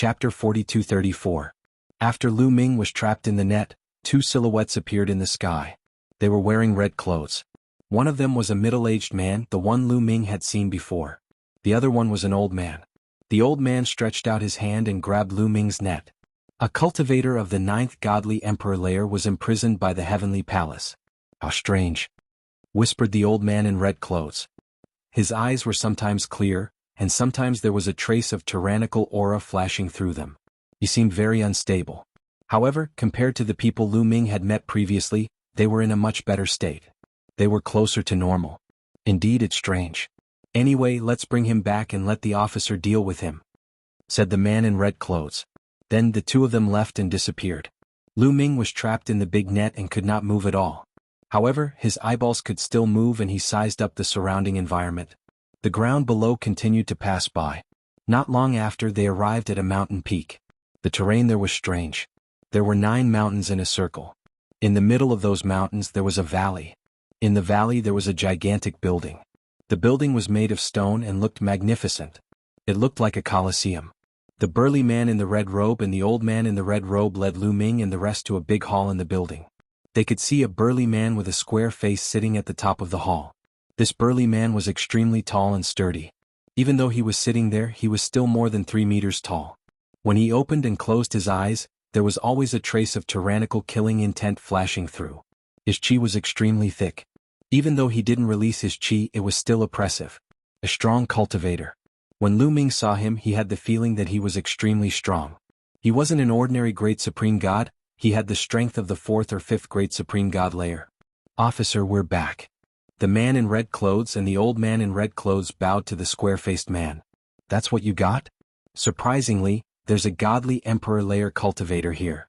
Chapter 42-34. After Lu Ming was trapped in the net, two silhouettes appeared in the sky. They were wearing red clothes. One of them was a middle-aged man, the one Lu Ming had seen before. The other one was an old man. The old man stretched out his hand and grabbed Lu Ming's net. A cultivator of the 9th godly emperor layer was imprisoned by the heavenly palace. "How strange," whispered the old man in red clothes. His eyes were sometimes clear, and sometimes there was a trace of tyrannical aura flashing through them. He seemed very unstable. However, compared to the people Lu Ming had met previously, they were in a much better state. They were closer to normal. Indeed, it's strange. "Anyway, let's bring him back and let the officer deal with him," said the man in red clothes. Then the two of them left and disappeared. Lu Ming was trapped in the big net and could not move at all. However, his eyeballs could still move and he sized up the surrounding environment. The ground below continued to pass by. Not long after, they arrived at a mountain peak. The terrain there was strange. There were 9 mountains in a circle. In the middle of those mountains there was a valley. In the valley there was a gigantic building. The building was made of stone and looked magnificent. It looked like a coliseum. The burly man in the red robe and the old man in the red robe led Lu Ming and the rest to a big hall in the building. They could see a burly man with a square face sitting at the top of the hall. This burly man was extremely tall and sturdy. Even though he was sitting there, he was still more than 3 meters tall. When he opened and closed his eyes, there was always a trace of tyrannical killing intent flashing through. His chi was extremely thick. Even though he didn't release his chi, it was still oppressive. A strong cultivator. When Lu Ming saw him, he had the feeling that he was extremely strong. He wasn't an ordinary Great Supreme God, he had the strength of the 4th or 5th Great Supreme God layer. "Officer, we're back." The man in red clothes and the old man in red clothes bowed to the square-faced man. "That's what you got?" "Surprisingly, there's a godly emperor layer cultivator here."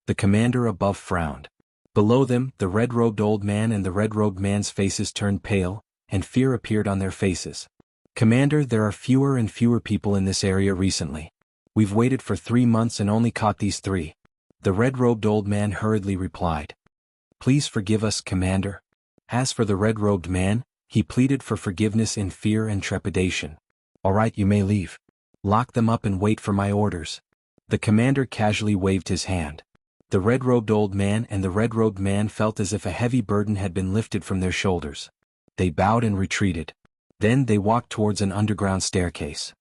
The commander above frowned. Below them, the red-robed old man and the red-robed man's faces turned pale, and fear appeared on their faces. "Commander, there are fewer and fewer people in this area recently. We've waited for 3 months and only caught these 3. The red-robed old man hurriedly replied. "Please forgive us, Commander." As for the red-robed man, he pleaded for forgiveness in fear and trepidation. "All right, you may leave. Lock them up and wait for my orders." The commander casually waved his hand. The red-robed old man and the red-robed man felt as if a heavy burden had been lifted from their shoulders. They bowed and retreated. Then they walked towards an underground staircase.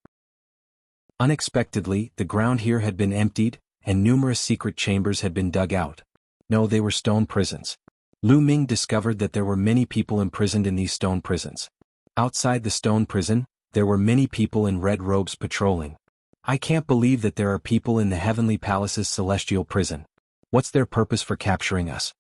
Unexpectedly, the ground here had been emptied, and numerous secret chambers had been dug out. No, they were stone prisons. Lu Ming discovered that there were many people imprisoned in these stone prisons. Outside the stone prison, there were many people in red robes patrolling. "I can't believe that there are people in the Heavenly Palace's celestial prison. What's their purpose for capturing us?"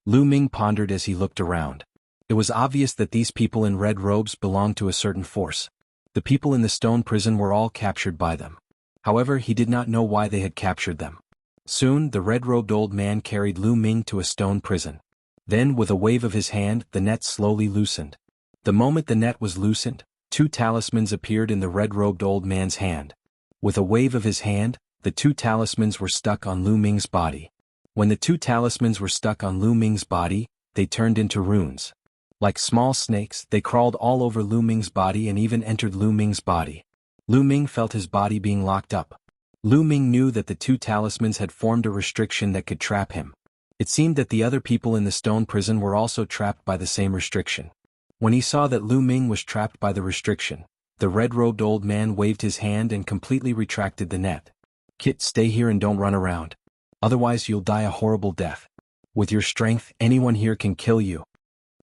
Lu Ming pondered as he looked around. It was obvious that these people in red robes belonged to a certain force. The people in the stone prison were all captured by them. However, he did not know why they had captured them. Soon, the red-robed old man carried Lu Ming to a stone prison. Then, with a wave of his hand, the net slowly loosened. The moment the net was loosened, 2 talismans appeared in the red-robed old man's hand. With a wave of his hand, the 2 talismans were stuck on Lu Ming's body. When the 2 talismans were stuck on Lu Ming's body, they turned into runes. Like small snakes, they crawled all over Lu Ming's body and even entered Lu Ming's body. Lu Ming felt his body being locked up. Lu Ming knew that the 2 talismans had formed a restriction that could trap him. It seemed that the other people in the stone prison were also trapped by the same restriction. When he saw that Lu Ming was trapped by the restriction, the red-robed old man waved his hand and completely retracted the net. "Kit, stay here and don't run around. Otherwise you'll die a horrible death. With your strength, anyone here can kill you,"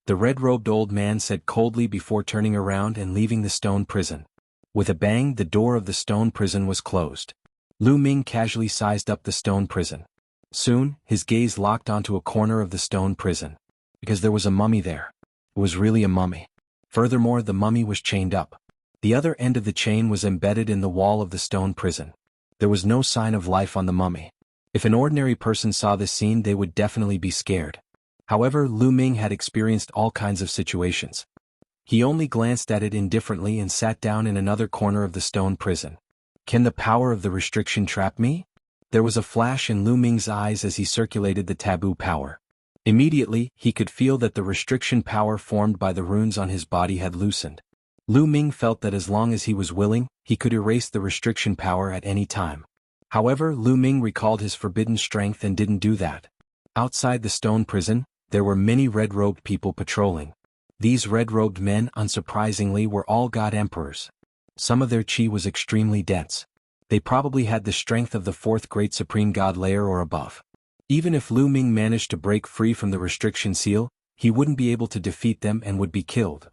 the red-robed old man said coldly before turning around and leaving the stone prison. With a bang, the door of the stone prison was closed. Lu Ming casually sized up the stone prison. Soon, his gaze locked onto a corner of the stone prison. Because there was a mummy there. It was really a mummy. Furthermore, the mummy was chained up. The other end of the chain was embedded in the wall of the stone prison. There was no sign of life on the mummy. If an ordinary person saw this scene, they would definitely be scared. However, Lu Ming had experienced all kinds of situations. He only glanced at it indifferently and sat down in another corner of the stone prison. "Can the power of the restriction trap me?" There was a flash in Lu Ming's eyes as he circulated the taboo power. Immediately, he could feel that the restriction power formed by the runes on his body had loosened. Lu Ming felt that as long as he was willing, he could erase the restriction power at any time. However, Lu Ming recalled his forbidden strength and didn't do that. Outside the stone prison, there were many red-robed people patrolling. These red-robed men, unsurprisingly, were all god emperors. Some of their chi was extremely dense. They probably had the strength of the fourth great supreme god layer or above. Even if Lu Ming managed to break free from the restriction seal, he wouldn't be able to defeat them and would be killed.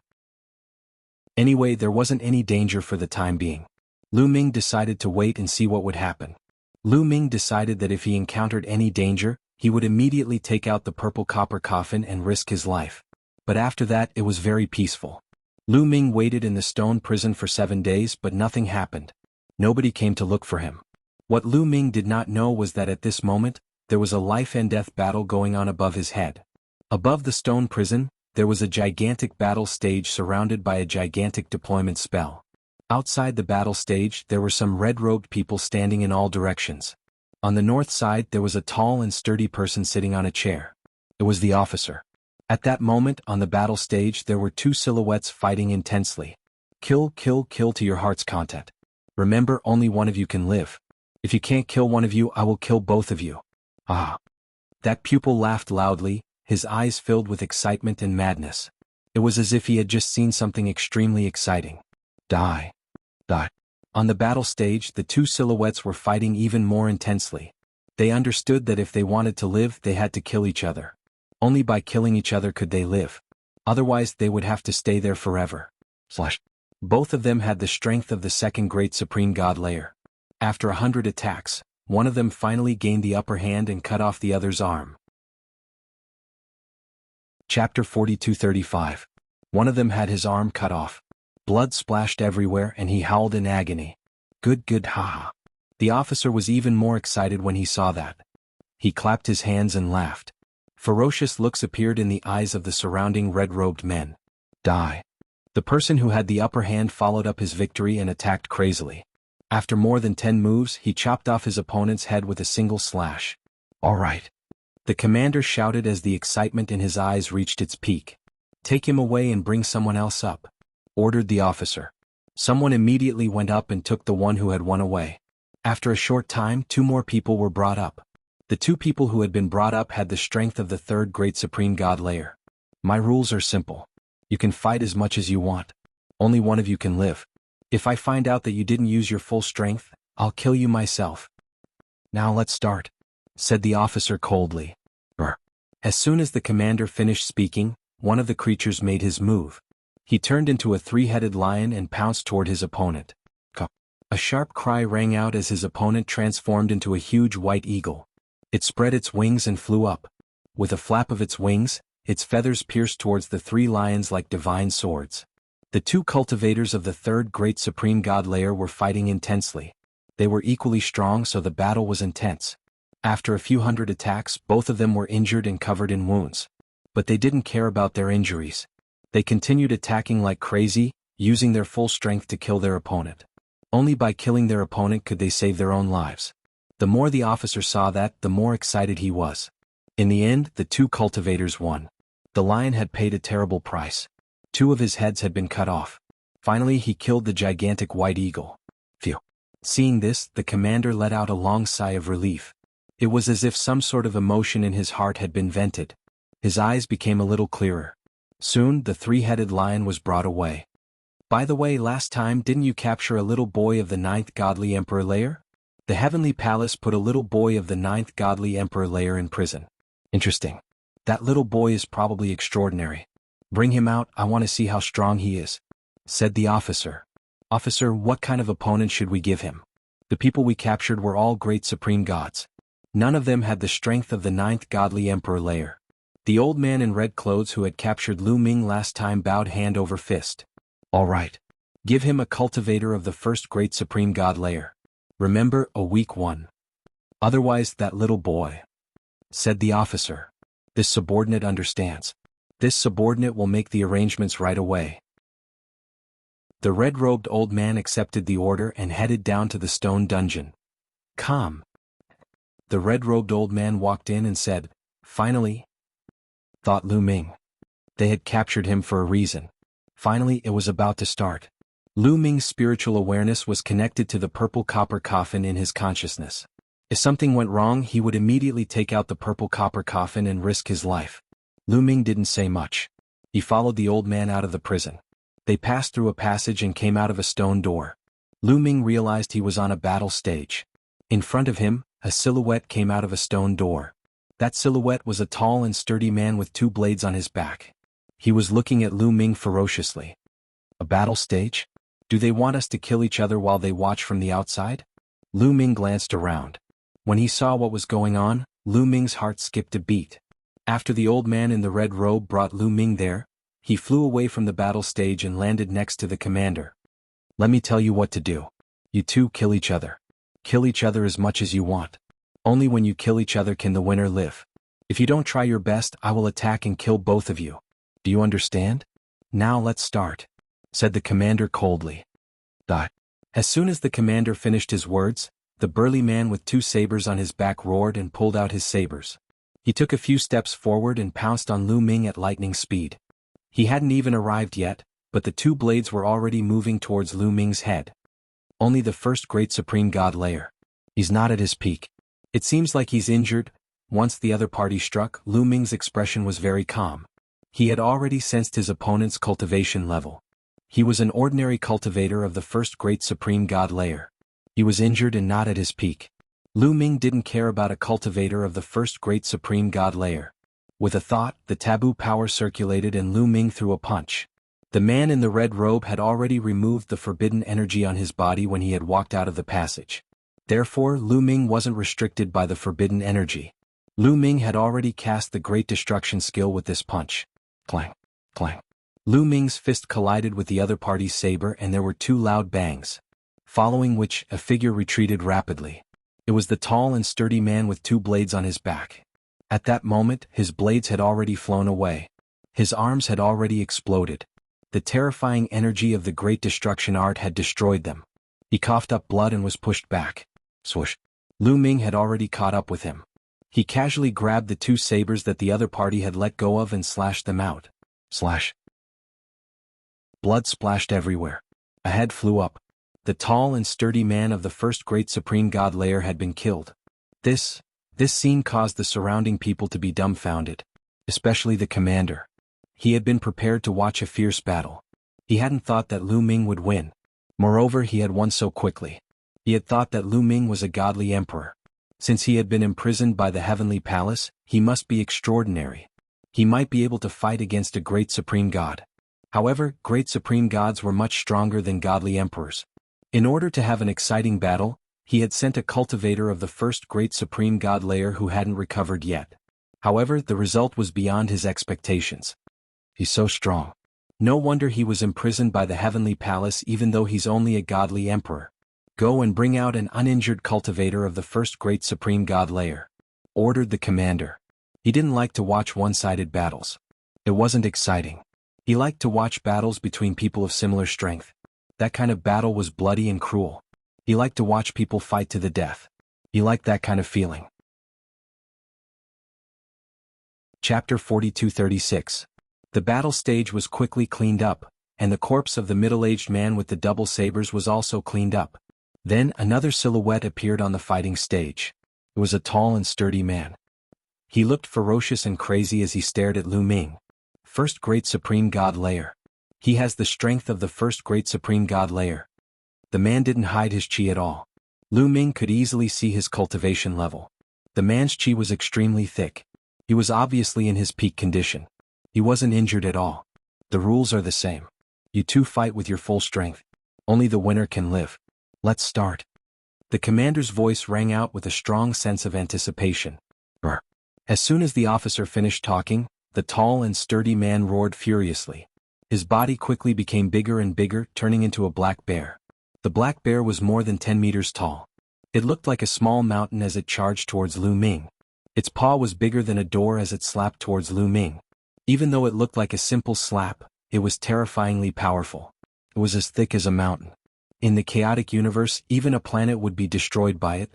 Anyway, there wasn't any danger for the time being. Lu Ming decided to wait and see what would happen. Lu Ming decided that if he encountered any danger, he would immediately take out the purple copper coffin and risk his life. But after that, it was very peaceful. Lu Ming waited in the stone prison for 7 days, but nothing happened. Nobody came to look for him. What Lu Ming did not know was that at this moment, there was a life-and-death battle going on above his head. Above the stone prison, there was a gigantic battle stage surrounded by a gigantic deployment spell. Outside the battle stage, there were some red-robed people standing in all directions. On the north side, there was a tall and sturdy person sitting on a chair. It was the officer. At that moment, on the battle stage, there were 2 silhouettes fighting intensely. Kill, kill, kill to your heart's content. Remember, only one of you can live. If you can't kill one of you, I will kill both of you. Ah. That pupil laughed loudly, his eyes filled with excitement and madness. It was as if he had just seen something extremely exciting. Die. Die. On the battle stage, the 2 silhouettes were fighting even more intensely. They understood that if they wanted to live, they had to kill each other. Only by killing each other could they live. Otherwise, they would have to stay there forever. Both of them had the strength of the second great supreme god layer. After 100 attacks, one of them finally gained the upper hand and cut off the other's arm. Chapter 42:35. One of them had his arm cut off. Blood splashed everywhere and he howled in agony. Good, haha. The officer was even more excited when he saw that. He clapped his hands and laughed. Ferocious looks appeared in the eyes of the surrounding red-robed men. Die. The person who had the upper hand followed up his victory and attacked crazily. After more than 10 moves, he chopped off his opponent's head with a single slash. All right. The commander shouted as the excitement in his eyes reached its peak. Take him away and bring someone else up, ordered the officer. Someone immediately went up and took the one who had won away. After a short time, 2 more people were brought up. The 2 people who had been brought up had the strength of the third great supreme god layer. My rules are simple. You can fight as much as you want. Only one of you can live. If I find out that you didn't use your full strength, I'll kill you myself. Now let's start, said the officer coldly. As soon as the commander finished speaking, one of the creatures made his move. He turned into a 3-headed lion and pounced toward his opponent. A sharp cry rang out as his opponent transformed into a huge white eagle. It spread its wings and flew up. With a flap of its wings, its feathers pierced towards the 3 lions like divine swords. The 2 cultivators of the third great supreme god layer were fighting intensely. They were equally strong, so the battle was intense. After a few hundred attacks, both of them were injured and covered in wounds. But they didn't care about their injuries. They continued attacking like crazy, using their full strength to kill their opponent. Only by killing their opponent could they save their own lives. The more the officer saw that, the more excited he was. In the end, the 2 cultivators won. The lion had paid a terrible price. 2 of his heads had been cut off. Finally, he killed the gigantic white eagle. Phew. Seeing this, the commander let out a long sigh of relief. It was as if some sort of emotion in his heart had been vented. His eyes became a little clearer. Soon, the 3-headed lion was brought away. By the way, last time didn't you capture a little boy of the 9th godly emperor layer? The heavenly palace put a little boy of the 9th godly emperor layer in prison. Interesting. That little boy is probably extraordinary. Bring him out, I want to see how strong he is, said the officer. Officer, what kind of opponent should we give him? The people we captured were all great supreme gods. None of them had the strength of the 9th godly emperor layer. The old man in red clothes who had captured Lu Ming last time bowed hand over fist. All right. Give him a cultivator of the first great supreme god layer. Remember, a weak one. Otherwise, that little boy, said the officer. This subordinate understands. This subordinate will make the arrangements right away. The red-robed old man accepted the order and headed down to the stone dungeon. Calm. The red-robed old man walked in and said, Finally, thought Lu Ming. They had captured him for a reason. Finally, it was about to start. Lu Ming's spiritual awareness was connected to the purple copper coffin in his consciousness. If something went wrong, he would immediately take out the purple copper coffin and risk his life. Lu Ming didn't say much. He followed the old man out of the prison. They passed through a passage and came out of a stone door. Lu Ming realized he was on a battle stage. In front of him, a silhouette came out of a stone door. That silhouette was a tall and sturdy man with 2 blades on his back. He was looking at Lu Ming ferociously. A battle stage? Do they want us to kill each other while they watch from the outside? Lu Ming glanced around. When he saw what was going on, Lu Ming's heart skipped a beat. After the old man in the red robe brought Lu Ming there, he flew away from the battle stage and landed next to the commander. Let me tell you what to do. You two kill each other. Kill each other as much as you want. Only when you kill each other can the winner live. If you don't try your best, I will attack and kill both of you. Do you understand? Now let's start, said the commander coldly. As soon as the commander finished his words, the burly man with 2 sabers on his back roared and pulled out his sabers. He took a few steps forward and pounced on Lu Ming at lightning speed. He hadn't even arrived yet, but the 2 blades were already moving towards Lu Ming's head. Only the first great supreme god layer. He's not at his peak. It seems like he's injured. Once the other party struck, Lu Ming's expression was very calm. He had already sensed his opponent's cultivation level. He was an ordinary cultivator of the first great supreme god layer. He was injured and not at his peak. Lu Ming didn't care about a cultivator of the first great supreme god layer. With a thought, the taboo power circulated and Lu Ming threw a punch. The man in the red robe had already removed the forbidden energy on his body when he had walked out of the passage. Therefore, Lu Ming wasn't restricted by the forbidden energy. Lu Ming had already cast the Great Destruction skill with this punch. Clang, clang. Lu Ming's fist collided with the other party's saber and there were 2 loud bangs. Following which, a figure retreated rapidly. It was the tall and sturdy man with 2 blades on his back. At that moment, his blades had already flown away. His arms had already exploded. The terrifying energy of the Great Destruction art had destroyed them. He coughed up blood and was pushed back. Swoosh. Lu Ming had already caught up with him. He casually grabbed the 2 sabers that the other party had let go of and slashed them out. Slash. Blood splashed everywhere. A head flew up. The tall and sturdy man of the first great supreme god layer had been killed. This scene caused the surrounding people to be dumbfounded. Especially the commander. He had been prepared to watch a fierce battle. He hadn't thought that Lu Ming would win. Moreover, he had won so quickly. He had thought that Lu Ming was a godly emperor. Since he had been imprisoned by the heavenly palace, he must be extraordinary. He might be able to fight against a great supreme god. However, great supreme gods were much stronger than godly emperors. In order to have an exciting battle, he had sent a cultivator of the first great supreme god layer who hadn't recovered yet. However, the result was beyond his expectations. He's so strong. No wonder he was imprisoned by the heavenly palace even though he's only a godly emperor. Go and bring out an uninjured cultivator of the first great supreme god layer, ordered the commander. He didn't like to watch one-sided battles. It wasn't exciting. He liked to watch battles between people of similar strength. That kind of battle was bloody and cruel. He liked to watch people fight to the death. He liked that kind of feeling. Chapter 42-36. The battle stage was quickly cleaned up, and the corpse of the middle-aged man with the double sabers was also cleaned up. Then another silhouette appeared on the fighting stage. It was a tall and sturdy man. He looked ferocious and crazy as he stared at Lu Ming. First great supreme god layer. He has the strength of the first great supreme god layer. The man didn't hide his chi at all. Lu Ming could easily see his cultivation level. The man's chi was extremely thick. He was obviously in his peak condition. He wasn't injured at all. The rules are the same. You two fight with your full strength. Only the winner can live. Let's start. The commander's voice rang out with a strong sense of anticipation. Brr. As soon as the officer finished talking, the tall and sturdy man roared furiously. His body quickly became bigger and bigger, turning into a black bear. The black bear was more than 10 meters tall. It looked like a small mountain as it charged towards Lu Ming. Its paw was bigger than a door as it slapped towards Lu Ming. Even though it looked like a simple slap, it was terrifyingly powerful. It was as thick as a mountain. In the chaotic universe, even a planet would be destroyed by it.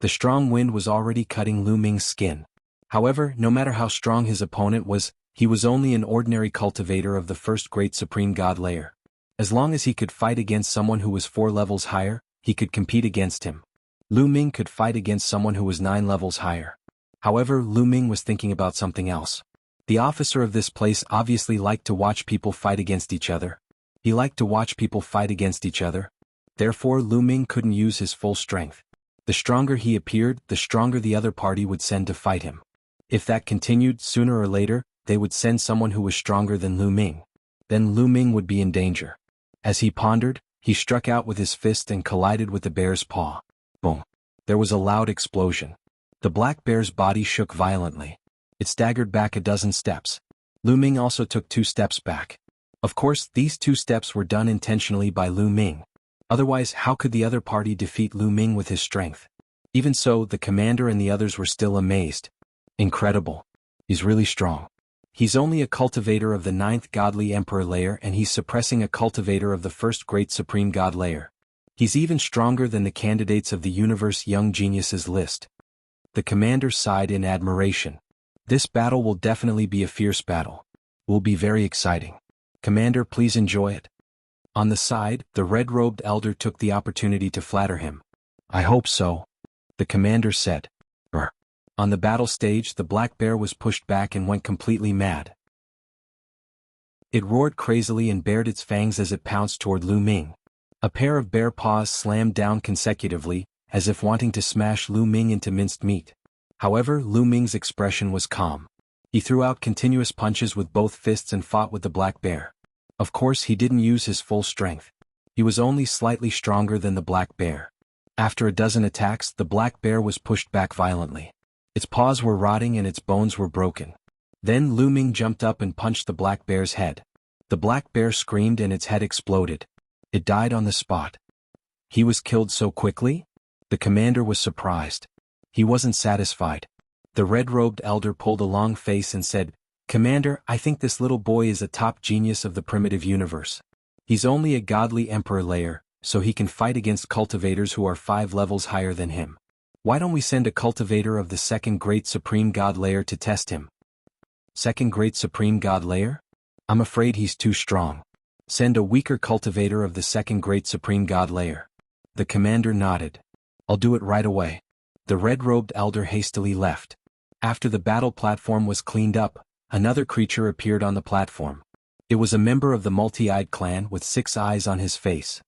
The strong wind was already cutting Lu Ming's skin. However, no matter how strong his opponent was, he was only an ordinary cultivator of the first great supreme god layer. As long as he could fight against someone who was 4 levels higher, he could compete against him. Lu Ming could fight against someone who was 9 levels higher. However, Lu Ming was thinking about something else. The officer of this place obviously liked to watch people fight against each other. He liked to watch people fight against each other. Therefore, Lu Ming couldn't use his full strength. The stronger he appeared, the stronger the other party would send to fight him. If that continued, sooner or later, they would send someone who was stronger than Lu Ming. Then Lu Ming would be in danger. As he pondered, he struck out with his fist and collided with the bear's paw. Boom. There was a loud explosion. The black bear's body shook violently. It staggered back a dozen steps. Lu Ming also took 2 steps back. Of course, these 2 steps were done intentionally by Lu Ming. Otherwise, how could the other party defeat Lu Ming with his strength? Even so, the commander and the others were still amazed. Incredible. He's really strong. He's only a cultivator of the 9th godly emperor layer, and he's suppressing a cultivator of the 1st great supreme god layer. He's even stronger than the candidates of the universe young geniuses list. The commander sighed in admiration. This battle will definitely be a fierce battle. Will be very exciting. Commander, please enjoy it. On the side, the red-robed elder took the opportunity to flatter him. I hope so. The commander said. On the battle stage, the black bear was pushed back and went completely mad. It roared crazily and bared its fangs as it pounced toward Lu Ming. A pair of bear paws slammed down consecutively, as if wanting to smash Lu Ming into minced meat. However, Lu Ming's expression was calm. He threw out continuous punches with both fists and fought with the black bear. Of course, he didn't use his full strength. He was only slightly stronger than the black bear. After a dozen attacks, the black bear was pushed back violently. Its paws were rotting and its bones were broken. Then Lu Ming jumped up and punched the black bear's head. The black bear screamed and its head exploded. It died on the spot. He was killed so quickly? The commander was surprised. He wasn't satisfied. The red-robed elder pulled a long face and said, Commander, I think this little boy is a top genius of the primitive universe. He's only a godly emperor layer, so he can fight against cultivators who are 5 levels higher than him. Why don't we send a cultivator of the 2nd great supreme god layer to test him? 2nd great supreme god layer? I'm afraid he's too strong. Send a weaker cultivator of the 2nd great supreme god layer. The commander nodded. I'll do it right away. The red-robed elder hastily left. After the battle platform was cleaned up, another creature appeared on the platform. It was a member of the multi-eyed clan with 6 eyes on his face.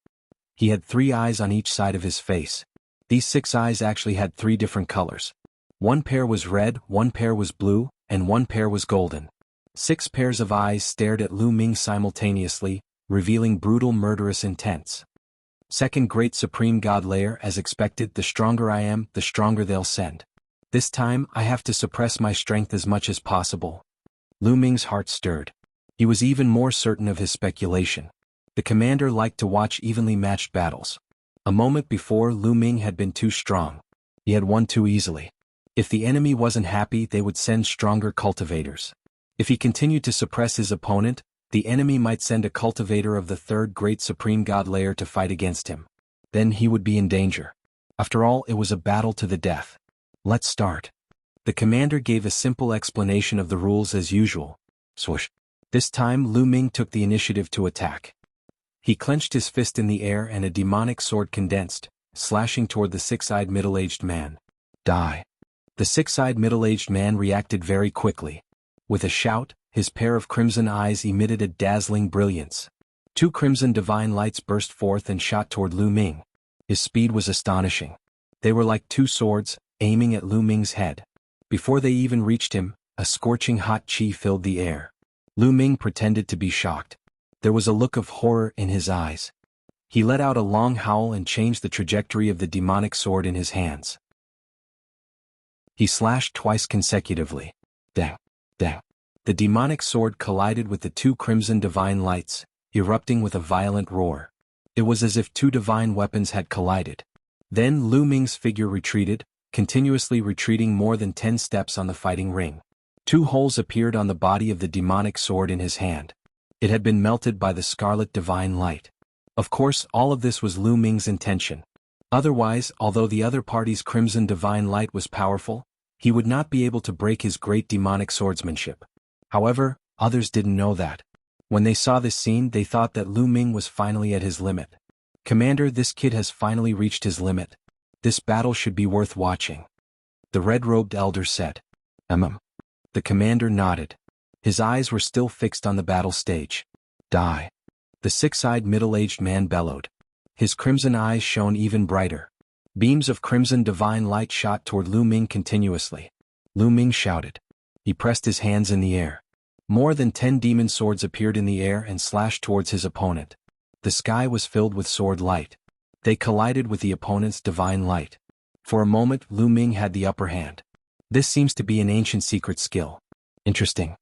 He had 3 eyes on each side of his face. These 6 eyes actually had 3 different colors. 1 pair was red, 1 pair was blue, and 1 pair was golden. 6 pairs of eyes stared at Lu Ming simultaneously, revealing brutal murderous intents. 2nd great supreme god layer, as expected, the stronger I am, the stronger they'll send. This time, I have to suppress my strength as much as possible. Lu Ming's heart stirred. He was even more certain of his speculation. The commander liked to watch evenly matched battles. A moment before, Lu Ming had been too strong. He had won too easily. If the enemy wasn't happy, they would send stronger cultivators. If he continued to suppress his opponent, the enemy might send a cultivator of the 3rd great supreme god layer to fight against him. Then he would be in danger. After all, it was a battle to the death. Let's start. The commander gave a simple explanation of the rules as usual. Swoosh. This time Lu Ming took the initiative to attack. He clenched his fist in the air and a demonic sword condensed, slashing toward the 6-eyed middle-aged man. Die. The 6-eyed middle-aged man reacted very quickly. With a shout, his pair of crimson eyes emitted a dazzling brilliance. 2 crimson divine lights burst forth and shot toward Lu Ming. His speed was astonishing. They were like 2 swords, aiming at Lu Ming's head. Before they even reached him, a scorching hot chi filled the air. Lu Ming pretended to be shocked. There was a look of horror in his eyes. He let out a long howl and changed the trajectory of the demonic sword in his hands. He slashed twice consecutively. Dang, dang. The demonic sword collided with the 2 crimson divine lights, erupting with a violent roar. It was as if 2 divine weapons had collided. Then Lu Ming's figure retreated, continuously retreating more than 10 steps on the fighting ring. 2 holes appeared on the body of the demonic sword in his hand. It had been melted by the scarlet divine light. Of course, all of this was Lu Ming's intention. Otherwise, although the other party's crimson divine light was powerful, he would not be able to break his great demonic swordsmanship. However, others didn't know that. When they saw this scene, they thought that Lu Ming was finally at his limit. "Commander, this kid has finally reached his limit. This battle should be worth watching," the red-robed elder said. The commander nodded. His eyes were still fixed on the battle stage. "Die!" the six-eyed middle-aged man bellowed. His crimson eyes shone even brighter. Beams of crimson divine light shot toward Lu Ming continuously. Lu Ming shouted. He pressed his hands in the air. More than 10 demon swords appeared in the air and slashed towards his opponent. The sky was filled with sword light. They collided with the opponent's divine light. For a moment, Lu Ming had the upper hand. "This seems to be an ancient secret skill. Interesting,"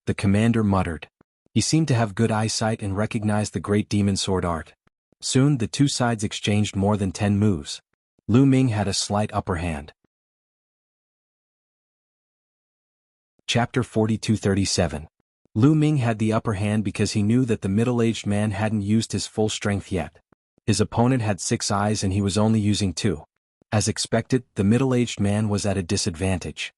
the commander muttered. He seemed to have good eyesight and recognized the great demon sword art. Soon the two sides exchanged more than 10 moves. Lu Ming had a slight upper hand. Chapter 42-37. Lu Ming had the upper hand because he knew that the middle-aged man hadn't used his full strength yet. His opponent had 6 eyes and he was only using 2. As expected, the middle-aged man was at a disadvantage.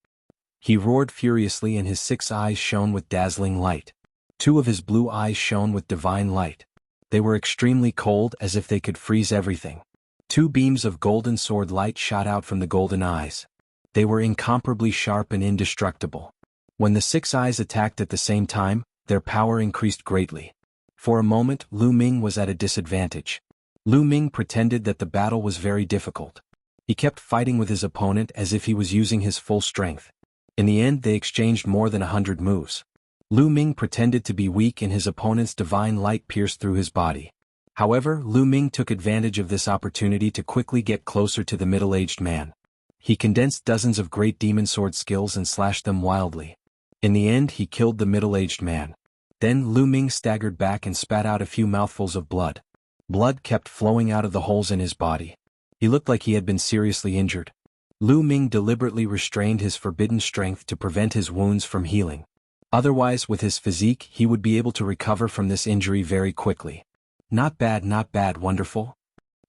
He roared furiously and his 6 eyes shone with dazzling light. 2 of his blue eyes shone with divine light. They were extremely cold, as if they could freeze everything. 2 beams of golden sword light shot out from the golden eyes. They were incomparably sharp and indestructible. When the 6 eyes attacked at the same time, their power increased greatly. For a moment, Lu Ming was at a disadvantage. Lu Ming pretended that the battle was very difficult. He kept fighting with his opponent as if he was using his full strength. In the end, they exchanged more than 100 moves. Lu Ming pretended to be weak and his opponent's divine light pierced through his body. However, Lu Ming took advantage of this opportunity to quickly get closer to the middle-aged man. He condensed dozens of great demon sword skills and slashed them wildly. In the end, he killed the middle-aged man. Then Lu Ming staggered back and spat out a few mouthfuls of blood. Blood kept flowing out of the holes in his body. He looked like he had been seriously injured. Lu Ming deliberately restrained his forbidden strength to prevent his wounds from healing. Otherwise, with his physique, he would be able to recover from this injury very quickly. Not bad, wonderful,"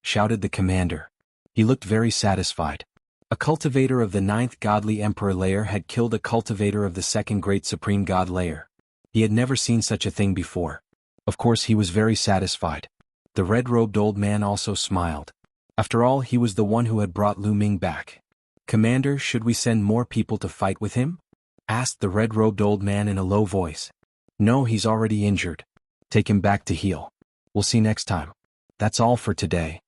shouted the commander. He looked very satisfied. A cultivator of the 9th godly emperor layer had killed a cultivator of the 2nd great supreme god layer. He had never seen such a thing before. Of course, he was very satisfied. The red-robed old man also smiled. After all, he was the one who had brought Lu Ming back. "Commander, should we send more people to fight with him?" asked the red-robed old man in a low voice. "No, he's already injured. Take him back to heal. We'll see next time. That's all for today,"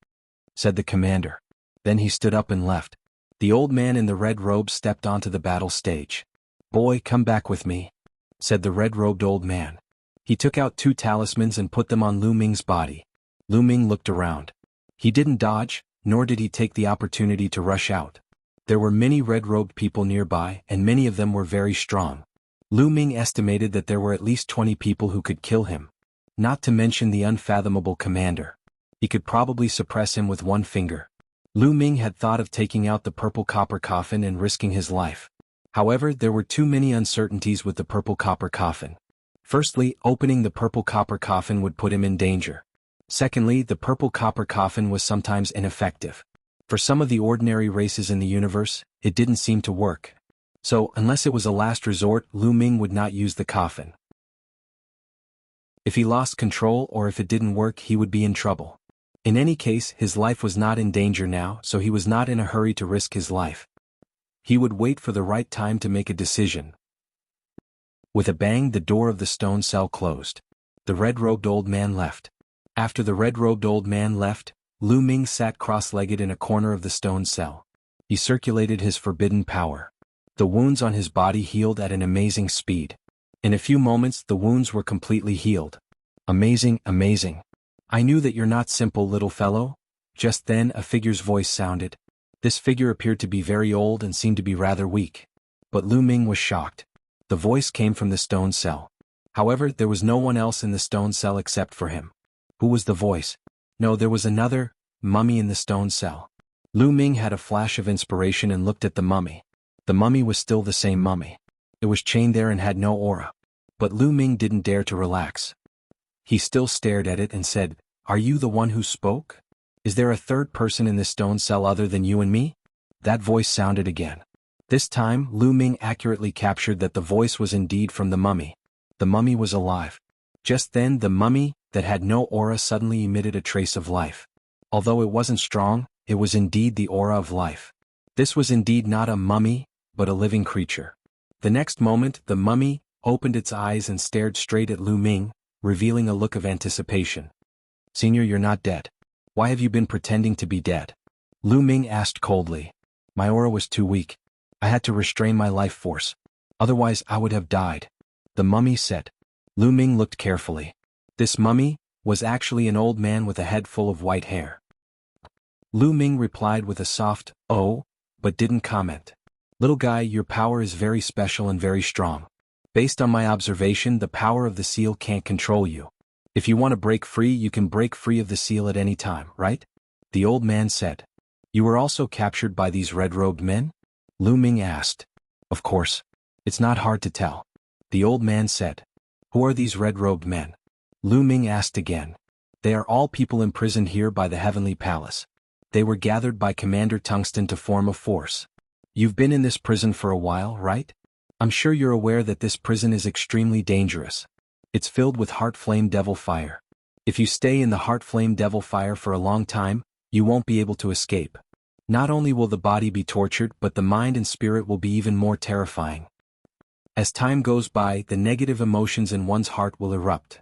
said the commander. Then he stood up and left. The old man in the red robe stepped onto the battle stage. "Boy, come back with me," said the red-robed old man. He took out 2 talismans and put them on Lu Ming's body. Lu Ming looked around. He didn't dodge, nor did he take the opportunity to rush out. There were many red-robed people nearby, and many of them were very strong. Lu Ming estimated that there were at least 20 people who could kill him. Not to mention the unfathomable commander. He could probably suppress him with 1 finger. Lu Ming had thought of taking out the purple copper coffin and risking his life. However, there were too many uncertainties with the purple copper coffin. Firstly, opening the purple copper coffin would put him in danger. Secondly, the purple copper coffin was sometimes ineffective. For some of the ordinary races in the universe, it didn't seem to work. So, unless it was a last resort, Lu Ming would not use the coffin. If he lost control or if it didn't work, he would be in trouble. In any case, his life was not in danger now, so he was not in a hurry to risk his life. He would wait for the right time to make a decision. With a bang, the door of the stone cell closed. The red-robed old man left. After the red-robed old man left, Lu Ming sat cross-legged in a corner of the stone cell. He circulated his forbidden power. The wounds on his body healed at an amazing speed. In a few moments, the wounds were completely healed. "Amazing, amazing. I knew that you're not simple, little fellow." Just then, a figure's voice sounded. This figure appeared to be very old and seemed to be rather weak. But Lu Ming was shocked. The voice came from the stone cell. However, there was no one else in the stone cell except for him. Who was the voice? No, there was another mummy in the stone cell. Lu Ming had a flash of inspiration and looked at the mummy. The mummy was still the same mummy. It was chained there and had no aura. But Lu Ming didn't dare to relax. He still stared at it and said, "Are you the one who spoke? Is there a third person in this stone cell other than you and me?" That voice sounded again. This time, Lu Ming accurately captured that the voice was indeed from the mummy. The mummy was alive. Just then the mummy, that had no aura, suddenly emitted a trace of life. Although it wasn't strong, it was indeed the aura of life. This was indeed not a mummy, but a living creature. The next moment, the mummy opened its eyes and stared straight at Lu Ming, revealing a look of anticipation. "Senior, you're not dead. Why have you been pretending to be dead?" Lu Ming asked coldly. "My aura was too weak. I had to restrain my life force. Otherwise I would have died," the mummy said. Lu Ming looked carefully. This mummy was actually an old man with a head full of white hair. Lu Ming replied with a soft, "Oh," but didn't comment. "Little guy, your power is very special and very strong. Based on my observation, the power of the seal can't control you. If you want to break free, you can break free of the seal at any time, right?" the old man said. "You were also captured by these red-robed men?" Lu Ming asked. "Of course. It's not hard to tell," the old man said. "Who are these red-robed men?" Lu Ming asked again. "They are all people imprisoned here by the Heavenly Palace. They were gathered by Commander Tungsten to form a force. You've been in this prison for a while, right? I'm sure you're aware that this prison is extremely dangerous. It's filled with heart flame devil fire. If you stay in the heart flame devil fire for a long time, you won't be able to escape. Not only will the body be tortured, but the mind and spirit will be even more terrifying. As time goes by, the negative emotions in one's heart will erupt.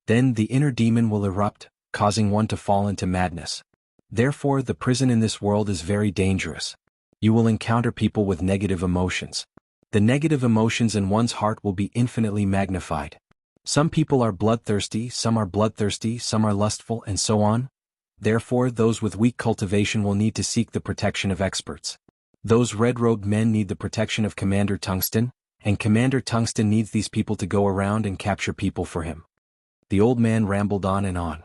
Then the inner demon will erupt, causing one to fall into madness. Therefore, the prison in this world is very dangerous. You will encounter people with negative emotions. The negative emotions in one's heart will be infinitely magnified. Some people are bloodthirsty, some are lustful, and so on. Therefore, those with weak cultivation will need to seek the protection of experts. Those red-robed men need the protection of Commander Tungsten, and Commander Tungsten needs these people to go around and capture people for him." The old man rambled on and on.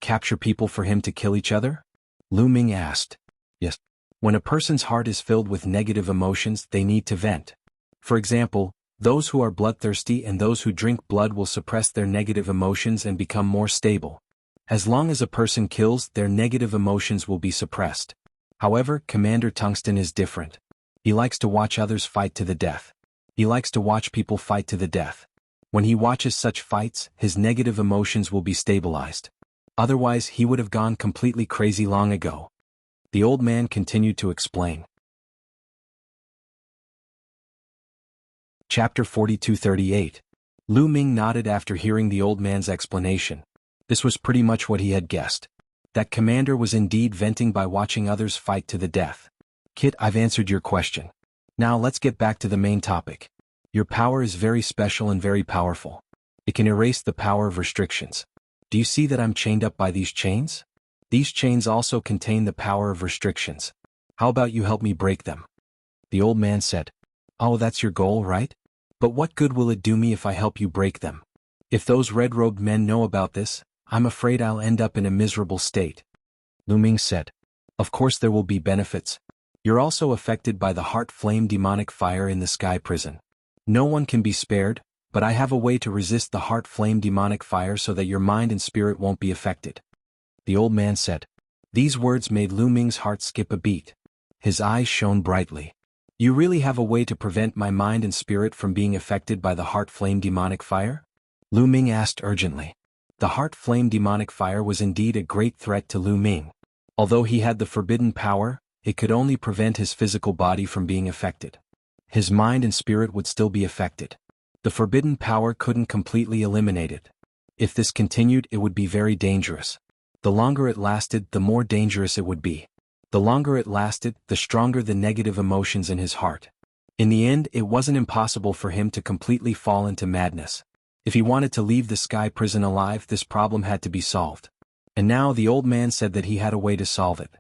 "Capture people for him to kill each other?" Lu Ming asked. "Yes. When a person's heart is filled with negative emotions, they need to vent. For example, those who are bloodthirsty and those who drink blood will suppress their negative emotions and become more stable. As long as a person kills, their negative emotions will be suppressed. However, Commander Tungsten is different. He likes to watch others fight to the death. He likes to watch people fight to the death. When he watches such fights, his negative emotions will be stabilized. Otherwise, he would have gone completely crazy long ago." The old man continued to explain. Chapter 4238. Lu Ming nodded after hearing the old man's explanation. This was pretty much what he had guessed. That commander was indeed venting by watching others fight to the death. "Kid, I've answered your question. Now let's get back to the main topic. Your power is very special and very powerful. It can erase the power of restrictions. Do you see that I'm chained up by these chains? These chains also contain the power of restrictions. How about you help me break them?" The old man said. "Oh, that's your goal, right? But what good will it do me if I help you break them? If those red-robed men know about this, I'm afraid I'll end up in a miserable state." Lu Ming said. "Of course there will be benefits. You're also affected by the heart flame demonic fire in the sky prison. No one can be spared, but I have a way to resist the heart flame demonic fire so that your mind and spirit won't be affected." The old man said. These words made Lu Ming's heart skip a beat. His eyes shone brightly. "You really have a way to prevent my mind and spirit from being affected by the heart flame demonic fire?" Lu Ming asked urgently. The heart flame demonic fire was indeed a great threat to Lu Ming. Although he had the forbidden power, it could only prevent his physical body from being affected. His mind and spirit would still be affected. The forbidden power couldn't completely eliminate it. If this continued, it would be very dangerous. The longer it lasted, the more dangerous it would be. The longer it lasted, the stronger the negative emotions in his heart. In the end, it wasn't impossible for him to completely fall into madness. If he wanted to leave the sky prison alive, this problem had to be solved. And now the old man said that he had a way to solve it.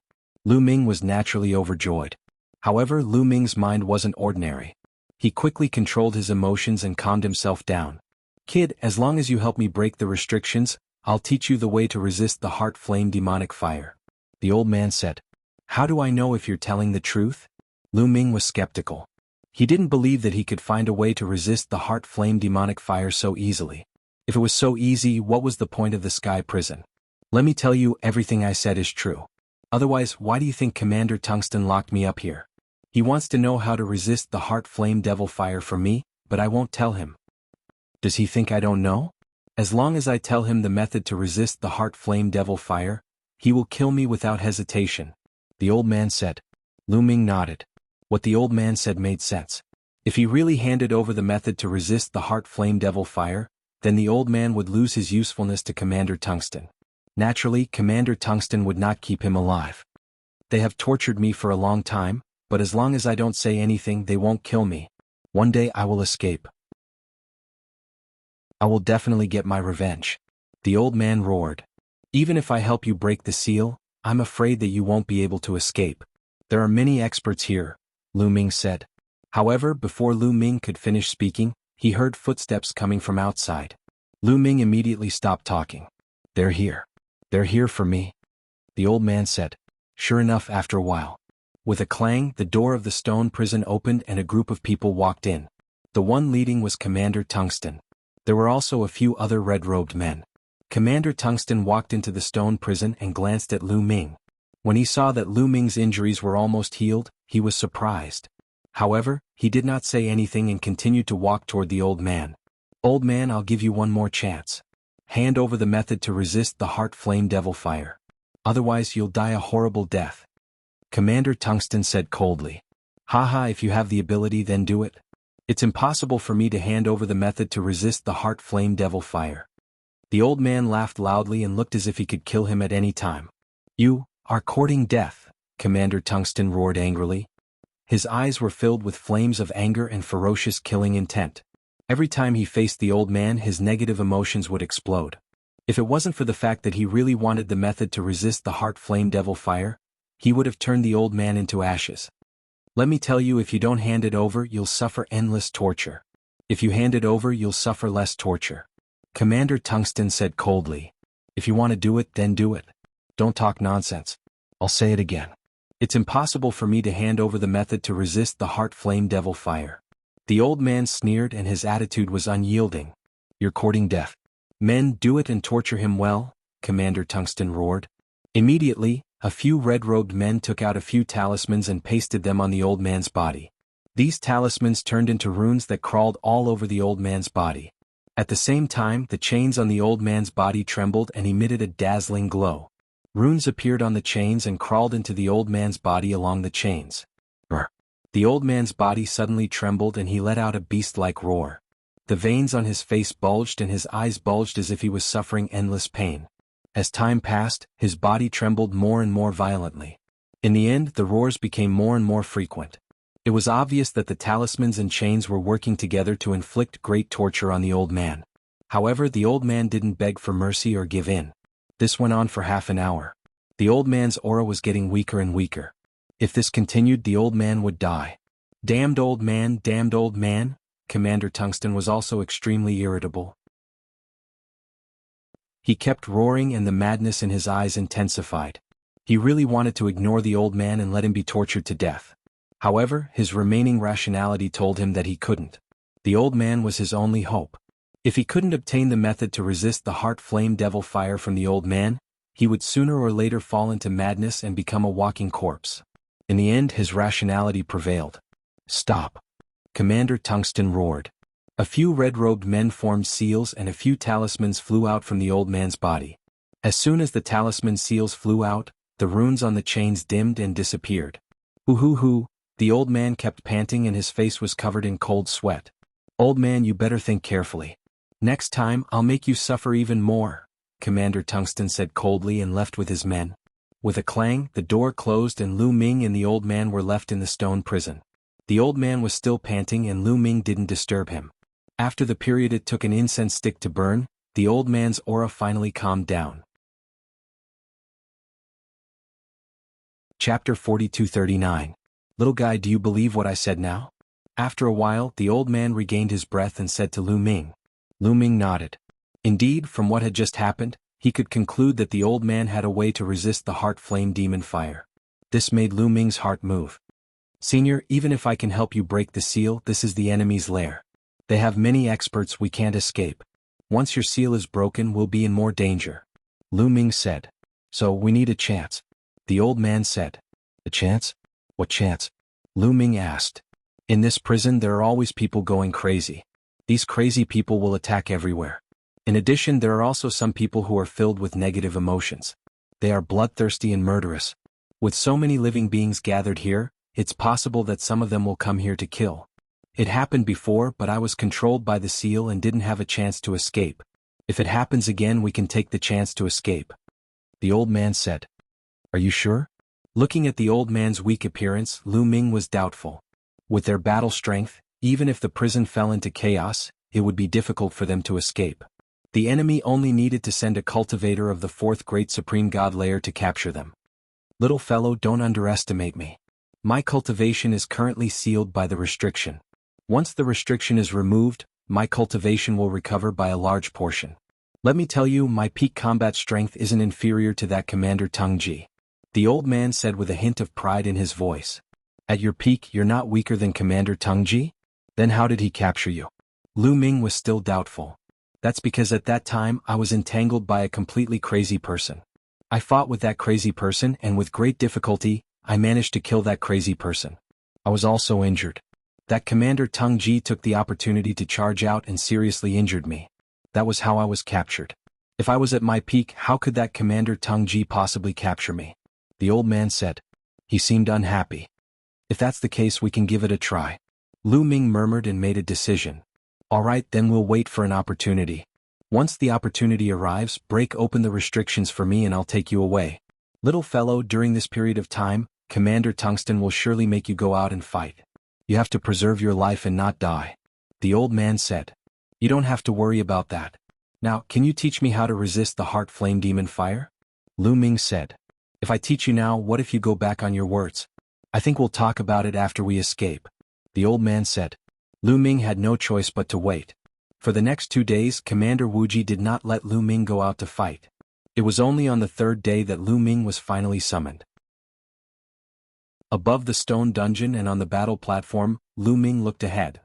Lu Ming was naturally overjoyed. However, Lu Ming's mind wasn't ordinary. He quickly controlled his emotions and calmed himself down. "Kid, as long as you help me break the restrictions, I'll teach you the way to resist the heart flame demonic fire," the old man said. "How do I know if you're telling the truth?" Lu Ming was skeptical. He didn't believe that he could find a way to resist the heart flame demonic fire so easily. If it was so easy, what was the point of the sky prison? "Let me tell you, everything I said is true. Otherwise, why do you think Commander Tungsten locked me up here? He wants to know how to resist the heart flame devil fire from me, but I won't tell him." Does he think I don't know? As long as I tell him the method to resist the heart flame devil fire, he will kill me without hesitation, the old man said. Lu Ming nodded. What the old man said made sense. If he really handed over the method to resist the heart flame devil fire, then the old man would lose his usefulness to Commander Tungsten. Naturally, Commander Tungsten would not keep him alive. They have tortured me for a long time, but as long as I don't say anything, they won't kill me. One day I will escape. I will definitely get my revenge. The old man roared. Even if I help you break the seal, I'm afraid that you won't be able to escape. There are many experts here, Lu Ming said. However, before Lu Ming could finish speaking, he heard footsteps coming from outside. Lu Ming immediately stopped talking. They're here. They're here for me, the old man said. Sure enough, after a while. With a clang, the door of the stone prison opened and a group of people walked in. The one leading was Commander Tungsten. There were also a few other red-robed men. Commander Tungsten walked into the stone prison and glanced at Lu Ming. When he saw that Lu Ming's injuries were almost healed, he was surprised. However, he did not say anything and continued to walk toward the old man. Old man, I'll give you one more chance. Hand over the method to resist the heart flame devil fire. Otherwise you'll die a horrible death. Commander Tungsten said coldly. Haha, if you have the ability, then do it. It's impossible for me to hand over the method to resist the heart flame devil fire. The old man laughed loudly and looked as if he could kill him at any time. You are courting death, Commander Tungsten roared angrily. His eyes were filled with flames of anger and ferocious killing intent. Every time he faced the old man, his negative emotions would explode. If it wasn't for the fact that he really wanted the method to resist the heart flame devil fire, he would have turned the old man into ashes. Let me tell you, if you don't hand it over, you'll suffer endless torture. If you hand it over, you'll suffer less torture. Commander Tungsten said coldly. If you want to do it, then do it. Don't talk nonsense. I'll say it again. It's impossible for me to hand over the method to resist the heart flame devil fire. The old man sneered and his attitude was unyielding. You're courting death. Men, do it and torture him well, Commander Tungsten roared. Immediately, a few red-robed men took out a few talismans and pasted them on the old man's body. These talismans turned into runes that crawled all over the old man's body. At the same time, the chains on the old man's body trembled and emitted a dazzling glow. Runes appeared on the chains and crawled into the old man's body along the chains. Brr. The old man's body suddenly trembled and he let out a beast-like roar. The veins on his face bulged and his eyes bulged as if he was suffering endless pain. As time passed, his body trembled more and more violently. In the end, the roars became more and more frequent. It was obvious that the talismans and chains were working together to inflict great torture on the old man. However, the old man didn't beg for mercy or give in. This went on for half an hour. The old man's aura was getting weaker and weaker. If this continued, the old man would die. Damned old man, damned old man. Commander Tungsten was also extremely irritable. He kept roaring and the madness in his eyes intensified. He really wanted to ignore the old man and let him be tortured to death. However, his remaining rationality told him that he couldn't. The old man was his only hope. If he couldn't obtain the method to resist the heart flame devil fire from the old man, he would sooner or later fall into madness and become a walking corpse. In the end, his rationality prevailed. Stop! Commander Tungsten roared. A few red-robed men formed seals and a few talismans flew out from the old man's body. As soon as the talisman seals flew out, the runes on the chains dimmed and disappeared. Hoo-hoo-hoo, the old man kept panting and his face was covered in cold sweat. Old man, you better think carefully. Next time, I'll make you suffer even more, Commander Tungsten said coldly and left with his men. With a clang, the door closed and Lu Ming and the old man were left in the stone prison. The old man was still panting and Lu Ming didn't disturb him. After the period it took an incense stick to burn, the old man's aura finally calmed down. Chapter 4239. Little guy, do you believe what I said now? After a while, the old man regained his breath and said to Lu Ming. Lu Ming nodded. Indeed, from what had just happened, he could conclude that the old man had a way to resist the heart flame demon fire. This made Lu Ming's heart move. Senior, even if I can help you break the seal, this is the enemy's lair. They have many experts, we can't escape. Once your seal is broken, we'll be in more danger. Lu Ming said. So, we need a chance. The old man said. A chance? What chance? Lu Ming asked. In this prison there are always people going crazy. These crazy people will attack everywhere. In addition, there are also some people who are filled with negative emotions. They are bloodthirsty and murderous. With so many living beings gathered here, it's possible that some of them will come here to kill. It happened before, but I was controlled by the seal and didn't have a chance to escape. If it happens again, we can take the chance to escape. The old man said. Are you sure? Looking at the old man's weak appearance, Lu Ming was doubtful. With their battle strength, even if the prison fell into chaos, it would be difficult for them to escape. The enemy only needed to send a cultivator of the fourth great supreme god layer to capture them. Little fellow, don't underestimate me. My cultivation is currently sealed by the restriction. Once the restriction is removed, my cultivation will recover by a large portion. Let me tell you, my peak combat strength isn't inferior to that Commander Teng Ji. The old man said with a hint of pride in his voice. At your peak, you're not weaker than Commander Teng Ji? Then how did he capture you? Lu Ming was still doubtful. That's because at that time I was entangled by a completely crazy person. I fought with that crazy person and with great difficulty, I managed to kill that crazy person. I was also injured. That Commander Teng Ji took the opportunity to charge out and seriously injured me. That was how I was captured. If I was at my peak, how could that Commander Teng Ji possibly capture me? The old man said. He seemed unhappy. If that's the case, we can give it a try. Lu Ming murmured and made a decision. Alright, then we'll wait for an opportunity. Once the opportunity arrives, break open the restrictions for me and I'll take you away. Little fellow, during this period of time, Commander Tungsten will surely make you go out and fight. You have to preserve your life and not die. The old man said. You don't have to worry about that. Now, can you teach me how to resist the heart flame demon fire? Lu Ming said. If I teach you now, what if you go back on your words? I think we'll talk about it after we escape. The old man said. Lu Ming had no choice but to wait. For the next 2 days, Commander Wuji did not let Lu Ming go out to fight. It was only on the third day that Lu Ming was finally summoned. Above the stone dungeon and on the battle platform, Lu Ming looked ahead.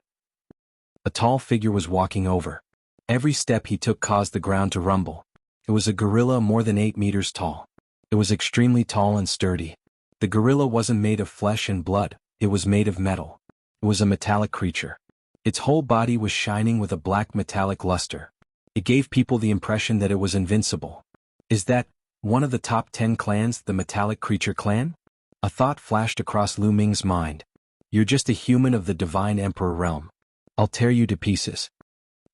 A tall figure was walking over. Every step he took caused the ground to rumble. It was a gorilla more than 8 meters tall. It was extremely tall and sturdy. The gorilla wasn't made of flesh and blood, it was made of metal. It was a metallic creature. Its whole body was shining with a black metallic luster. It gave people the impression that it was invincible. Is that one of the top 10 clans, the metallic creature clan? A thought flashed across Lu Ming's mind. You're just a human of the divine emperor realm. I'll tear you to pieces.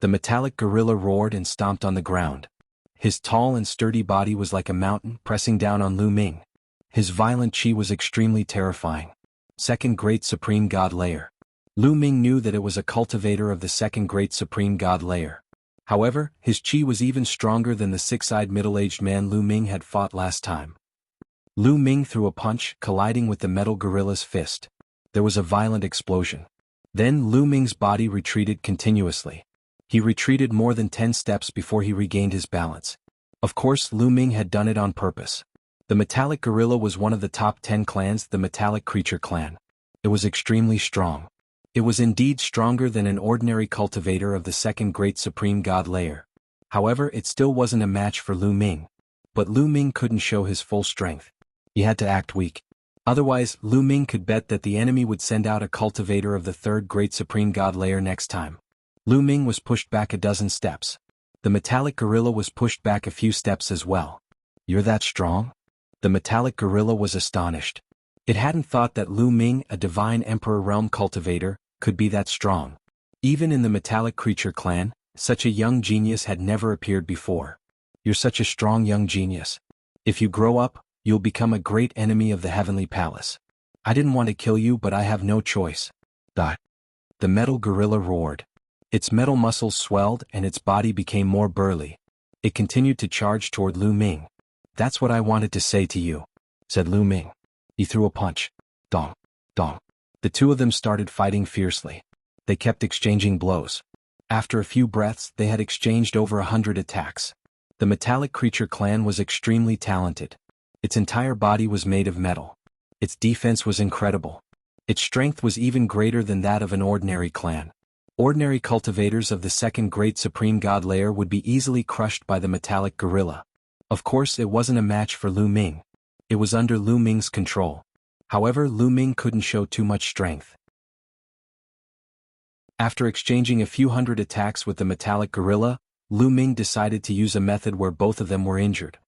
The metallic gorilla roared and stomped on the ground. His tall and sturdy body was like a mountain pressing down on Lu Ming. His violent chi was extremely terrifying. Second Great Supreme God Layer. Lu Ming knew that it was a cultivator of the Second Great Supreme God Layer. However, his chi was even stronger than the six-eyed middle-aged man Lu Ming had fought last time. Lu Ming threw a punch, colliding with the metal gorilla's fist. There was a violent explosion. Then Lu Ming's body retreated continuously. He retreated more than 10 steps before he regained his balance. Of course, Lu Ming had done it on purpose. The metallic gorilla was one of the top 10 clans, the metallic creature clan. It was extremely strong. It was indeed stronger than an ordinary cultivator of the Second Great Supreme God Layer. However, it still wasn't a match for Lu Ming. But Lu Ming couldn't show his full strength. He had to act weak. Otherwise, Lu Ming could bet that the enemy would send out a cultivator of the Third Great Supreme God Layer next time. Lu Ming was pushed back a dozen steps. The metallic gorilla was pushed back a few steps as well. You're that strong? The metallic gorilla was astonished. It hadn't thought that Lu Ming, a divine emperor realm cultivator, could be that strong. Even in the metallic creature clan, such a young genius had never appeared before. You're such a strong young genius. If you grow up, you'll become a great enemy of the Heavenly Palace. I didn't want to kill you, but I have no choice. The metal gorilla roared. Its metal muscles swelled and its body became more burly. It continued to charge toward Lu Ming. That's what I wanted to say to you, said Lu Ming. He threw a punch. Dong, dong. The two of them started fighting fiercely. They kept exchanging blows. After a few breaths, they had exchanged over 100 attacks. The metallic creature clan was extremely talented. Its entire body was made of metal. Its defense was incredible. Its strength was even greater than that of an ordinary clan. Ordinary cultivators of the Second Great Supreme God Layer would be easily crushed by the metallic gorilla. Of course, it wasn't a match for Lu Ming. It was under Lu Ming's control. However, Lu Ming couldn't show too much strength. After exchanging a few hundred attacks with the metallic gorilla, Lu Ming decided to use a method where both of them were injured.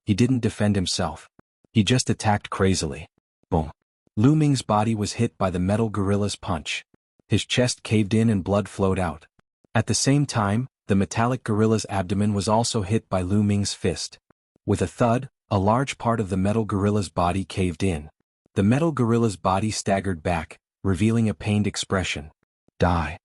He didn't defend himself. He just attacked crazily. Boom. Lu Ming's body was hit by the metal gorilla's punch. His chest caved in and blood flowed out. At the same time, the metallic gorilla's abdomen was also hit by Lu Ming's fist. With a thud, a large part of the metal gorilla's body caved in. The metal gorilla's body staggered back, revealing a pained expression. Die!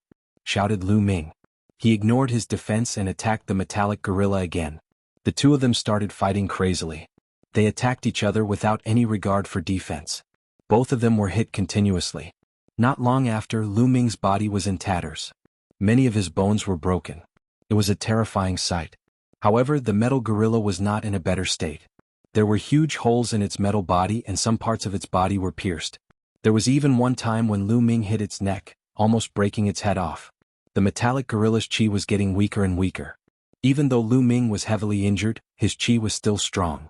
Shouted Lu Ming. He ignored his defense and attacked the metallic gorilla again. The two of them started fighting crazily. They attacked each other without any regard for defense. Both of them were hit continuously. Not long after, Lu Ming's body was in tatters. Many of his bones were broken. It was a terrifying sight. However, the metal gorilla was not in a better state. There were huge holes in its metal body and some parts of its body were pierced. There was even one time when Lu Ming hit its neck, almost breaking its head off. The metallic gorilla's chi was getting weaker and weaker. Even though Lu Ming was heavily injured, his chi was still strong.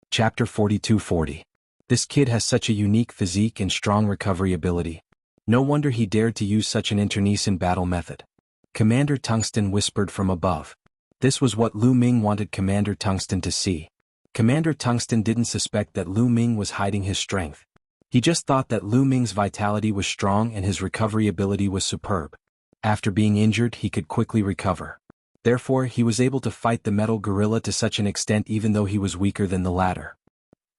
Chapter 4240. This kid has such a unique physique and strong recovery ability. No wonder he dared to use such an internecine battle method. Commander Tungsten whispered from above. This was what Lu Ming wanted Commander Tungsten to see. Commander Tungsten didn't suspect that Lu Ming was hiding his strength. He just thought that Lu Ming's vitality was strong and his recovery ability was superb. After being injured, he could quickly recover. Therefore, he was able to fight the metal gorilla to such an extent even though he was weaker than the latter.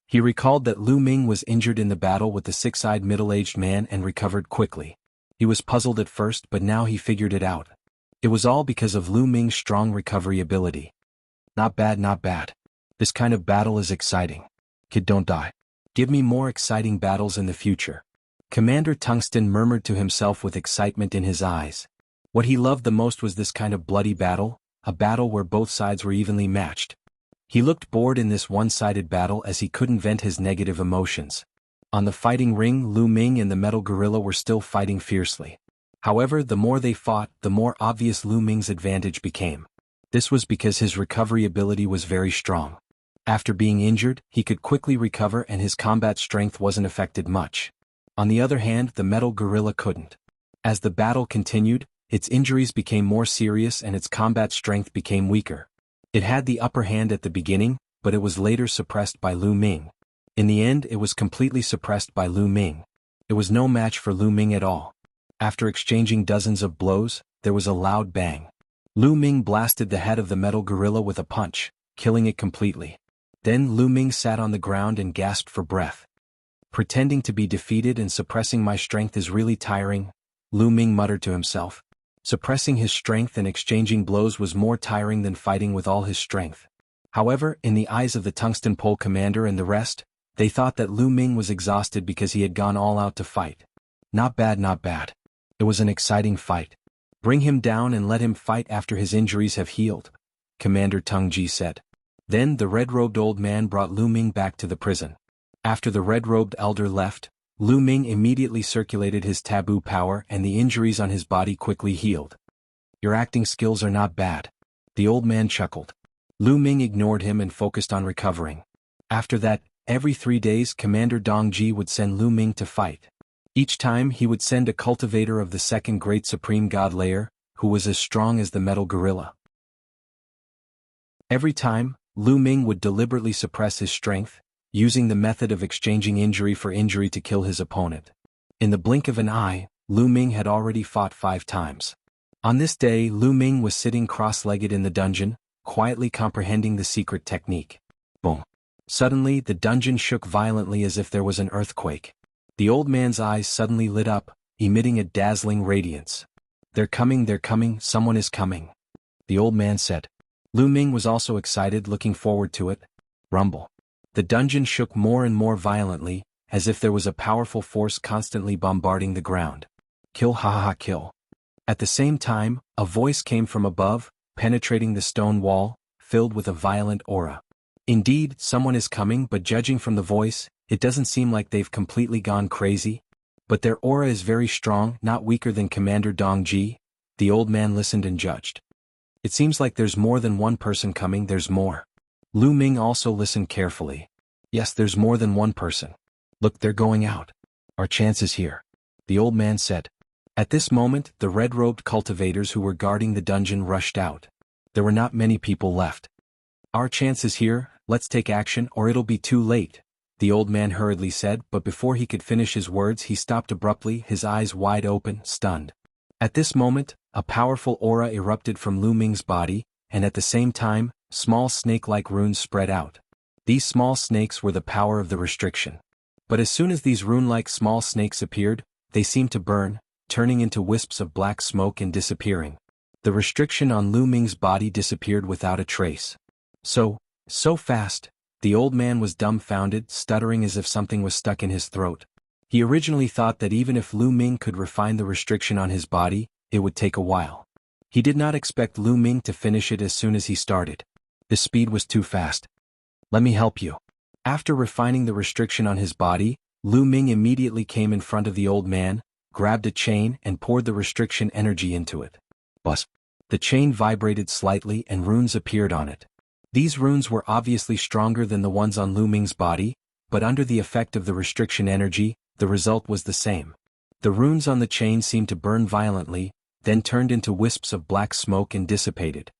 He recalled that Lu Ming was injured in the battle with the six-eyed middle-aged man and recovered quickly. He was puzzled at first, but now he figured it out. It was all because of Lu Ming's strong recovery ability. Not bad, not bad. This kind of battle is exciting. Kid, don't die. Give me more exciting battles in the future. Commander Tungsten murmured to himself with excitement in his eyes. What he loved the most was this kind of bloody battle, a battle where both sides were evenly matched. He looked bored in this one-sided battle as he couldn't vent his negative emotions. On the fighting ring, Lu Ming and the metal gorilla were still fighting fiercely. However, the more they fought, the more obvious Lu Ming's advantage became. This was because his recovery ability was very strong. After being injured, he could quickly recover and his combat strength wasn't affected much. On the other hand, the metal gorilla couldn't. As the battle continued, its injuries became more serious and its combat strength became weaker. It had the upper hand at the beginning, but it was later suppressed by Lu Ming. In the end, it was completely suppressed by Lu Ming. It was no match for Lu Ming at all. After exchanging dozens of blows, there was a loud bang. Lu Ming blasted the head of the metal gorilla with a punch, killing it completely. Then Lu Ming sat on the ground and gasped for breath. Pretending to be defeated and suppressing my strength is really tiring, Lu Ming muttered to himself. Suppressing his strength and exchanging blows was more tiring than fighting with all his strength. However, in the eyes of the Tungsten Pole commander and the rest, they thought that Lu Ming was exhausted because he had gone all out to fight. Not bad, not bad. It was an exciting fight. Bring him down and let him fight after his injuries have healed, Commander Tung Ji said. Then the red-robed old man brought Lu Ming back to the prison. After the red-robed elder left, Lu Ming immediately circulated his taboo power and the injuries on his body quickly healed. Your acting skills are not bad. The old man chuckled. Lu Ming ignored him and focused on recovering. After that, every 3 days Commander Dong Ji would send Lu Ming to fight. Each time he would send a cultivator of the second great supreme god layer, who was as strong as the metal gorilla. Every time, Lu Ming would deliberately suppress his strength, using the method of exchanging injury for injury to kill his opponent. In the blink of an eye, Lu Ming had already fought 5 times. On this day, Lu Ming was sitting cross-legged in the dungeon, quietly comprehending the secret technique. Boom. Suddenly, the dungeon shook violently as if there was an earthquake. The old man's eyes suddenly lit up, emitting a dazzling radiance. They're coming, someone is coming," the old man said. Lu Ming was also excited, looking forward to it. Rumble. The dungeon shook more and more violently, as if there was a powerful force constantly bombarding the ground. Kill, ha ha ha, kill. At the same time, a voice came from above, penetrating the stone wall, filled with a violent aura. Indeed, someone is coming, but judging from the voice, it doesn't seem like they've completely gone crazy. But their aura is very strong, not weaker than Commander Dong Ji. The old man listened and judged. It seems like there's more than one person coming, there's more. Lu Ming also listened carefully. Yes, there's more than one person. Look, they're going out. Our chance is here, the old man said. At this moment, the red-robed cultivators who were guarding the dungeon rushed out. There were not many people left. Our chance is here, let's take action or it'll be too late, the old man hurriedly said, but before he could finish his words he stopped abruptly, his eyes wide open, stunned. At this moment, a powerful aura erupted from Lu Ming's body, and at the same time, small snake-like runes spread out. These small snakes were the power of the restriction. But as soon as these rune-like small snakes appeared, they seemed to burn, turning into wisps of black smoke and disappearing. The restriction on Lu Ming's body disappeared without a trace. So fast, the old man was dumbfounded, stuttering as if something was stuck in his throat. He originally thought that even if Lu Ming could refine the restriction on his body, it would take a while. He did not expect Lu Ming to finish it as soon as he started. The speed was too fast. Let me help you. After refining the restriction on his body, Lu Ming immediately came in front of the old man, grabbed a chain and poured the restriction energy into it. Buzz. The chain vibrated slightly and runes appeared on it. These runes were obviously stronger than the ones on Lu Ming's body, but under the effect of the restriction energy, the result was the same. The runes on the chain seemed to burn violently, then turned into wisps of black smoke and dissipated.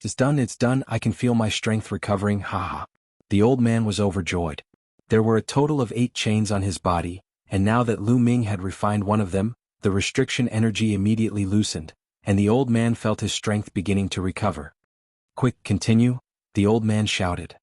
It's done, I can feel my strength recovering, haha. The old man was overjoyed. There were a total of 8 chains on his body, and now that Lu Ming had refined one of them, the restriction energy immediately loosened, and the old man felt his strength beginning to recover. Quick, continue, the old man shouted.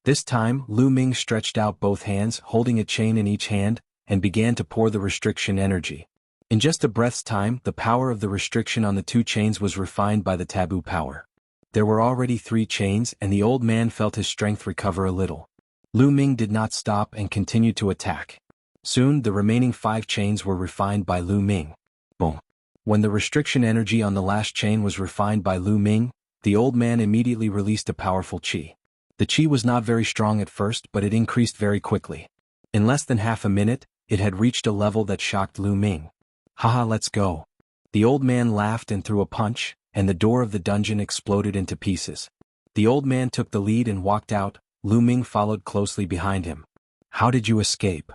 This time, Lu Ming stretched out both hands, holding a chain in each hand, and began to pour the restriction energy. In just a breath's time, the power of the restriction on the 2 chains was refined by the taboo power. There were already 3 chains, and the old man felt his strength recover a little. Lu Ming did not stop and continued to attack. Soon, the remaining 5 chains were refined by Lu Ming. Boom. When the restriction energy on the last chain was refined by Lu Ming, the old man immediately released a powerful qi. The qi was not very strong at first, but it increased very quickly. In less than half a minute, it had reached a level that shocked Lu Ming. Haha, let's go. The old man laughed and threw a punch, and the door of the dungeon exploded into pieces. The old man took the lead and walked out, Lu Ming followed closely behind him. How did you escape?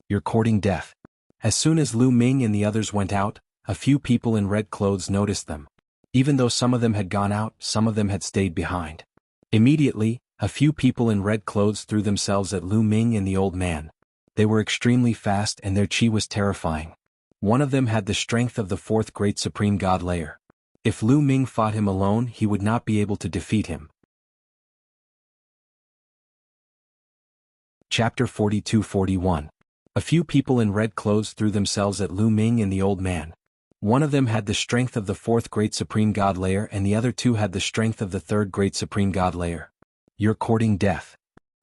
You're courting death. As soon as Lu Ming and the others went out, a few people in red clothes noticed them. Even though some of them had gone out, some of them had stayed behind. Immediately, a few people in red clothes threw themselves at Lu Ming and the old man. They were extremely fast and their qi was terrifying. One of them had the strength of the 4th Great Supreme God Layer. If Lu Ming fought him alone, he would not be able to defeat him. Chapter 42-41. A few people in red clothes threw themselves at Lu Ming and the old man. One of them had the strength of the 4th Great Supreme God Layer and the other 2 had the strength of the 3rd Great Supreme God Layer. You're courting death.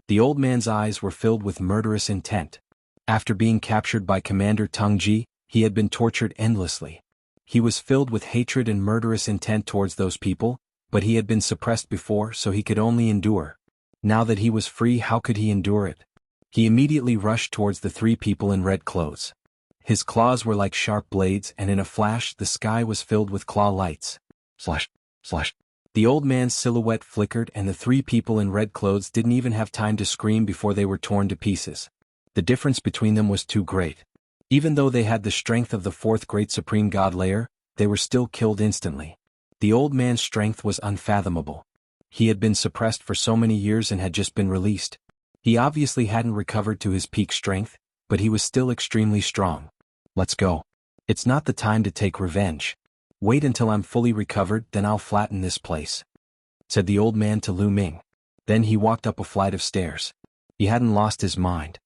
The old man's eyes were filled with murderous intent. After being captured by Commander Tungji, he had been tortured endlessly. He was filled with hatred and murderous intent towards those people, but he had been suppressed before so he could only endure. Now that he was free, how could he endure it? He immediately rushed towards the 3 people in red clothes. His claws were like sharp blades and in a flash the sky was filled with claw lights. Slash, slash. The old man's silhouette flickered and the 3 people in red clothes didn't even have time to scream before they were torn to pieces. The difference between them was too great. Even though they had the strength of the 4th Great Supreme God Layer, they were still killed instantly. The old man's strength was unfathomable. He had been suppressed for so many years and had just been released. He obviously hadn't recovered to his peak strength, but he was still extremely strong. Let's go. It's not the time to take revenge. Wait until I'm fully recovered, then I'll flatten this place, said the old man to Lu Ming. Then he walked up a flight of stairs. He hadn't lost his mind.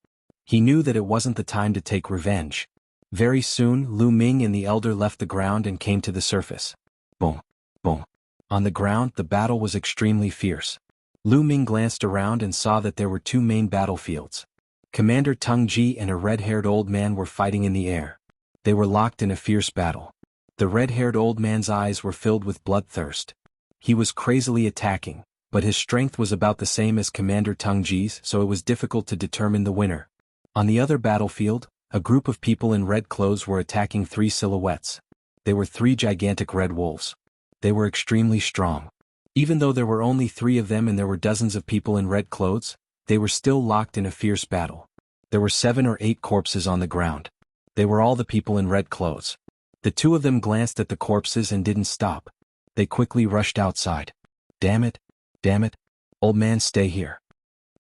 He knew that it wasn't the time to take revenge. Very soon, Lu Ming and the elder left the ground and came to the surface. Boom, boom. On the ground, the battle was extremely fierce. Lu Ming glanced around and saw that there were 2 main battlefields. Commander Tungji and a red-haired old man were fighting in the air. They were locked in a fierce battle. The red-haired old man's eyes were filled with bloodthirst. He was crazily attacking, but his strength was about the same as Commander Tungji's, so it was difficult to determine the winner. On the other battlefield, a group of people in red clothes were attacking 3 silhouettes. They were 3 gigantic red wolves. They were extremely strong. Even though there were only 3 of them and there were dozens of people in red clothes, they were still locked in a fierce battle. There were 7 or 8 corpses on the ground. They were all the people in red clothes. The two of them glanced at the corpses and didn't stop. They quickly rushed outside. Damn it! Damn it! Old man, stay here.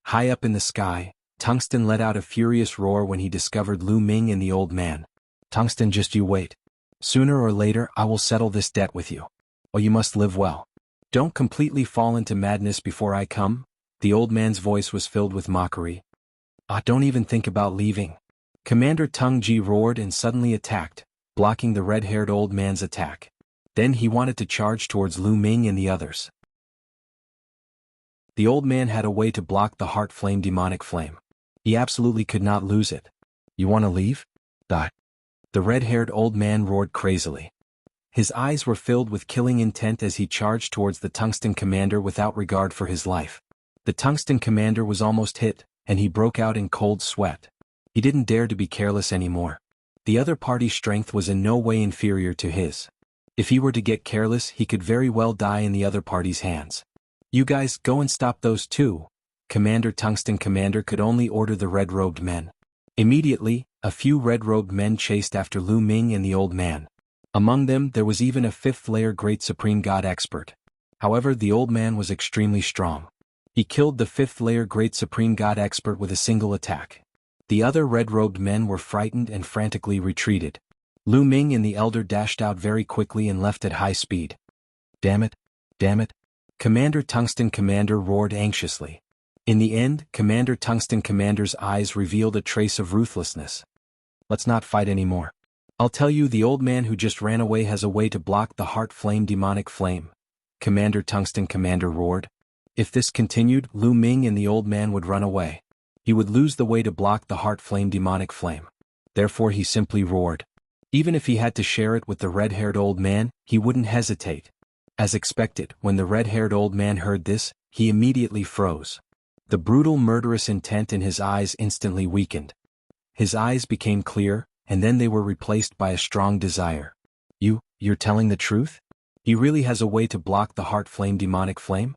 High up in the sky, Tungsten let out a furious roar when he discovered Lu Ming and the old man. Tungsten, just you wait. Sooner or later I will settle this debt with you. Oh, you must live well. Don't completely fall into madness before I come. The old man's voice was filled with mockery. Don't even think about leaving. Commander Tung Ji roared and suddenly attacked, blocking the red-haired old man's attack. Then he wanted to charge towards Lu Ming and the others. The old man had a way to block the heart flame demonic flame. He absolutely could not lose it. You want to leave? The red-haired old man roared crazily. His eyes were filled with killing intent as he charged towards the tungsten commander without regard for his life. The tungsten commander was almost hit, and he broke out in cold sweat. He didn't dare to be careless anymore. The other party's strength was in no way inferior to his. If he were to get careless, he could very well die in the other party's hands. You guys, go and stop those two. Commander Tungsten Commander could only order the red-robed men. Immediately, a few red-robed men chased after Lu Ming and the old man. Among them there was even a 5th-layer Great Supreme God expert. However, the old man was extremely strong. He killed the 5th-layer Great Supreme God expert with a single attack. The other red-robed men were frightened and frantically retreated. Lu Ming and the elder dashed out very quickly and left at high speed. Damn it! Damn it! Commander Tungsten Commander roared anxiously. In the end, Commander Tungsten Commander's eyes revealed a trace of ruthlessness. Let's not fight anymore. I'll tell you, the old man who just ran away has a way to block the heart flame demonic flame. Commander Tungsten Commander roared. If this continued, Lu Ming and the old man would run away. He would lose the way to block the heart flame demonic flame. Therefore he simply roared. Even if he had to share it with the red-haired old man, he wouldn't hesitate. As expected, when the red-haired old man heard this, he immediately froze. The brutal murderous intent in his eyes instantly weakened. His eyes became clear, and then they were replaced by a strong desire. You're telling the truth? He really has a way to block the heart flame demonic flame?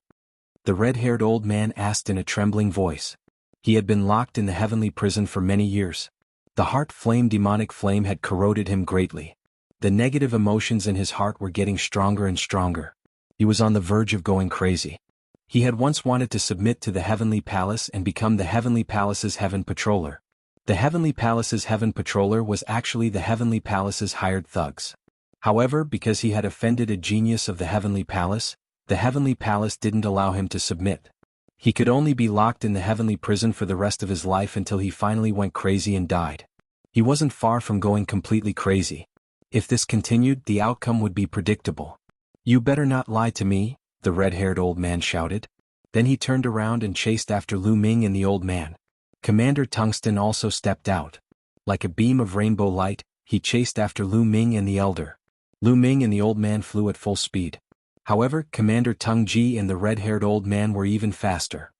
The red-haired old man asked in a trembling voice. He had been locked in the heavenly prison for many years. The heart flame demonic flame had corroded him greatly. The negative emotions in his heart were getting stronger and stronger. He was on the verge of going crazy. He had once wanted to submit to the Heavenly Palace and become the Heavenly Palace's Heaven Patroller. The Heavenly Palace's Heaven Patroller was actually the Heavenly Palace's hired thugs. However, because he had offended a genius of the Heavenly Palace, the Heavenly Palace didn't allow him to submit. He could only be locked in the heavenly prison for the rest of his life until he finally went crazy and died. He wasn't far from going completely crazy. If this continued, the outcome would be predictable. You better not lie to me, the red-haired old man shouted. Then he turned around and chased after Lu Ming and the old man. Commander Tungsten also stepped out. Like a beam of rainbow light, he chased after Lu Ming and the elder. Lu Ming and the old man flew at full speed. However, Commander Tung Ji and the red-haired old man were even faster.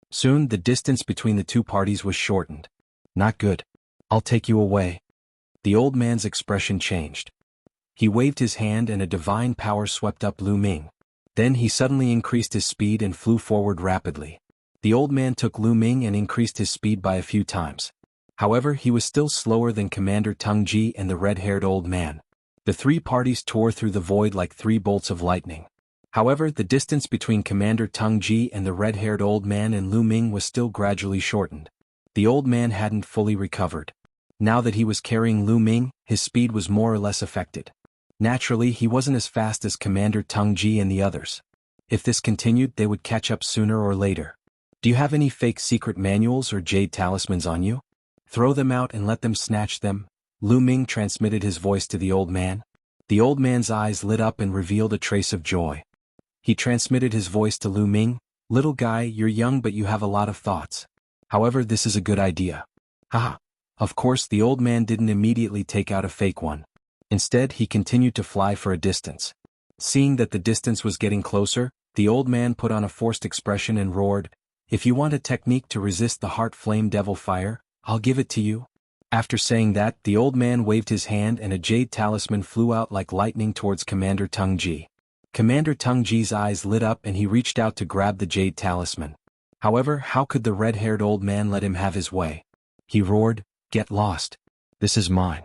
Soon, the distance between the two parties was shortened. Not good. I'll take you away. The old man's expression changed. He waved his hand and a divine power swept up Lu Ming. Then he suddenly increased his speed and flew forward rapidly. The old man took Lu Ming and increased his speed by a few times. However, he was still slower than Commander Tung Ji and the red-haired old man. The three parties tore through the void like 3 bolts of lightning. However, the distance between Commander Tung Ji and the red-haired old man and Lu Ming was still gradually shortened. The old man hadn't fully recovered. Now that he was carrying Lu Ming, his speed was more or less affected. Naturally, he wasn't as fast as Commander Tung Ji and the others. If this continued, they would catch up sooner or later. Do you have any fake secret manuals or jade talismans on you? Throw them out and let them snatch them. Lu Ming transmitted his voice to the old man. The old man's eyes lit up and revealed a trace of joy. He transmitted his voice to Lu Ming. Little guy, you're young but you have a lot of thoughts. However, this is a good idea. Haha. Of course, the old man didn't immediately take out a fake one. Instead, he continued to fly for a distance. Seeing that the distance was getting closer, the old man put on a forced expression and roared, "If you want a technique to resist the heart flame devil fire, I'll give it to you." After saying that, the old man waved his hand and a jade talisman flew out like lightning towards Commander Tung Ji. Commander Tung Ji's eyes lit up and he reached out to grab the jade talisman. However, how could the red-haired old man let him have his way? He roared, "Get lost. This is mine."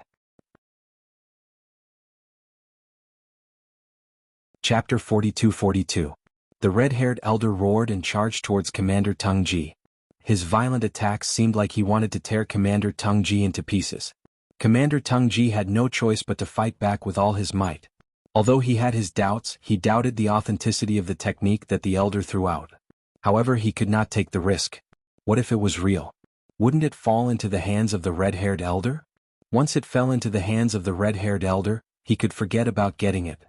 Chapter 42-42. The red-haired elder roared and charged towards Commander Teng Ji. His violent attacks seemed like he wanted to tear Commander Teng Ji into pieces. Commander Teng Ji had no choice but to fight back with all his might. Although he had his doubts, he doubted the authenticity of the technique that the elder threw out. However, he could not take the risk. What if it was real? Wouldn't it fall into the hands of the red-haired elder? Once it fell into the hands of the red-haired elder, he could forget about getting it.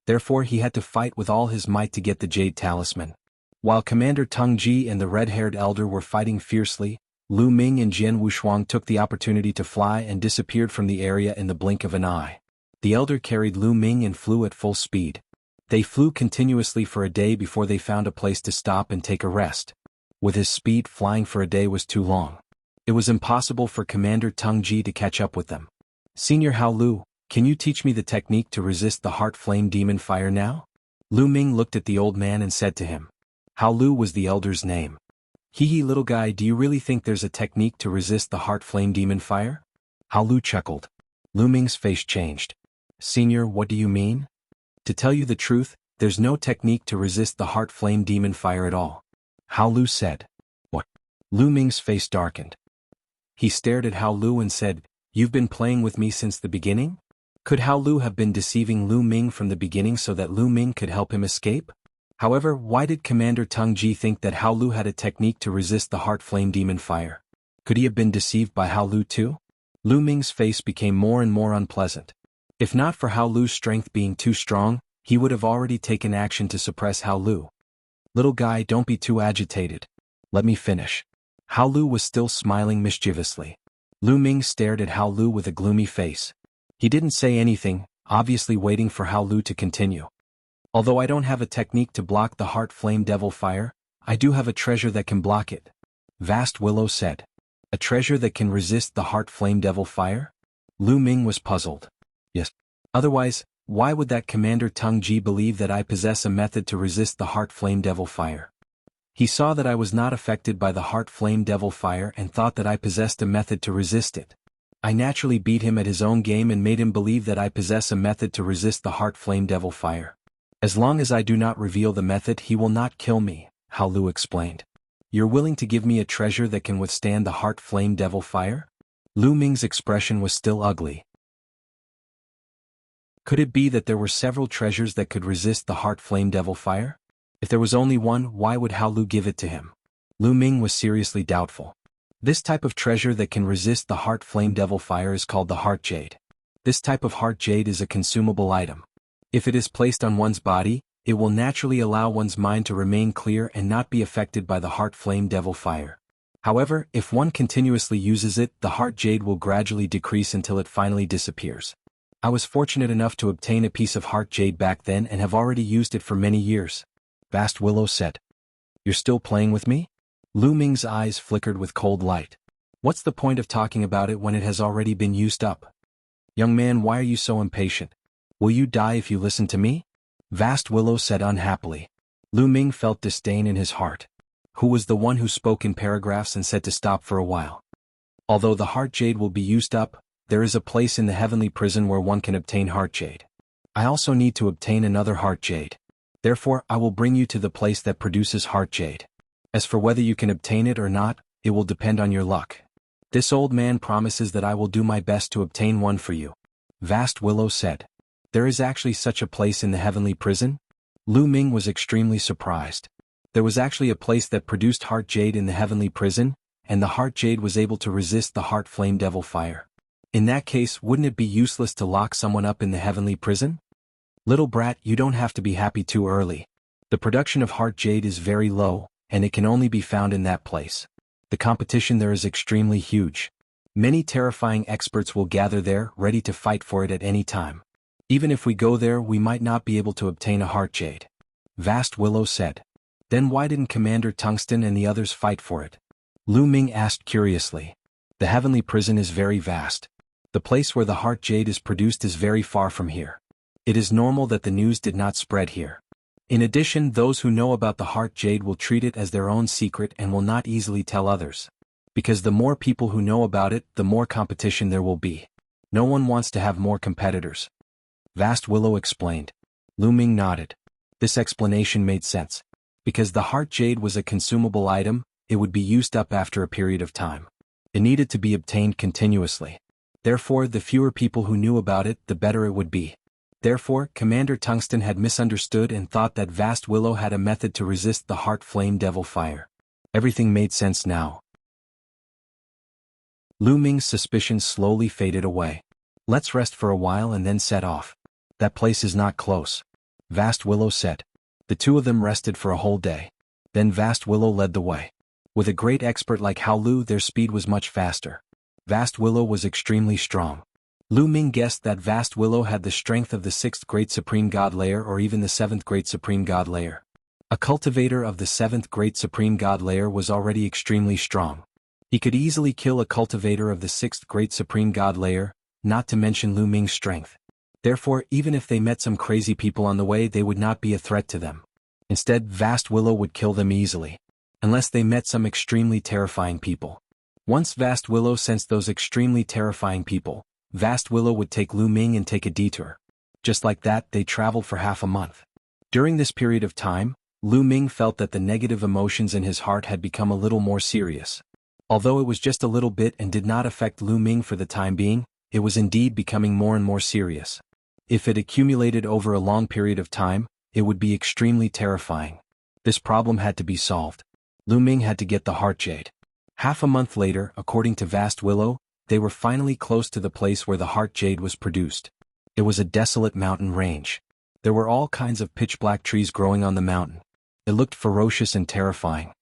Therefore he had to fight with all his might to get the Jade Talisman. While Commander Teng Ji and the red-haired elder were fighting fiercely, Lu Ming and Jianwu Shuang took the opportunity to fly and disappeared from the area in the blink of an eye. The elder carried Lu Ming and flew at full speed. They flew continuously for a day before they found a place to stop and take a rest. With his speed, flying for a day was too long. It was impossible for Commander Teng Ji to catch up with them. "Senior Hao Lu, can you teach me the technique to resist the heart flame demon fire now?" Lu Ming looked at the old man and said to him. Hao Lu was the elder's name. "Hee little guy, do you really think there's a technique to resist the heart flame demon fire?" Hao Lu chuckled. Lu Ming's face changed. "Senior, what do you mean?" "To tell you the truth, there's no technique to resist the heart flame demon fire at all," Hao Lu said. "What?" Lu Ming's face darkened. He stared at Hao Lu and said, "You've been playing with me since the beginning?" Could Hao Lu have been deceiving Lu Ming from the beginning so that Lu Ming could help him escape? However, why did Commander Teng Ji think that Hao Lu had a technique to resist the heart flame demon fire? Could he have been deceived by Hao Lu too? Lu Ming's face became more and more unpleasant. If not for Hao Lu's strength being too strong, he would have already taken action to suppress Hao Lu. "Little guy, don't be too agitated. Let me finish." Hao Lu was still smiling mischievously. Lu Ming stared at Hao Lu with a gloomy face. He didn't say anything, obviously waiting for Hao Lu to continue. "Although I don't have a technique to block the heart flame devil fire, I do have a treasure that can block it," Vast Willow said. "A treasure that can resist the heart flame devil fire?" Lu Ming was puzzled. "Yes. Otherwise, why would that Commander Teng Ji believe that I possess a method to resist the heart flame devil fire? He saw that I was not affected by the heart flame devil fire and thought that I possessed a method to resist it. I naturally beat him at his own game and made him believe that I possess a method to resist the heart flame devil fire. As long as I do not reveal the method, he will not kill me," Hao Lu explained. "You're willing to give me a treasure that can withstand the heart flame devil fire?" Lu Ming's expression was still ugly. Could it be that there were several treasures that could resist the heart flame devil fire? If there was only one, why would Hao Lu give it to him? Lu Ming was seriously doubtful. This type of treasure that can resist the heart flame devil fire is called the heart jade. This type of heart jade is a consumable item. If it is placed on one's body, it will naturally allow one's mind to remain clear and not be affected by the heart flame devil fire. However, if one continuously uses it, the heart jade will gradually decrease until it finally disappears. I was fortunate enough to obtain a piece of heart jade back then and have already used it for many years," Vast Willow said. "You're still playing with me?" Lu Ming's eyes flickered with cold light. "What's the point of talking about it when it has already been used up? Young man, why are you so impatient? Will you die if you listen to me?" Vast Willow said unhappily. Lu Ming felt disdain in his heart. Who was the one who spoke in paragraphs and said to stop for a while? Although the heart jade will be used up, there is a place in the heavenly prison where one can obtain heart jade. I also need to obtain another heart jade. Therefore, I will bring you to the place that produces heart jade. As for whether you can obtain it or not, it will depend on your luck. This old man promises that I will do my best to obtain one for you," Vast Willow said. "There is actually such a place in the heavenly prison?" Lu Ming was extremely surprised. There was actually a place that produced heart jade in the heavenly prison, and the heart jade was able to resist the heart flame devil fire. In that case, wouldn't it be useless to lock someone up in the heavenly prison? "Little brat, you don't have to be happy too early. The production of heart jade is very low, and it can only be found in that place. The competition there is extremely huge. Many terrifying experts will gather there, ready to fight for it at any time. Even if we go there, we might not be able to obtain a heart jade," Vast Willow said. "Then why didn't Commander Tungsten and the others fight for it?" Lu Ming asked curiously. "The heavenly prison is very vast. The place where the heart jade is produced is very far from here. It is normal that the news did not spread here. In addition, those who know about the heart jade will treat it as their own secret and will not easily tell others. Because the more people who know about it, the more competition there will be. No one wants to have more competitors. Vast Willow explained. Lu Ming nodded. This explanation made sense. Because the heart jade was a consumable item, it would be used up after a period of time. It needed to be obtained continuously. Therefore, the fewer people who knew about it, the better it would be. Therefore, Commander Tungsten had misunderstood and thought that Vast Willow had a method to resist the heart flame devil fire. Everything made sense now. Lu Ming's suspicions slowly faded away. Let's rest for a while and then set off. That place is not close. Vast Willow said. The two of them rested for a whole day. Then Vast Willow led the way. With a great expert like Hao Lu, their speed was much faster. Vast Willow was extremely strong. Lu Ming guessed that Vast Willow had the strength of the 6th Great Supreme God Layer or even the 7th Great Supreme God Layer. A cultivator of the 7th Great Supreme God Layer was already extremely strong. He could easily kill a cultivator of the 6th Great Supreme God Layer, not to mention Lu Ming's strength. Therefore, even if they met some crazy people on the way, they would not be a threat to them. Instead, Vast Willow would kill them easily. Unless they met some extremely terrifying people. Once Vast Willow sensed those extremely terrifying people, Vast Willow would take Lu Ming and take a detour. Just like that, they traveled for half a month. During this period of time, Lu Ming felt that the negative emotions in his heart had become a little more serious. Although it was just a little bit and did not affect Lu Ming for the time being, it was indeed becoming more and more serious. If it accumulated over a long period of time, it would be extremely terrifying. This problem had to be solved. Lu Ming had to get the heart jade. Half a month later, according to Vast Willow, they were finally close to the place where the heart jade was produced. It was a desolate mountain range. There were all kinds of pitch-black trees growing on the mountain. It looked ferocious and terrifying.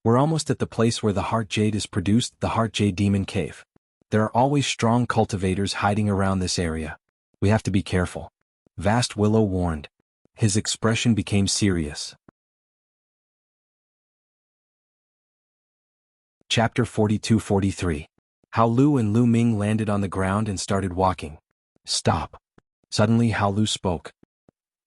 We're almost at the place where the heart jade is produced, the heart jade demon cave. There are always strong cultivators hiding around this area. We have to be careful. Vast Willow warned. His expression became serious. Chapter 42-43. Hao Lu and Lu Ming landed on the ground and started walking. Stop. Suddenly Hao Lu spoke.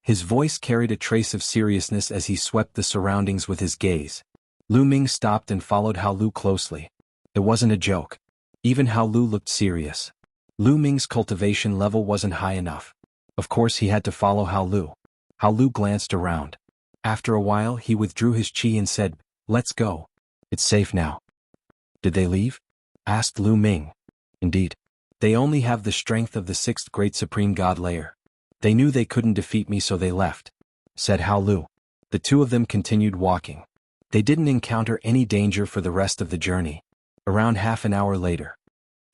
His voice carried a trace of seriousness as he swept the surroundings with his gaze. Lu Ming stopped and followed Hao Lu closely. It wasn't a joke. Even Hao Lu looked serious. Lu Ming's cultivation level wasn't high enough. Of course he had to follow Hao Lu. Hao Lu glanced around. After a while he withdrew his chi and said, "Let's go. It's safe now." Did they leave? Asked Lu Ming. Indeed. They only have the strength of the 6th Great Supreme God Layer. They knew they couldn't defeat me, so they left, said Hao Lu. The two of them continued walking. They didn't encounter any danger for the rest of the journey. Around half an hour later.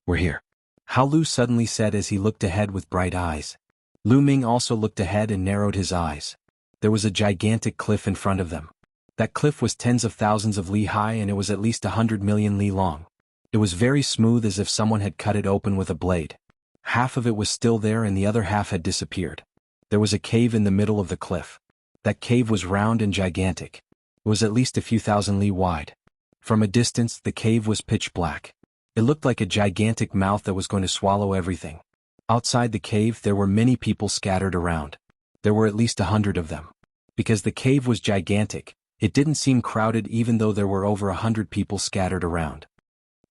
We're here. Hao Lu suddenly said as he looked ahead with bright eyes. Lu Ming also looked ahead and narrowed his eyes. There was a gigantic cliff in front of them. That cliff was tens of thousands of li high and it was at least 100 million li long. It was very smooth, as if someone had cut it open with a blade. Half of it was still there and the other half had disappeared. There was a cave in the middle of the cliff. That cave was round and gigantic. It was at least a few thousand li wide. From a distance, the cave was pitch black. It looked like a gigantic mouth that was going to swallow everything. Outside the cave there were many people scattered around. There were at least 100 of them. Because the cave was gigantic, it didn't seem crowded even though there were over 100 people scattered around.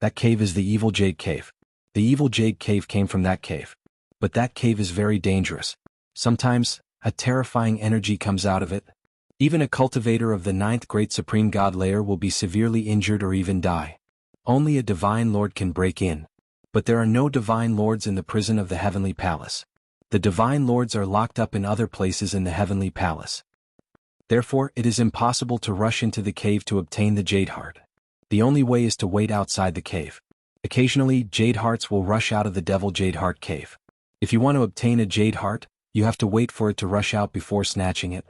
That cave is the Evil Jade Cave. The Evil Jade Cave came from that cave. But that cave is very dangerous. Sometimes, a terrifying energy comes out of it. Even a cultivator of the 9th Great Supreme God Layer will be severely injured or even die. Only a divine lord can break in. But there are no divine lords in the prison of the Heavenly Palace. The divine lords are locked up in other places in the Heavenly Palace. Therefore, it is impossible to rush into the cave to obtain the Jade Heart. The only way is to wait outside the cave. Occasionally, Jade Hearts will rush out of the Devil Jade Heart Cave. If you want to obtain a Jade Heart, you have to wait for it to rush out before snatching it,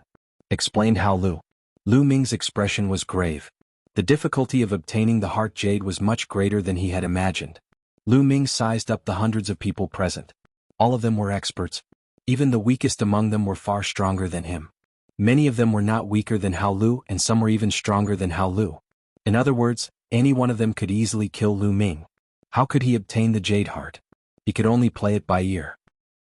explained Hao Lu. Lu Ming's expression was grave. The difficulty of obtaining the Heart Jade was much greater than he had imagined. Lu Ming sized up the hundreds of people present. All of them were experts. Even the weakest among them were far stronger than him. Many of them were not weaker than Hao Lu, and some were even stronger than Hao Lu. In other words, any one of them could easily kill Lu Ming. How could he obtain the Jade Heart? He could only play it by ear.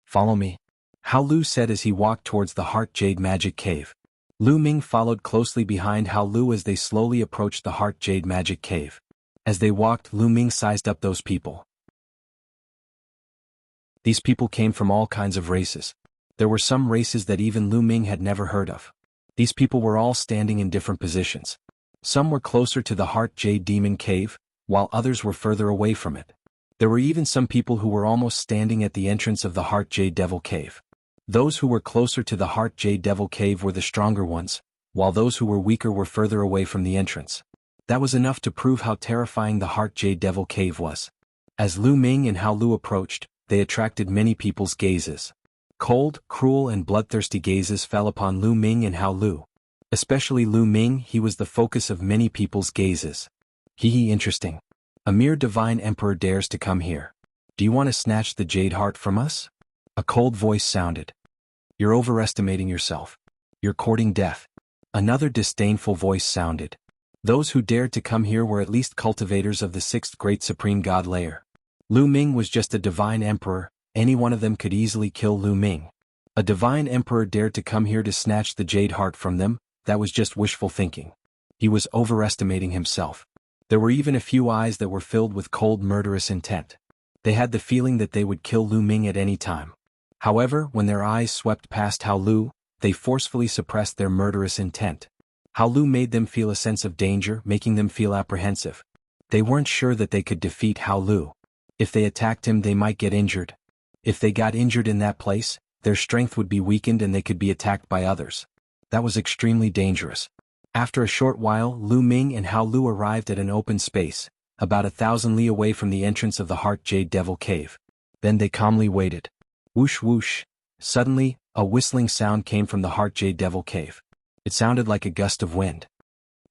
Follow me, Hao Lu said as he walked towards the Heart Jade Magic Cave. Lu Ming followed closely behind Hao Lu as they slowly approached the Heart Jade Magic Cave. As they walked, Lu Ming sized up those people. These people came from all kinds of races. There were some races that even Lu Ming had never heard of. These people were all standing in different positions. Some were closer to the Heart Jade Demon Cave, while others were further away from it. There were even some people who were almost standing at the entrance of the Heart Jade Devil Cave. Those who were closer to the Heart Jade Devil Cave were the stronger ones, while those who were weaker were further away from the entrance. That was enough to prove how terrifying the Heart Jade Devil Cave was. As Lu Ming and Hao Lu approached, they attracted many people's gazes. Cold, cruel and bloodthirsty gazes fell upon Lu Ming and Hao Lu. Especially Lu Ming, he was the focus of many people's gazes. Interesting. A mere divine emperor dares to come here. Do you want to snatch the jade heart from us? A cold voice sounded. You're overestimating yourself. You're courting death. Another disdainful voice sounded. Those who dared to come here were at least cultivators of the sixth great supreme god layer. Lu Ming was just a divine emperor, any one of them could easily kill Lu Ming. A divine emperor dared to come here to snatch the jade heart from them, that was just wishful thinking. He was overestimating himself. There were even a few eyes that were filled with cold murderous intent. They had the feeling that they would kill Lu Ming at any time. However, when their eyes swept past Hao Lu, they forcefully suppressed their murderous intent. Hao Lu made them feel a sense of danger, making them feel apprehensive. They weren't sure that they could defeat Hao Lu. If they attacked him, they might get injured. If they got injured in that place, their strength would be weakened and they could be attacked by others. That was extremely dangerous. After a short while, Lu Ming and Hao Lu arrived at an open space, about 1,000 li away from the entrance of the Heart Jade Devil Cave. Then they calmly waited. Whoosh whoosh. Suddenly, a whistling sound came from the Heart Jade Devil Cave. It sounded like a gust of wind.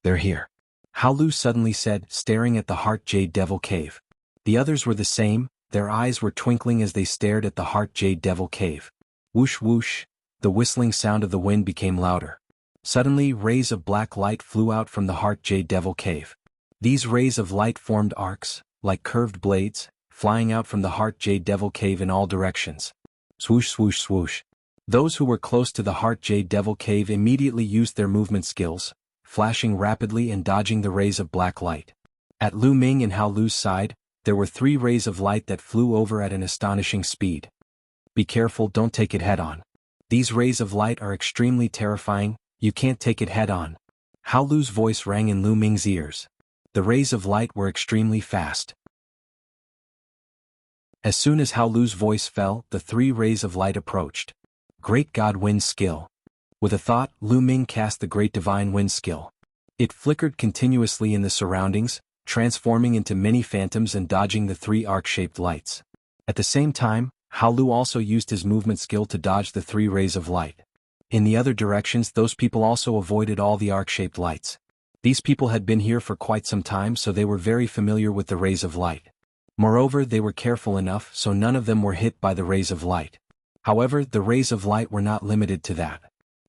They're here. Hao Lu suddenly said, staring at the Heart Jade Devil Cave. The others were the same, their eyes were twinkling as they stared at the Heart Jade Devil Cave. Whoosh whoosh, the whistling sound of the wind became louder. Suddenly, rays of black light flew out from the Heart Jade Devil Cave. These rays of light formed arcs, like curved blades, flying out from the Heart Jade Devil Cave in all directions. Swoosh swoosh swoosh. Those who were close to the Heart Jade Devil Cave immediately used their movement skills, flashing rapidly and dodging the rays of black light. At Lu Ming and Hao Lu's side, there were 3 rays of light that flew over at an astonishing speed. Be careful, don't take it head-on. These rays of light are extremely terrifying, you can't take it head-on. Hao Lu's voice rang in Lu Ming's ears. The rays of light were extremely fast. As soon as Hao Lu's voice fell, the 3 rays of light approached. Great God Wind Skill. With a thought, Lu Ming cast the Great Divine Wind Skill. It flickered continuously in the surroundings, transforming into many phantoms and dodging the 3 arc-shaped lights. At the same time, Hao Lu also used his movement skill to dodge the 3 rays of light. In the other directions, those people also avoided all the arc-shaped lights. These people had been here for quite some time, so they were very familiar with the rays of light. Moreover, they were careful enough so none of them were hit by the rays of light. However, the rays of light were not limited to that.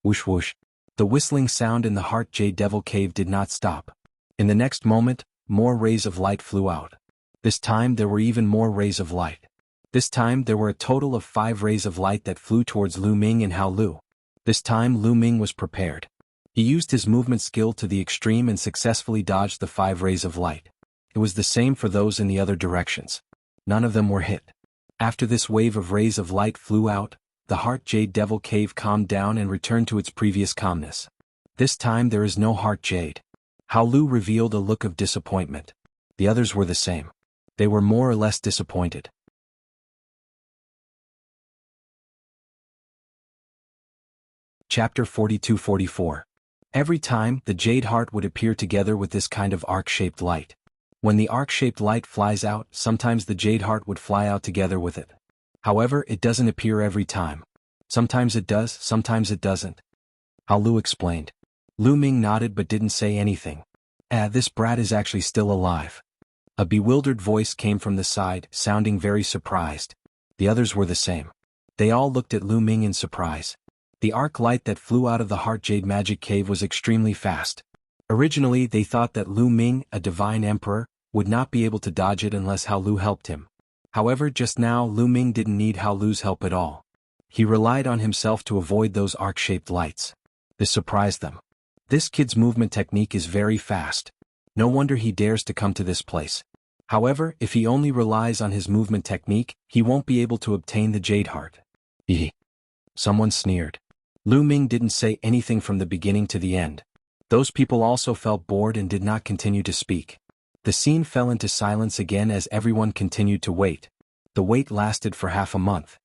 Whoosh whoosh. The whistling sound in the Heart Jade Devil Cave did not stop. In the next moment, more rays of light flew out. This time there were even more rays of light. This time there were a total of 5 rays of light that flew towards Lu Ming and Hao Lu. This time Lu Ming was prepared. He used his movement skill to the extreme and successfully dodged the 5 rays of light. It was the same for those in the other directions. None of them were hit. After this wave of rays of light flew out, the Heart Jade Devil Cave calmed down and returned to its previous calmness. This time there is no Heart Jade. Hao Lu revealed a look of disappointment. The others were the same. They were more or less disappointed. Chapter 42-44. Every time, the jade heart would appear together with this kind of arc-shaped light. When the arc-shaped light flies out, sometimes the jade heart would fly out together with it. However, it doesn't appear every time. Sometimes it does, sometimes it doesn't. Hao Lu explained. Lu Ming nodded but didn't say anything. This brat is actually still alive. A bewildered voice came from the side, sounding very surprised. The others were the same. They all looked at Lu Ming in surprise. The arc light that flew out of the Heart Jade Magic Cave was extremely fast. Originally, they thought that Lu Ming, a divine emperor, would not be able to dodge it unless Hao Lu helped him. However, just now Lu Ming didn't need Hao Lu's help at all. He relied on himself to avoid those arc-shaped lights. This surprised them. This kid's movement technique is very fast. No wonder he dares to come to this place. However, if he only relies on his movement technique, he won't be able to obtain the Jade Heart. Someone sneered. Lu Ming didn't say anything from the beginning to the end. Those people also felt bored and did not continue to speak. The scene fell into silence again as everyone continued to wait. The wait lasted for half a month.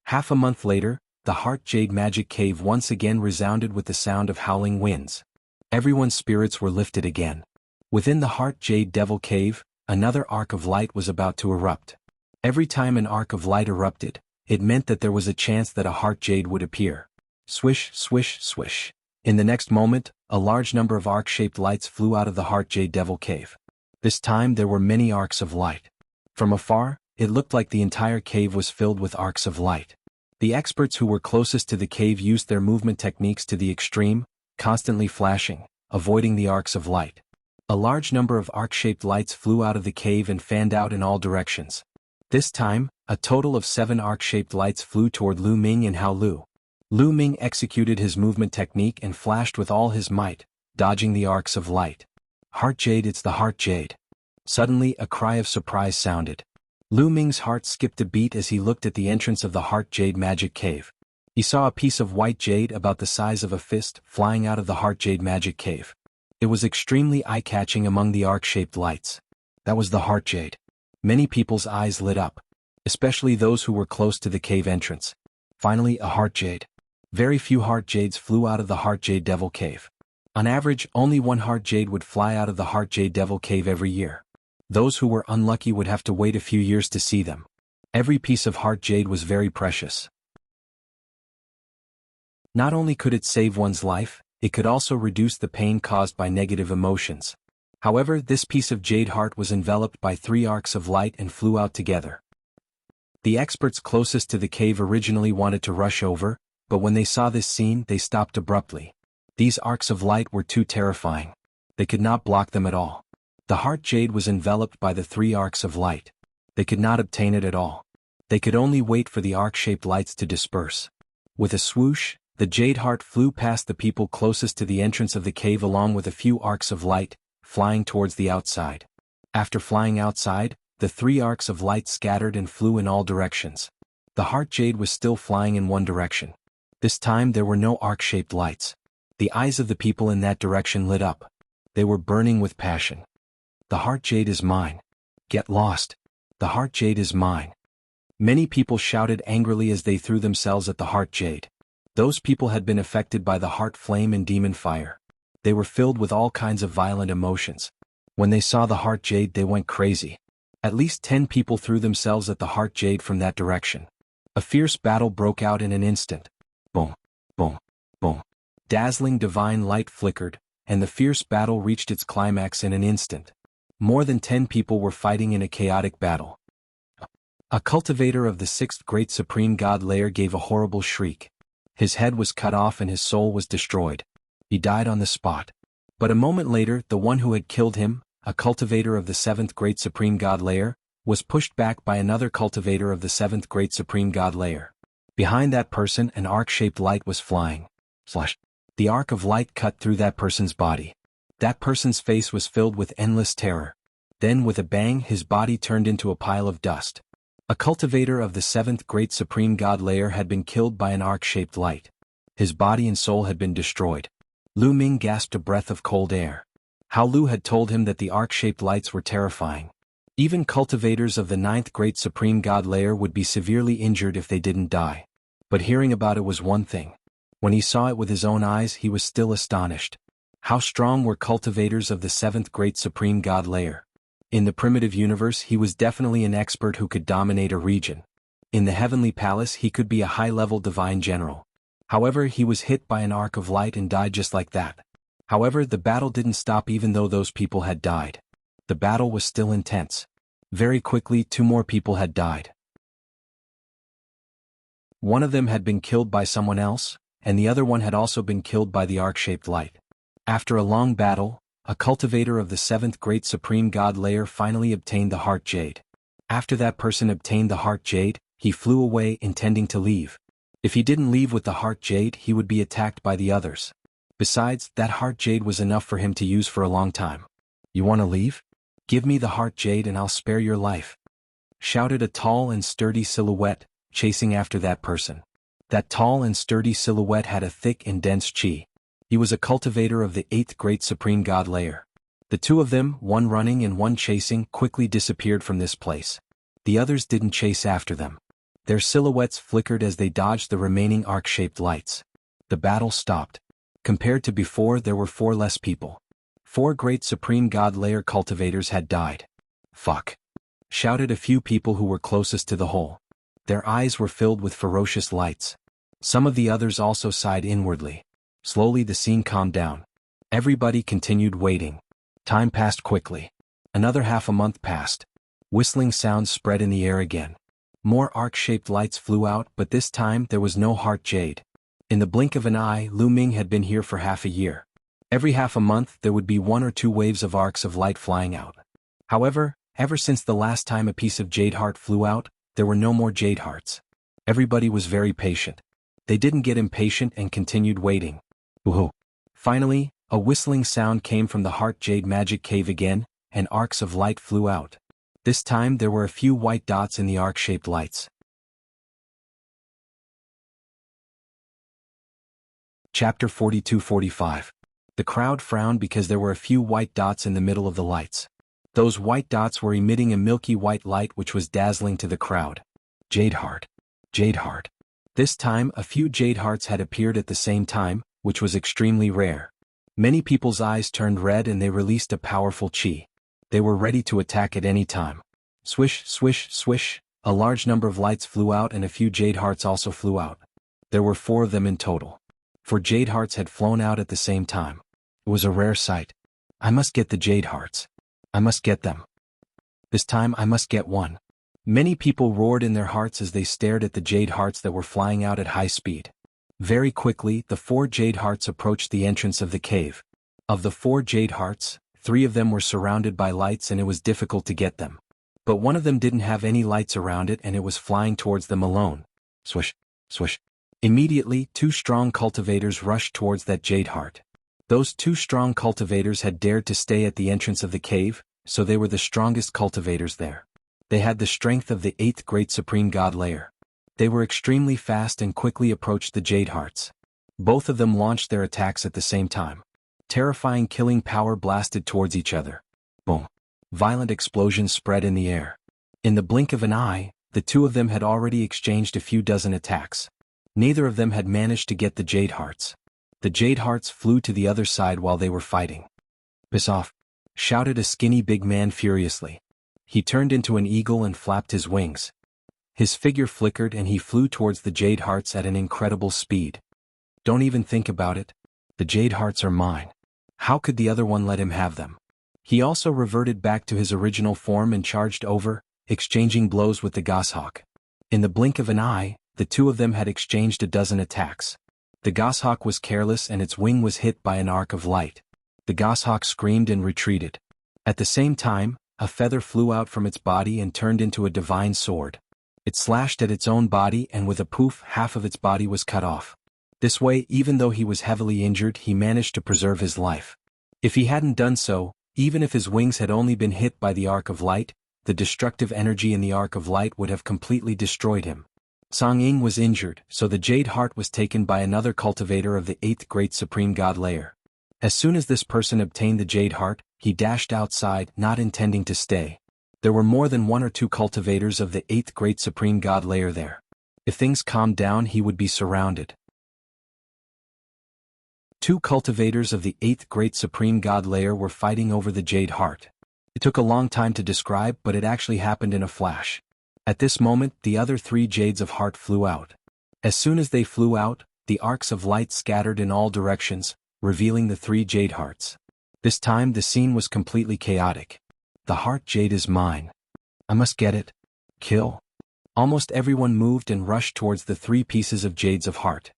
Half a month later, the Heart Jade Magic Cave once again resounded with the sound of howling winds. Everyone's spirits were lifted again. Within the Heart Jade Devil Cave, another arc of light was about to erupt. Every time an arc of light erupted, it meant that there was a chance that a Heart Jade would appear. Swish, swish, swish. In the next moment, a large number of arc-shaped lights flew out of the Heart Jade Devil Cave. This time there were many arcs of light. From afar, it looked like the entire cave was filled with arcs of light. The experts who were closest to the cave used their movement techniques to the extreme, constantly flashing, avoiding the arcs of light. A large number of arc-shaped lights flew out of the cave and fanned out in all directions. This time, a total of 7 arc-shaped lights flew toward Lu Ming and Hao Lu. Lu Ming executed his movement technique and flashed with all his might, dodging the arcs of light. Heart Jade, it's the Heart Jade. Suddenly, a cry of surprise sounded. Lu Ming's heart skipped a beat as he looked at the entrance of the Heart Jade Magic Cave. He saw a piece of white jade about the size of a fist flying out of the Heart Jade Magic Cave. It was extremely eye-catching among the arc-shaped lights. That was the Heart Jade. Many people's eyes lit up, especially those who were close to the cave entrance. Finally, a Heart Jade. Very few Heart Jades flew out of the Heart Jade Devil Cave. On average, only one Heart Jade would fly out of the Heart Jade Devil Cave every year. Those who were unlucky would have to wait a few years to see them. Every piece of Heart Jade was very precious. Not only could it save one's life, it could also reduce the pain caused by negative emotions. However, this piece of jade heart was enveloped by 3 arcs of light and flew out together. The experts closest to the cave originally wanted to rush over, but when they saw this scene they stopped abruptly. These arcs of light were too terrifying. They could not block them at all. The Heart Jade was enveloped by the 3 arcs of light. They could not obtain it at all. They could only wait for the arc-shaped lights to disperse. With a swoosh, the jade heart flew past the people closest to the entrance of the cave along with a few arcs of light, flying towards the outside. After flying outside, the 3 arcs of light scattered and flew in all directions. The Heart Jade was still flying in one direction. This time there were no arc-shaped lights. The eyes of the people in that direction lit up. They were burning with passion. The Heart Jade is mine. Get lost. The Heart Jade is mine. Many people shouted angrily as they threw themselves at the Heart Jade. Those people had been affected by the Heart Flame and Demon Fire. They were filled with all kinds of violent emotions. When they saw the Heart Jade they went crazy. At least 10 people threw themselves at the Heart Jade from that direction. A fierce battle broke out in an instant. Boom, boom, boom. Dazzling divine light flickered, and the fierce battle reached its climax in an instant. More than 10 people were fighting in a chaotic battle. A cultivator of the 6th Great Supreme God Layer gave a horrible shriek. His head was cut off and his soul was destroyed. He died on the spot. But a moment later, the one who had killed him, a cultivator of the 7th Great Supreme God Layer, was pushed back by another cultivator of the 7th Great Supreme God Layer. Behind that person, an arc-shaped light was flying. The arc of light cut through that person's body. That person's face was filled with endless terror. Then with a bang his body turned into a pile of dust. A cultivator of the 7th Great Supreme God Layer had been killed by an arc-shaped light. His body and soul had been destroyed. Lu Ming gasped a breath of cold air. Hao Lu had told him that the arc-shaped lights were terrifying. Even cultivators of the 9th Great Supreme God Layer would be severely injured if they didn't die. But hearing about it was one thing. When he saw it with his own eyes he was still astonished. How strong were cultivators of the 7th Great Supreme God Layer? In the primitive universe he was definitely an expert who could dominate a region. In the Heavenly Palace he could be a high-level divine general. However, he was hit by an arc of light and died just like that. However, the battle didn't stop even though those people had died. The battle was still intense. Very quickly 2 more people had died. One of them had been killed by someone else, and the other one had also been killed by the arc-shaped light. After a long battle, a cultivator of the 7th Great Supreme God Layer finally obtained the Heart Jade. After that person obtained the Heart Jade, he flew away intending to leave. If he didn't leave with the heart jade, he would be attacked by the others. Besides, that heart jade was enough for him to use for a long time. You want to leave? Give me the heart jade and I'll spare your life, shouted a tall and sturdy silhouette, chasing after that person. That tall and sturdy silhouette had a thick and dense chi. He was a cultivator of the 8th great supreme god layer. The two of them, one running and one chasing, quickly disappeared from this place. The others didn't chase after them. Their silhouettes flickered as they dodged the remaining arc-shaped lights. The battle stopped. Compared to before, there were 4 less people. 4 great supreme god layer cultivators had died. Fuck, shouted a few people who were closest to the hole. Their eyes were filled with ferocious lights. Some of the others also sighed inwardly. Slowly the scene calmed down. Everybody continued waiting. Time passed quickly. Another half a month passed. Whistling sounds spread in the air again. More arc-shaped lights flew out, but this time there was no heart jade. In the blink of an eye, Lu Ming had been here for half a year. Every half a month there would be 1 or 2 waves of arcs of light flying out. However, ever since the last time a piece of jade heart flew out, there were no more jade hearts. Everybody was very patient. They didn't get impatient and continued waiting. Woohoo! Finally, a whistling sound came from the heart jade magic cave again, and arcs of light flew out. This time there were a few white dots in the arc-shaped lights. Chapter 42-45. The crowd frowned because there were a few white dots in the middle of the lights. Those white dots were emitting a milky white light which was dazzling to the crowd. Jade heart. Jade heart. This time a few jade hearts had appeared at the same time, which was extremely rare. Many people's eyes turned red and they released a powerful chi. They were ready to attack at any time. Swish, swish, swish, a large number of lights flew out and a few jade hearts also flew out. There were 4 of them in total. 4 jade hearts had flown out at the same time. It was a rare sight. I must get the jade hearts. I must get them. This time I must get one. Many people roared in their hearts as they stared at the jade hearts that were flying out at high speed. Very quickly, the 4 jade hearts approached the entrance of the cave. Of the 4 jade hearts, 3 of them were surrounded by lights and it was difficult to get them. But one of them didn't have any lights around it and it was flying towards them alone. Swish, swish. Immediately, 2 strong cultivators rushed towards that jade heart. Those 2 strong cultivators had dared to stay at the entrance of the cave, so they were the strongest cultivators there. They had the strength of the 8th great supreme god layer. They were extremely fast and quickly approached the jade hearts. Both of them launched their attacks at the same time. Terrifying killing power blasted towards each other. Boom. Violent explosions spread in the air. In the blink of an eye, the 2 of them had already exchanged a few dozen attacks. Neither of them had managed to get the jade hearts. The jade hearts flew to the other side while they were fighting. Piss off! Shouted a skinny big man furiously. He turned into an eagle and flapped his wings. His figure flickered and he flew towards the jade hearts at an incredible speed. Don't even think about it. The jade hearts are mine. How could the other one let him have them? He also reverted back to his original form and charged over, exchanging blows with the goshawk. In the blink of an eye, the 2 of them had exchanged a dozen attacks. The goshawk was careless and its wing was hit by an arc of light. The goshawk screamed and retreated. At the same time, a feather flew out from its body and turned into a divine sword. It slashed at its own body and with a poof half of its body was cut off. This way, even though he was heavily injured, he managed to preserve his life. If he hadn't done so, even if his wings had only been hit by the arc of light, the destructive energy in the arc of light would have completely destroyed him. Song Ying was injured, so the jade heart was taken by another cultivator of the 8th great supreme god layer. As soon as this person obtained the jade heart, he dashed outside, not intending to stay. There were more than 1 or 2 cultivators of the 8th great supreme god layer there. If things calmed down, he would be surrounded. 2 cultivators of the 8th great supreme god layer were fighting over the jade heart. It took a long time to describe, but it actually happened in a flash. At this moment, the other 3 jades of heart flew out. As soon as they flew out, the arcs of light scattered in all directions, revealing the 3 jade hearts. This time the scene was completely chaotic. The heart jade is mine. I must get it. Kill. Almost everyone moved and rushed towards the 3 pieces of jades of heart.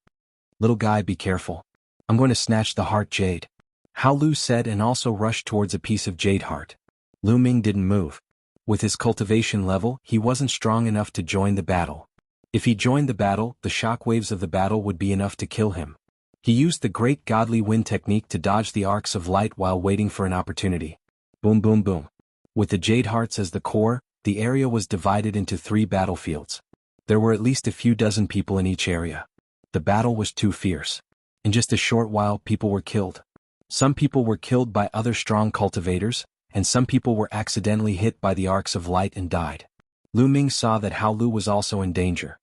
Little guy, be careful. I'm going to snatch the heart jade. Hao Lu said and also rushed towards a piece of jade heart. Lu Ming didn't move. With his cultivation level, he wasn't strong enough to join the battle. If he joined the battle, the shockwaves of the battle would be enough to kill him. He used the great godly wind technique to dodge the arcs of light while waiting for an opportunity. Boom boom boom. With the Jade Hearts as the core, the area was divided into 3 battlefields. There were at least a few dozen people in each area. The battle was too fierce. In just a short while, people were killed. Some people were killed by other strong cultivators, and some people were accidentally hit by the arcs of light and died. Lu Ming saw that Hao Lu was also in danger.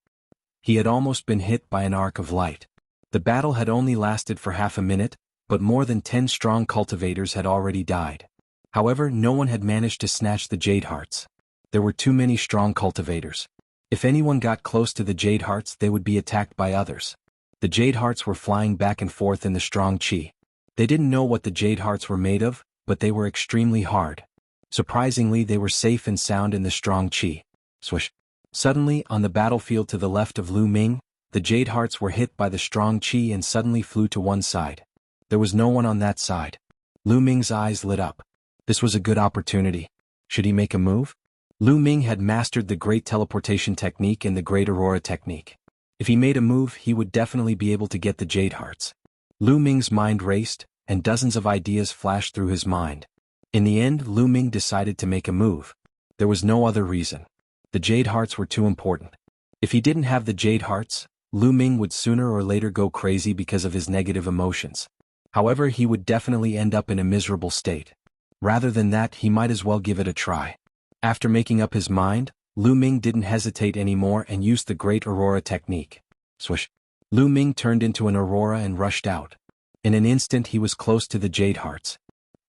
He had almost been hit by an arc of light. The battle had only lasted for half a minute, but more than 10 strong cultivators had already died. However, no one had managed to snatch the Jade Hearts. There were too many strong cultivators. If anyone got close to the Jade Hearts, they would be attacked by others. The Jade Hearts were flying back and forth in the strong qi. They didn't know what the Jade Hearts were made of, but they were extremely hard. Surprisingly, they were safe and sound in the strong qi. Swish. Suddenly, on the battlefield to the left of Lu Ming, the Jade Hearts were hit by the strong qi and suddenly flew to one side. There was no one on that side. Lu Ming's eyes lit up. This was a good opportunity. Should he make a move? Lu Ming had mastered the Great Teleportation Technique and the Great Aurora Technique. If he made a move, he would definitely be able to get the Jade Hearts. Lu Ming's mind raced, and dozens of ideas flashed through his mind. In the end, Lu Ming decided to make a move. There was no other reason. The Jade Hearts were too important. If he didn't have the Jade Hearts, Lu Ming would sooner or later go crazy because of his negative emotions. However, he would definitely end up in a miserable state. Rather than that, he might as well give it a try. After making up his mind, Lu Ming didn't hesitate anymore and used the Great Aurora Technique. Swish. Lu Ming turned into an aurora and rushed out. In an instant he was close to the Jade Hearts.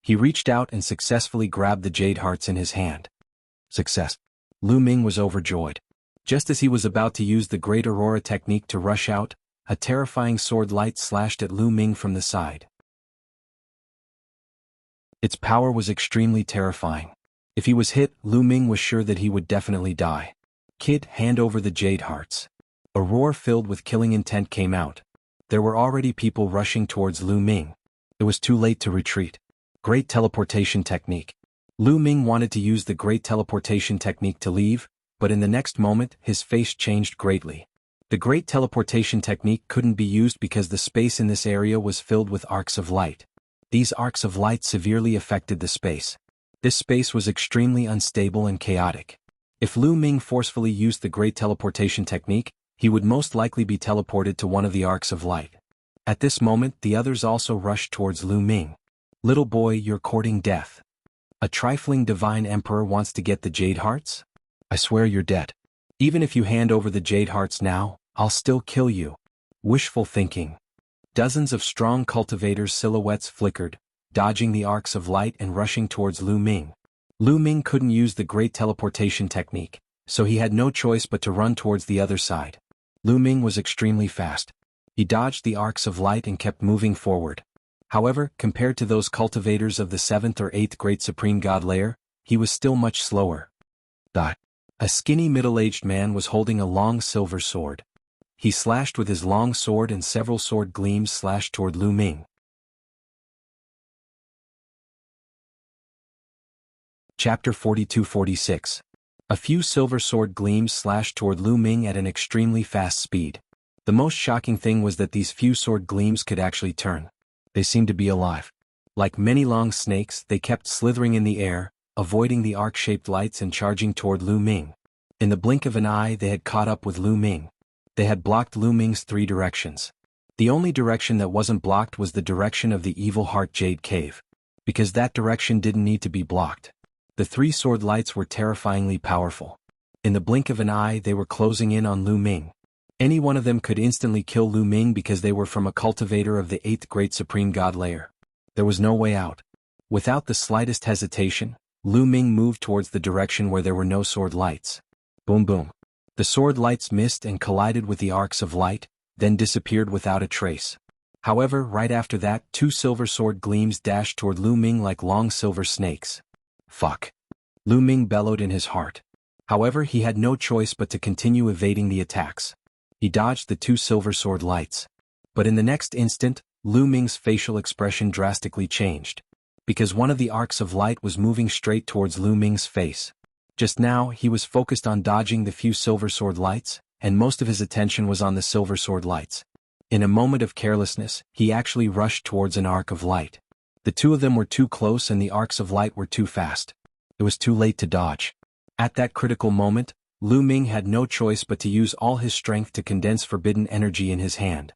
He reached out and successfully grabbed the Jade Hearts in his hand. Success. Lu Ming was overjoyed. Just as he was about to use the Great Aurora Technique to rush out, a terrifying sword light slashed at Lu Ming from the side. Its power was extremely terrifying. If he was hit, Lu Ming was sure that he would definitely die. Kid, hand over the Jade Hearts. A roar filled with killing intent came out. There were already people rushing towards Lu Ming. It was too late to retreat. Great Teleportation Technique. Lu Ming wanted to use the Great Teleportation Technique to leave, but in the next moment, his face changed greatly. The Great Teleportation Technique couldn't be used because the space in this area was filled with arcs of light. These arcs of light severely affected the space. This space was extremely unstable and chaotic. If Lu Ming forcefully used the Great Teleportation Technique, he would most likely be teleported to one of the arcs of light. At this moment, the others also rushed towards Lu Ming. Little boy, you're courting death. A trifling divine emperor wants to get the Jade Hearts? I swear you're dead. Even if you hand over the Jade Hearts now, I'll still kill you. Wishful thinking. Dozens of strong cultivators' silhouettes flickered, dodging the arcs of light and rushing towards Lu Ming. Lu Ming couldn't use the Great Teleportation Technique, so he had no choice but to run towards the other side. Lu Ming was extremely fast. He dodged the arcs of light and kept moving forward. However, compared to those cultivators of the 7th or 8th Great Supreme God Layer, he was still much slower. A skinny middle-aged man was holding a long silver sword. He slashed with his long sword and several sword gleams slashed toward Lu Ming. Chapter 42-46. A few silver sword gleams slashed toward Lu Ming at an extremely fast speed. The most shocking thing was that these few sword gleams could actually turn. They seemed to be alive. Like many long snakes, they kept slithering in the air, avoiding the arc-shaped lights and charging toward Lu Ming. In the blink of an eye, they had caught up with Lu Ming. They had blocked Lu Ming's 3 directions. The only direction that wasn't blocked was the direction of the Evil Heart Jade Cave. Because that direction didn't need to be blocked. The 3 sword lights were terrifyingly powerful. In the blink of an eye, they were closing in on Lu Ming. Any one of them could instantly kill Lu Ming because they were from a cultivator of the 8th Great Supreme God Layer. There was no way out. Without the slightest hesitation, Lu Ming moved towards the direction where there were no sword lights. Boom boom. The sword lights missed and collided with the arcs of light, then disappeared without a trace. However, right after that, 2 silver sword gleams dashed toward Lu Ming like long silver snakes. Fuck. Lu Ming bellowed in his heart. However, he had no choice but to continue evading the attacks. He dodged the 2 silver sword lights. But in the next instant, Lu Ming's facial expression drastically changed. Because one of the arcs of light was moving straight towards Lu Ming's face. Just now, he was focused on dodging the few silver sword lights, and most of his attention was on the silver sword lights. In a moment of carelessness, he actually rushed towards an arc of light. The two of them were too close and the arcs of light were too fast. It was too late to dodge. At that critical moment, Lu Ming had no choice but to use all his strength to condense forbidden energy in his hand.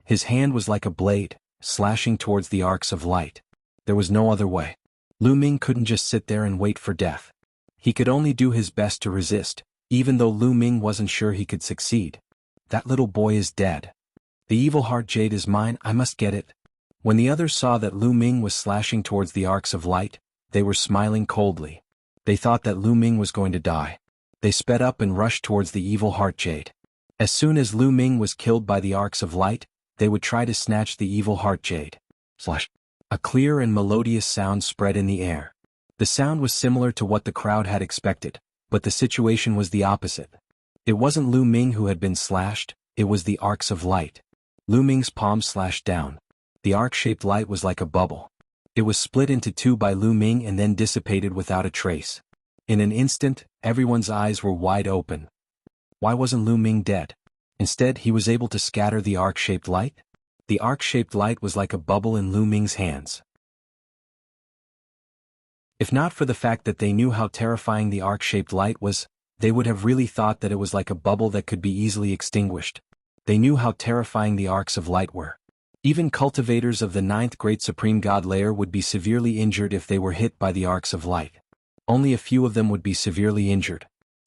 His hand was like a blade, slashing towards the arcs of light. There was no other way. Lu Ming couldn't just sit there and wait for death. He could only do his best to resist, even though Lu Ming wasn't sure he could succeed. That little boy is dead. The evil heart jade is mine, I must get it. When the others saw that Lu Ming was slashing towards the arcs of light, they were smiling coldly. They thought that Lu Ming was going to die. They sped up and rushed towards the evil heart jade. As soon as Lu Ming was killed by the arcs of light, they would try to snatch the evil heart jade. Slash. A clear and melodious sound spread in the air. The sound was similar to what the crowd had expected, but the situation was the opposite. It wasn't Lu Ming who had been slashed, it was the arcs of light. Lu Ming's palm slashed down. The arc-shaped light was like a bubble. It was split into two by Lu Ming and then dissipated without a trace. In an instant, everyone's eyes were wide open. Why wasn't Lu Ming dead? Instead, he was able to scatter the arc-shaped light? The arc-shaped light was like a bubble in Lu Ming's hands. If not for the fact that they knew how terrifying the arc-shaped light was, they would have really thought that it was like a bubble that could be easily extinguished. They knew how terrifying the arcs of light were. Even cultivators of the 9th Great Supreme God layer would be severely injured if they were hit by the arcs of light. Only a few of them would be severely injured.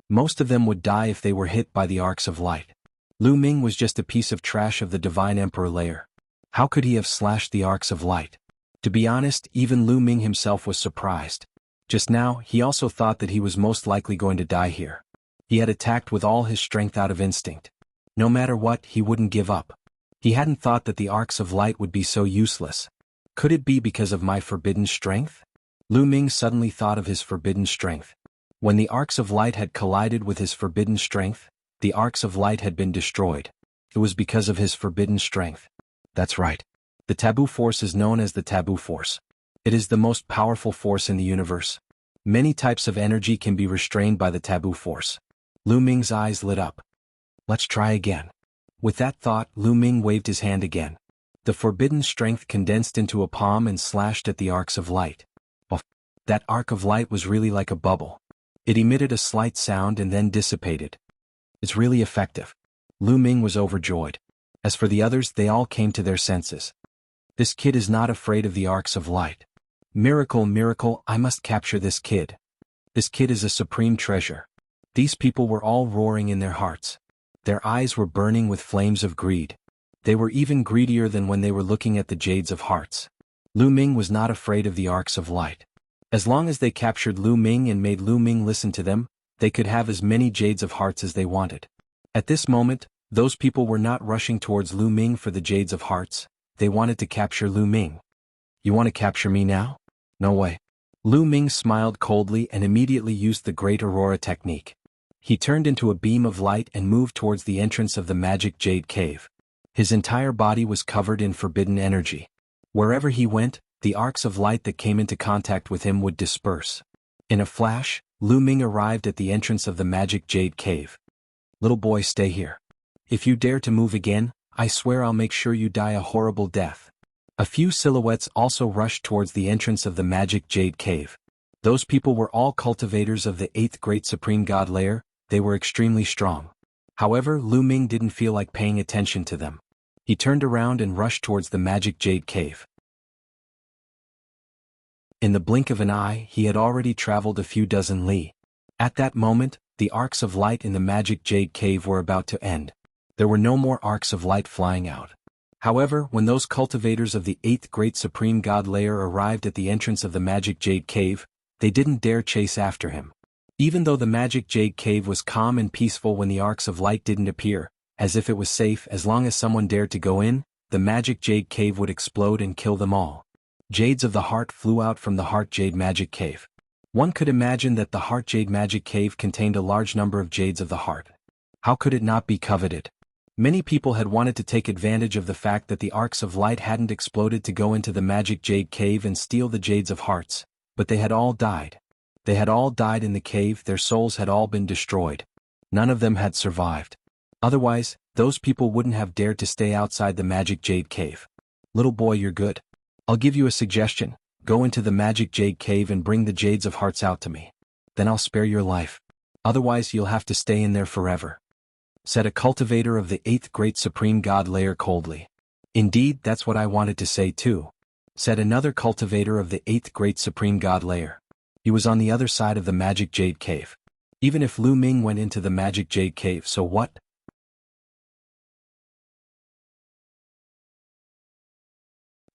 Most of them would die if they were hit by the arcs of light. Lu Ming was just a piece of trash of the Divine Emperor layer. How could he have slashed the arcs of light? To be honest, even Lu Ming himself was surprised. Just now, he also thought that he was most likely going to die here. He had attacked with all his strength out of instinct. No matter what, he wouldn't give up. He hadn't thought that the arcs of light would be so useless. Could it be because of my forbidden strength? Lu Ming suddenly thought of his forbidden strength. When the arcs of light had collided with his forbidden strength, the arcs of light had been destroyed. It was because of his forbidden strength. That's right. The taboo force is known as the taboo force. It is the most powerful force in the universe. Many types of energy can be restrained by the taboo force. Lu Ming's eyes lit up. Let's try again. With that thought, Lu Ming waved his hand again. The forbidden strength condensed into a palm and slashed at the arcs of light. Oh, that arc of light was really like a bubble. It emitted a slight sound and then dissipated. It's really effective. Lu Ming was overjoyed. As for the others, they all came to their senses. This kid is not afraid of the arcs of light. Miracle, miracle, I must capture this kid. This kid is a supreme treasure. These people were all roaring in their hearts. Their eyes were burning with flames of greed. They were even greedier than when they were looking at the jades of hearts. Lu Ming was not afraid of the arcs of light. As long as they captured Lu Ming and made Lu Ming listen to them, they could have as many jades of hearts as they wanted. At this moment, those people were not rushing towards Lu Ming for the jades of hearts. They wanted to capture Lu Ming. You want to capture me now? No way. Lu Ming smiled coldly and immediately used the Great Aurora technique. He turned into a beam of light and moved towards the entrance of the magic jade cave. His entire body was covered in forbidden energy. Wherever he went, the arcs of light that came into contact with him would disperse. In a flash, Lu Ming arrived at the entrance of the magic jade cave. Little boy, stay here. If you dare to move again, I swear I'll make sure you die a horrible death. A few silhouettes also rushed towards the entrance of the magic jade cave. Those people were all cultivators of the 8th Great Supreme God layer. They were extremely strong. However, Lu Ming didn't feel like paying attention to them. He turned around and rushed towards the magic jade cave. In the blink of an eye, he had already traveled a few dozen li. At that moment, the arcs of light in the magic jade cave were about to end. There were no more arcs of light flying out. However, when those cultivators of the 8th Great Supreme God layer arrived at the entrance of the magic jade cave, they didn't dare chase after him. Even though the magic jade cave was calm and peaceful when the arcs of light didn't appear, as if it was safe as long as someone dared to go in, the magic jade cave would explode and kill them all. Jades of the heart flew out from the heart jade magic cave. One could imagine that the heart jade magic cave contained a large number of jades of the heart. How could it not be coveted? Many people had wanted to take advantage of the fact that the arcs of light hadn't exploded to go into the magic jade cave and steal the jades of hearts, but they had all died. They had all died in the cave, their souls had all been destroyed. None of them had survived. Otherwise, those people wouldn't have dared to stay outside the magic jade cave. Little boy, you're good. I'll give you a suggestion. Go into the magic jade cave and bring the jades of hearts out to me. Then I'll spare your life. Otherwise you'll have to stay in there forever," said a cultivator of the 8th great supreme god layer coldly. "Indeed, that's what I wanted to say too," said another cultivator of the 8th great supreme god layer. He was on the other side of the magic jade cave. Even if Lu Ming went into the magic jade cave, so what?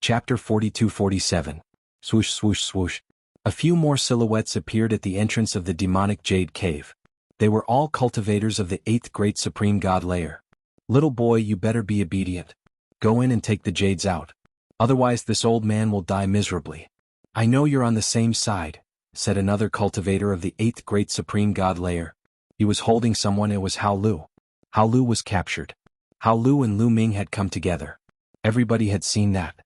Chapter 42-47. Swoosh swoosh swoosh. A few more silhouettes appeared at the entrance of the demonic jade cave. They were all cultivators of the 8th great supreme god layer. "Little boy, you better be obedient. Go in and take the jades out. Otherwise this old man will die miserably." "I know you're on the same side," said another cultivator of the 8th great supreme god layer. He was holding someone. It was Hao Lu. Hao Lu was captured. Hao Lu and Lu Ming had come together. Everybody had seen that.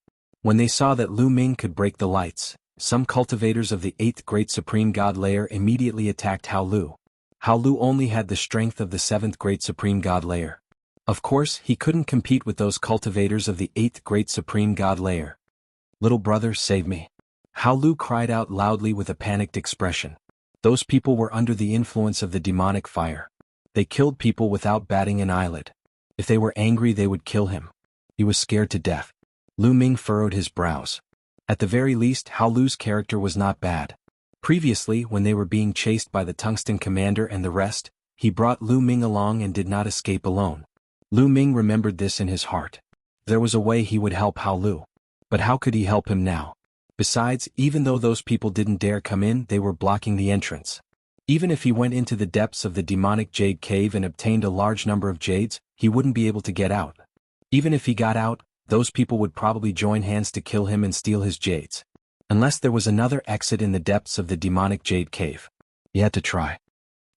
When they saw that Lu Ming could break the lights, some cultivators of the 8th great supreme god layer immediately attacked Hao Lu. Hao Lu only had the strength of the 7th great supreme god layer. Of course, he couldn't compete with those cultivators of the 8th great supreme god layer. "Little brother, save me." Hao Lu cried out loudly with a panicked expression. Those people were under the influence of the demonic fire. They killed people without batting an eyelid. If they were angry, they would kill him. He was scared to death. Lu Ming furrowed his brows. At the very least, Hao Lu's character was not bad. Previously, when they were being chased by the Tungsten Commander and the rest, he brought Lu Ming along and did not escape alone. Lu Ming remembered this in his heart. There was a way he would help Hao Lu. But how could he help him now? Besides, even though those people didn't dare come in, they were blocking the entrance. Even if he went into the depths of the demonic jade cave and obtained a large number of jades, he wouldn't be able to get out. Even if he got out, those people would probably join hands to kill him and steal his jades. Unless there was another exit in the depths of the demonic jade cave. He had to try.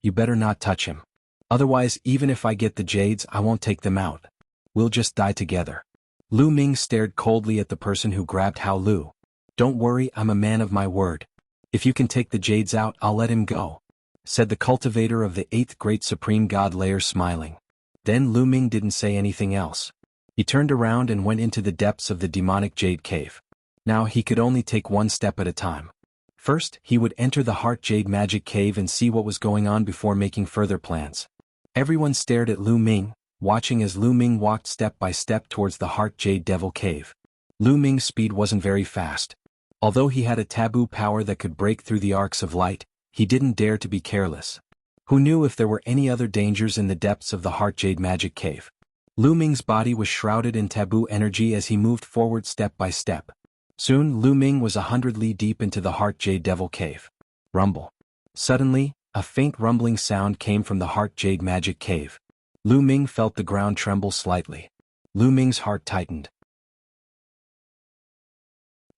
"You better not touch him. Otherwise, even if I get the jades, I won't take them out. We'll just die together." Lu Ming stared coldly at the person who grabbed Hao Lu. "Don't worry, I'm a man of my word. If you can take the jades out, I'll let him go," said the cultivator of the 8th great supreme god layer, smiling. Then Lu Ming didn't say anything else. He turned around and went into the depths of the demonic jade cave. Now he could only take one step at a time. First, he would enter the Heart Jade Magic Cave and see what was going on before making further plans. Everyone stared at Lu Ming, watching as Lu Ming walked step by step towards the Heart Jade Devil Cave. Lu Ming's speed wasn't very fast. Although he had a taboo power that could break through the arcs of light, he didn't dare to be careless. Who knew if there were any other dangers in the depths of the Heart Jade Magic Cave? Lu Ming's body was shrouded in taboo energy as he moved forward step by step. Soon Lu Ming was 100 li deep into the Heart Jade Devil Cave. Rumble. Suddenly, a faint rumbling sound came from the Heart Jade Magic Cave. Lu Ming felt the ground tremble slightly. Lu Ming's heart tightened.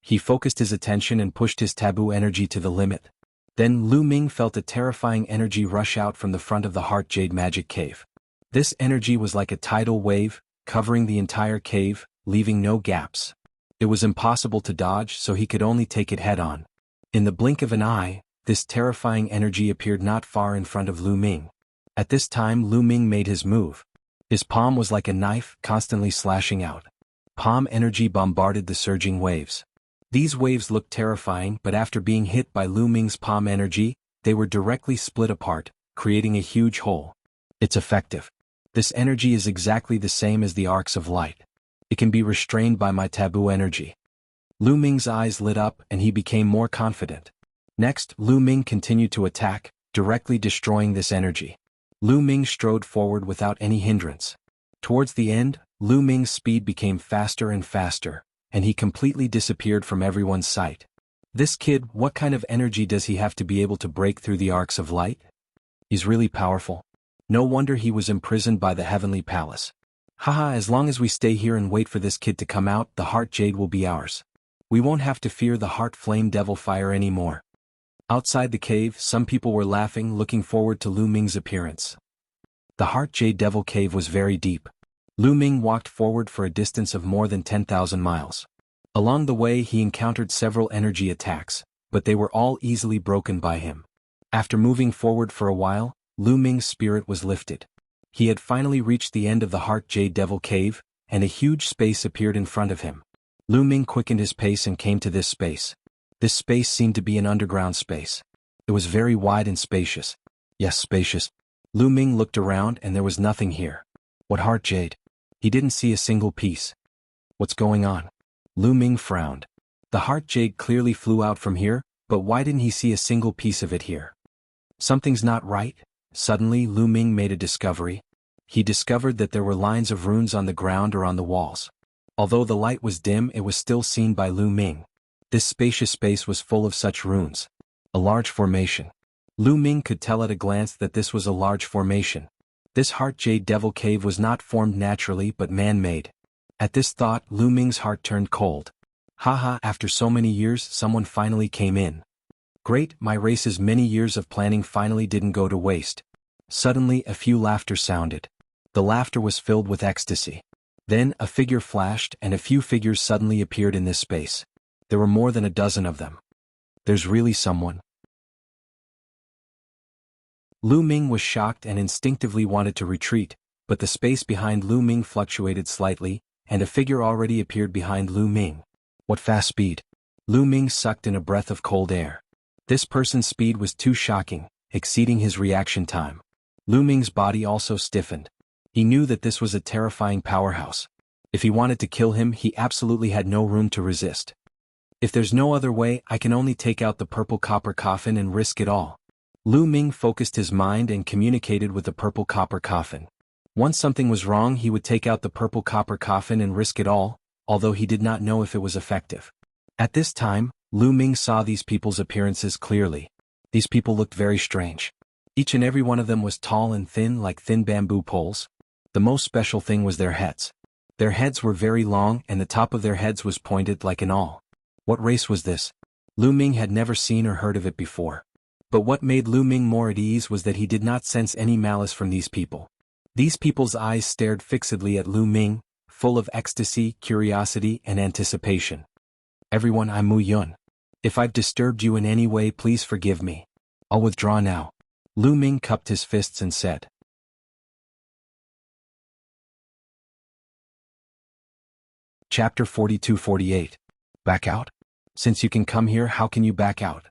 He focused his attention and pushed his taboo energy to the limit. Then Lu Ming felt a terrifying energy rush out from the front of the Heart Jade Magic Cave. This energy was like a tidal wave, covering the entire cave, leaving no gaps. It was impossible to dodge, so he could only take it head-on. In the blink of an eye, this terrifying energy appeared not far in front of Lu Ming. At this time Lu Ming made his move. His palm was like a knife, constantly slashing out. Palm energy bombarded the surging waves. These waves looked terrifying, but after being hit by Lu Ming's palm energy, they were directly split apart, creating a huge hole. It's effective. This energy is exactly the same as the arcs of light. It can be restrained by my taboo energy. Lu Ming's eyes lit up and he became more confident. Next, Lu Ming continued to attack, directly destroying this energy. Lu Ming strode forward without any hindrance. Towards the end, Lu Ming's speed became faster and faster, and he completely disappeared from everyone's sight. This kid, what kind of energy does he have to be able to break through the arcs of light? He's really powerful. No wonder he was imprisoned by the Heavenly Palace. Haha, as long as we stay here and wait for this kid to come out, the Heart Jade will be ours. We won't have to fear the Heart Flame Devil Fire anymore. Outside the cave, some people were laughing, looking forward to Lu Ming's appearance. The Heart Jade Devil Cave was very deep. Lu Ming walked forward for a distance of more than 10,000 miles. Along the way he encountered several energy attacks, but they were all easily broken by him. After moving forward for a while, Lu Ming's spirit was lifted. He had finally reached the end of the Heart Jade Devil Cave, and a huge space appeared in front of him. Lu Ming quickened his pace and came to this space. This space seemed to be an underground space. It was very wide and spacious. Yes, spacious. Lu Ming looked around and there was nothing here. What Heart Jade? He didn't see a single piece. What's going on? Lu Ming frowned. The Heart Jade clearly flew out from here, but why didn't he see a single piece of it here? Something's not right. Suddenly Lu Ming made a discovery. He discovered that there were lines of runes on the ground or on the walls. Although the light was dim, it was still seen by Lu Ming. This spacious space was full of such runes. A large formation. Lu Ming could tell at a glance that this was a large formation. This Heart Jade Devil Cave was not formed naturally but man-made. At this thought, Lu Ming's heart turned cold. Haha, after so many years, someone finally came in. Great, my race's many years of planning finally didn't go to waste. Suddenly, a few laughter sounded. The laughter was filled with ecstasy. Then, a figure flashed and a few figures suddenly appeared in this space. There were more than a dozen of them. There's really someone. Lu Ming was shocked and instinctively wanted to retreat, but the space behind Lu Ming fluctuated slightly, and a figure already appeared behind Lu Ming. What fast speed! Lu Ming sucked in a breath of cold air. This person's speed was too shocking, exceeding his reaction time. Lu Ming's body also stiffened. He knew that this was a terrifying powerhouse. If he wanted to kill him, he absolutely had no room to resist. If there's no other way, I can only take out the purple copper coffin and risk it all. Lu Ming focused his mind and communicated with the purple copper coffin. Once something was wrong, he would take out the purple copper coffin and risk it all, although he did not know if it was effective. At this time, Lu Ming saw these people's appearances clearly. These people looked very strange. Each and every one of them was tall and thin like thin bamboo poles. The most special thing was their heads. Their heads were very long and the top of their heads was pointed like an awl. What race was this? Lu Ming had never seen or heard of it before. But what made Lu Ming more at ease was that he did not sense any malice from these people. These people's eyes stared fixedly at Lu Ming, full of ecstasy, curiosity, and anticipation. Everyone, I'm Mu Yun. If I've disturbed you in any way, please forgive me. I'll withdraw now. Lu Ming cupped his fists and said. Chapter 42-48. Back out? Since you can come here, how can you back out?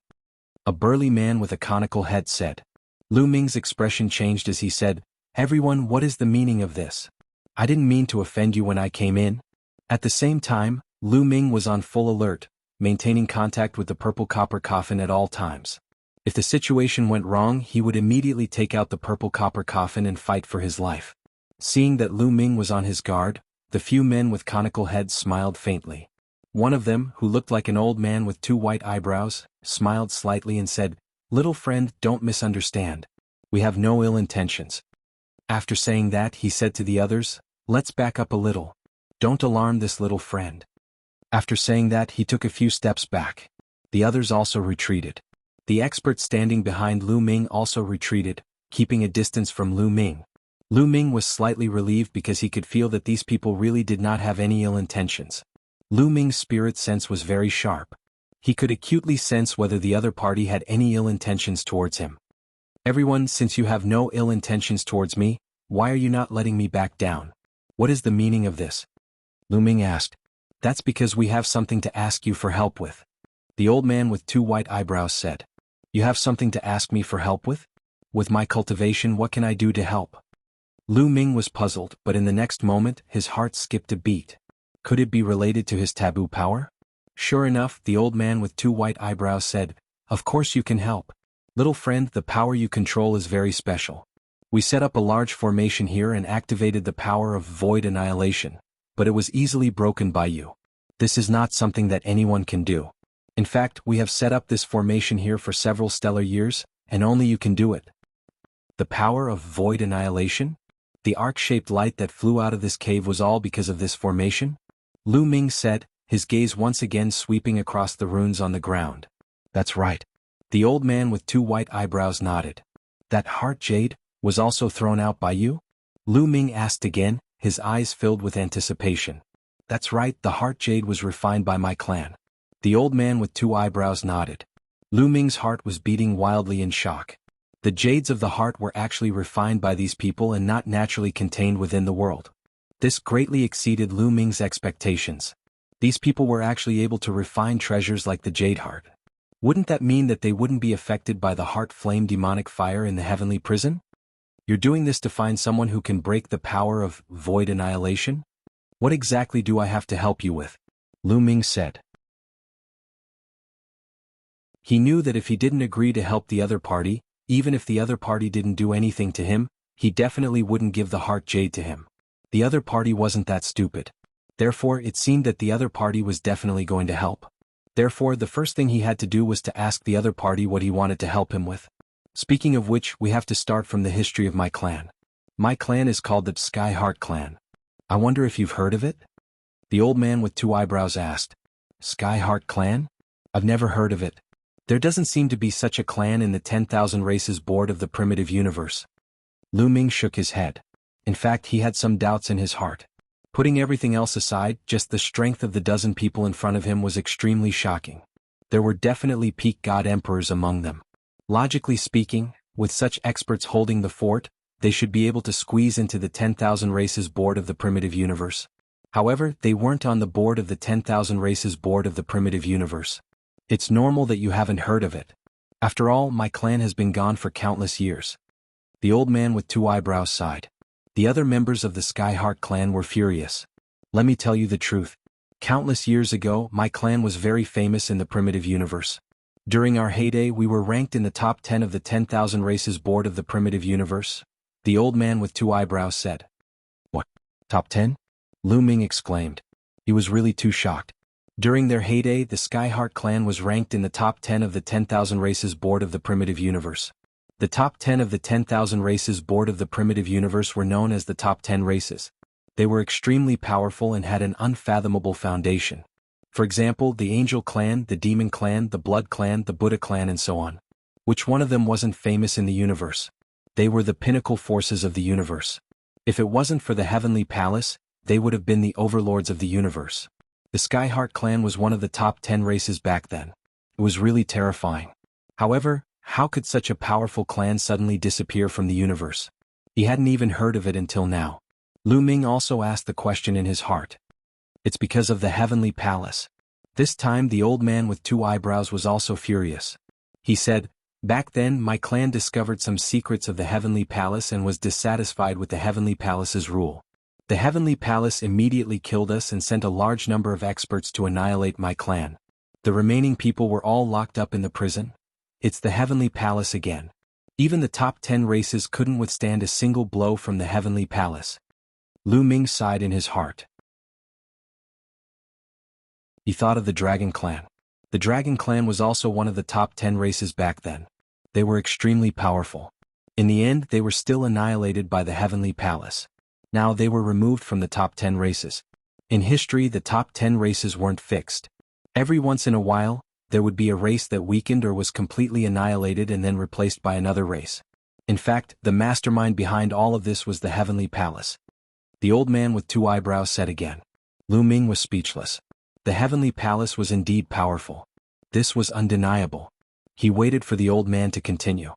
A burly man with a conical head said. Lu Ming's expression changed as he said, Everyone, what is the meaning of this? I didn't mean to offend you when I came in. At the same time, Lu Ming was on full alert, maintaining contact with the purple copper coffin at all times. If the situation went wrong, he would immediately take out the purple copper coffin and fight for his life. Seeing that Lu Ming was on his guard, the few men with conical heads smiled faintly. One of them, who looked like an old man with 2 white eyebrows, smiled slightly and said, Little friend, don't misunderstand. We have no ill intentions. After saying that, he said to the others, Let's back up a little. Don't alarm this little friend. After saying that, he took a few steps back. The others also retreated. The expert standing behind Lu Ming also retreated, keeping a distance from Lu Ming. Lu Ming was slightly relieved because he could feel that these people really did not have any ill intentions. Lu Ming's spirit sense was very sharp. He could acutely sense whether the other party had any ill intentions towards him. Everyone, since you have no ill intentions towards me, why are you not letting me back down? What is the meaning of this? Lu Ming asked. That's because we have something to ask you for help with. The old man with 2 white eyebrows said. You have something to ask me for help with? With my cultivation, what can I do to help? Lu Ming was puzzled, but in the next moment, his heart skipped a beat. Could it be related to his taboo power? Sure enough, the old man with 2 white eyebrows said, Of course you can help. Little friend, the power you control is very special. We set up a large formation here and activated the power of void annihilation, but it was easily broken by you. This is not something that anyone can do. In fact, we have set up this formation here for several stellar years, and only you can do it. The power of void annihilation? The arc-shaped light that flew out of this cave was all because of this formation? Lu Ming said, his gaze once again sweeping across the runes on the ground. That's right. The old man with 2 white eyebrows nodded. That heart jade was also thrown out by you? Lu Ming asked again, his eyes filled with anticipation. That's right, the heart jade was refined by my clan. The old man with 2 eyebrows nodded. Lu Ming's heart was beating wildly in shock. The jades of the heart were actually refined by these people and not naturally contained within the world. This greatly exceeded Lu Ming's expectations. These people were actually able to refine treasures like the jade heart. Wouldn't that mean that they wouldn't be affected by the heart flame demonic fire in the heavenly prison? You're doing this to find someone who can break the power of void annihilation? What exactly do I have to help you with? Lu Ming said. He knew that if he didn't agree to help the other party, even if the other party didn't do anything to him, he definitely wouldn't give the heart jade to him. The other party wasn't that stupid. Therefore, it seemed that the other party was definitely going to help. Therefore, the first thing he had to do was to ask the other party what he wanted to help him with. Speaking of which, we have to start from the history of my clan. My clan is called the Sky Heart Clan. I wonder if you've heard of it? The old man with two eyebrows asked. Sky Heart Clan? I've never heard of it. There doesn't seem to be such a clan in the 10,000 Races Board of the Primitive Universe. Lu Ming shook his head. In fact, he had some doubts in his heart. Putting everything else aside, just the strength of the dozen people in front of him was extremely shocking. There were definitely peak god emperors among them. Logically speaking, with such experts holding the fort, they should be able to squeeze into the 10,000 Races Board of the Primitive Universe. However, they weren't on the board of the 10,000 Races Board of the Primitive Universe. It's normal that you haven't heard of it. After all, my clan has been gone for countless years. The old man with two eyebrows sighed. The other members of the Skyheart clan were furious. Let me tell you the truth. Countless years ago, my clan was very famous in the primitive universe. During our heyday, we were ranked in the top 10 of the 10,000 Races Board of the Primitive Universe, the old man with two eyebrows said. What? Top 10? Lu Ming exclaimed. He was really too shocked. During their heyday, the Skyheart clan was ranked in the top 10 of the 10,000 Races Board of the Primitive Universe. The top 10 of the 10,000 Races Board of the Primitive Universe were known as the top 10 races. They were extremely powerful and had an unfathomable foundation. For example, the Angel Clan, the Demon Clan, the Blood Clan, the Buddha Clan, and so on. Which one of them wasn't famous in the universe? They were the pinnacle forces of the universe. If it wasn't for the Heavenly Palace, they would have been the overlords of the universe. The Skyheart clan was one of the top 10 races back then. It was really terrifying. However, how could such a powerful clan suddenly disappear from the universe? He hadn't even heard of it until now. Lu Ming also asked the question in his heart. It's because of the Heavenly Palace. This time the old man with two eyebrows was also furious. He said, back then my clan discovered some secrets of the Heavenly Palace and was dissatisfied with the Heavenly Palace's rule. The Heavenly Palace immediately killed us and sent a large number of experts to annihilate my clan. The remaining people were all locked up in the prison. It's the Heavenly Palace again. Even the top 10 races couldn't withstand a single blow from the Heavenly Palace. Lu Ming sighed in his heart. He thought of the Dragon Clan. The Dragon Clan was also one of the top 10 races back then. They were extremely powerful. In the end, they were still annihilated by the Heavenly Palace. Now they were removed from the top 10 races. In history, the top 10 races weren't fixed. Every once in a while, there would be a race that weakened or was completely annihilated and then replaced by another race. In fact, the mastermind behind all of this was the Heavenly Palace. The old man with two eyebrows said again. Lu Ming was speechless. The Heavenly Palace was indeed powerful. This was undeniable. He waited for the old man to continue.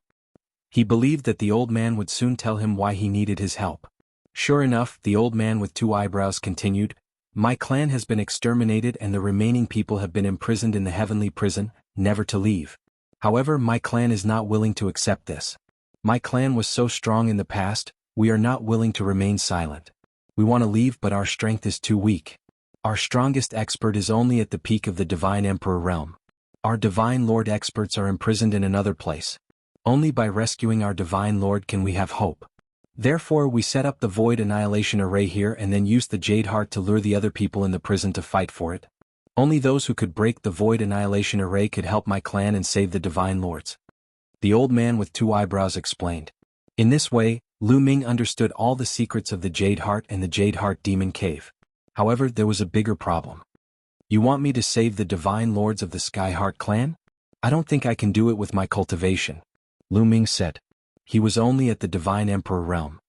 He believed that the old man would soon tell him why he needed his help. Sure enough, the old man with two eyebrows continued, my clan has been exterminated and the remaining people have been imprisoned in the heavenly prison, never to leave. However, my clan is not willing to accept this. My clan was so strong in the past, we are not willing to remain silent. We want to leave but our strength is too weak. Our strongest expert is only at the peak of the Divine Emperor realm. Our Divine Lord experts are imprisoned in another place. Only by rescuing our Divine Lord can we have hope. Therefore we set up the Void Annihilation Array here and then used the Jade Heart to lure the other people in the prison to fight for it. Only those who could break the Void Annihilation Array could help my clan and save the Divine Lords. The old man with two eyebrows explained. In this way, Lu Ming understood all the secrets of the Jade Heart and the Jade Heart Demon Cave. However, there was a bigger problem. You want me to save the Divine Lords of the Skyheart clan? I don't think I can do it with my cultivation. Lu Ming said. He was only at the Divine Emperor realm.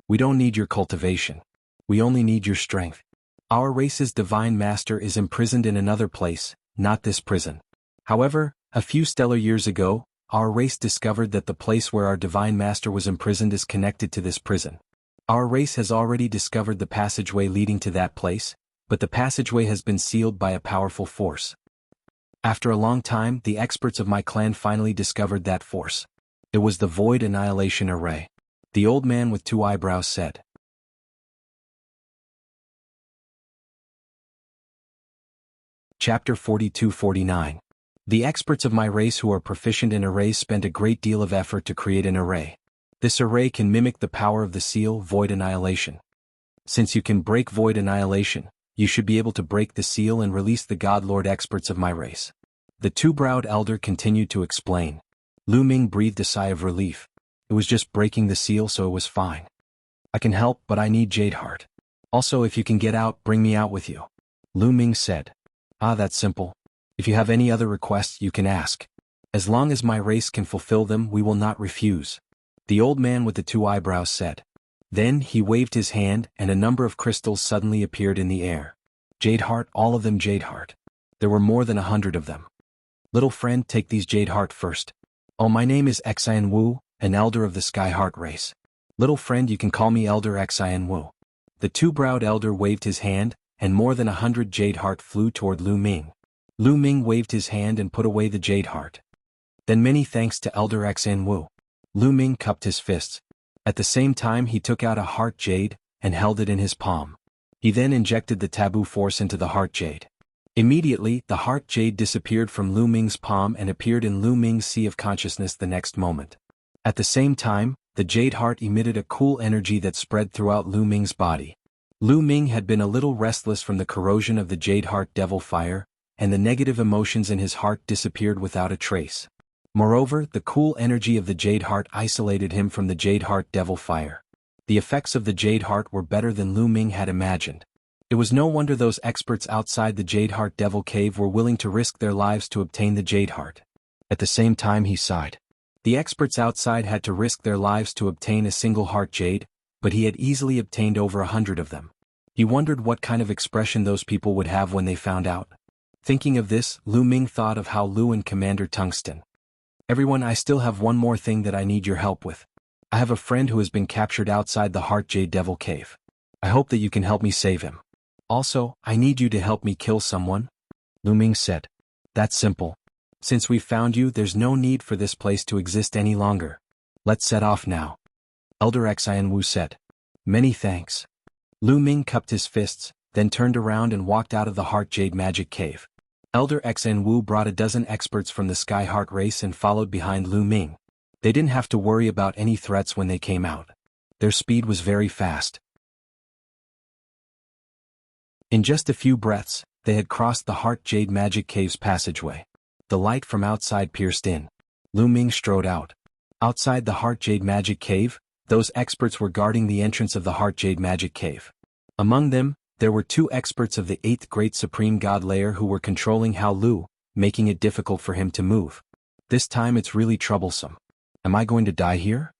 We don't need your cultivation. We only need your strength. Our race's Divine Master is imprisoned in another place, not this prison. However, a few stellar years ago, our race discovered that the place where our divine master was imprisoned is connected to this prison. Our race has already discovered the passageway leading to that place, but the passageway has been sealed by a powerful force. After a long time, the experts of my clan finally discovered that force. It was the Void Annihilation Array. The old man with two eyebrows said. Chapter 42-49. The experts of my race who are proficient in arrays spent a great deal of effort to create an array. This array can mimic the power of the seal Void Annihilation. Since you can break Void Annihilation, you should be able to break the seal and release the God Lord experts of my race. The two-browed elder continued to explain. Lu Ming breathed a sigh of relief. It was just breaking the seal, so it was fine. I can help, but I need Jade Heart. Also, if you can get out, bring me out with you. Lu Ming said. Ah, that's simple. If you have any other requests, you can ask. As long as my race can fulfill them, we will not refuse. The old man with the two eyebrows said. Then he waved his hand, and a number of crystals suddenly appeared in the air. Jade Heart, all of them Jade Heart. There were more than 100 of them. Little friend, take these Jade Heart first. Oh, my name is Xian Wu, an elder of the Sky Heart race. Little friend, you can call me Elder Xian Wu. The two-browed elder waved his hand, and more than 100 Jade Heart flew toward Lu Ming. Lu Ming waved his hand and put away the Jade Heart. Then many thanks to Elder Xian Wu. Lu Ming cupped his fists. At the same time he took out a heart jade, and held it in his palm. He then injected the taboo force into the heart jade. Immediately, the heart jade disappeared from Lu Ming's palm and appeared in Lu Ming's sea of consciousness the next moment. At the same time, the Jade Heart emitted a cool energy that spread throughout Lu Ming's body. Lu Ming had been a little restless from the corrosion of the Jade Heart Devil Fire, and the negative emotions in his heart disappeared without a trace. Moreover, the cool energy of the Jade Heart isolated him from the Jade Heart Devil Fire. The effects of the Jade Heart were better than Lu Ming had imagined. It was no wonder those experts outside the Jade Heart Devil Cave were willing to risk their lives to obtain the Jade Heart. At the same time he sighed. The experts outside had to risk their lives to obtain a single heart jade, but he had easily obtained over 100 of them. He wondered what kind of expression those people would have when they found out. Thinking of this, Lu Ming thought of how Lu and Commander Tungsten. Everyone, I still have one more thing that I need your help with. I have a friend who has been captured outside the Heart Jade Devil Cave. I hope that you can help me save him. Also, I need you to help me kill someone. Lu Ming said. That's simple. Since we've found you, there's no need for this place to exist any longer. Let's set off now. Elder Xian Wu said. Many thanks. Lu Ming cupped his fists, then turned around and walked out of the Heart Jade Magic Cave. Elder Xian Wu brought a dozen experts from the Sky Heart race and followed behind Lu Ming. They didn't have to worry about any threats when they came out. Their speed was very fast. In just a few breaths, they had crossed the Heart Jade Magic Cave's passageway. The light from outside pierced in. Lu Ming strode out. Outside the Heart Jade Magic Cave, those experts were guarding the entrance of the Heart Jade Magic Cave. Among them, there were two experts of the 8th Great Supreme God Layer who were controlling Hao Lu, making it difficult for him to move. This time it's really troublesome. Am I going to die here?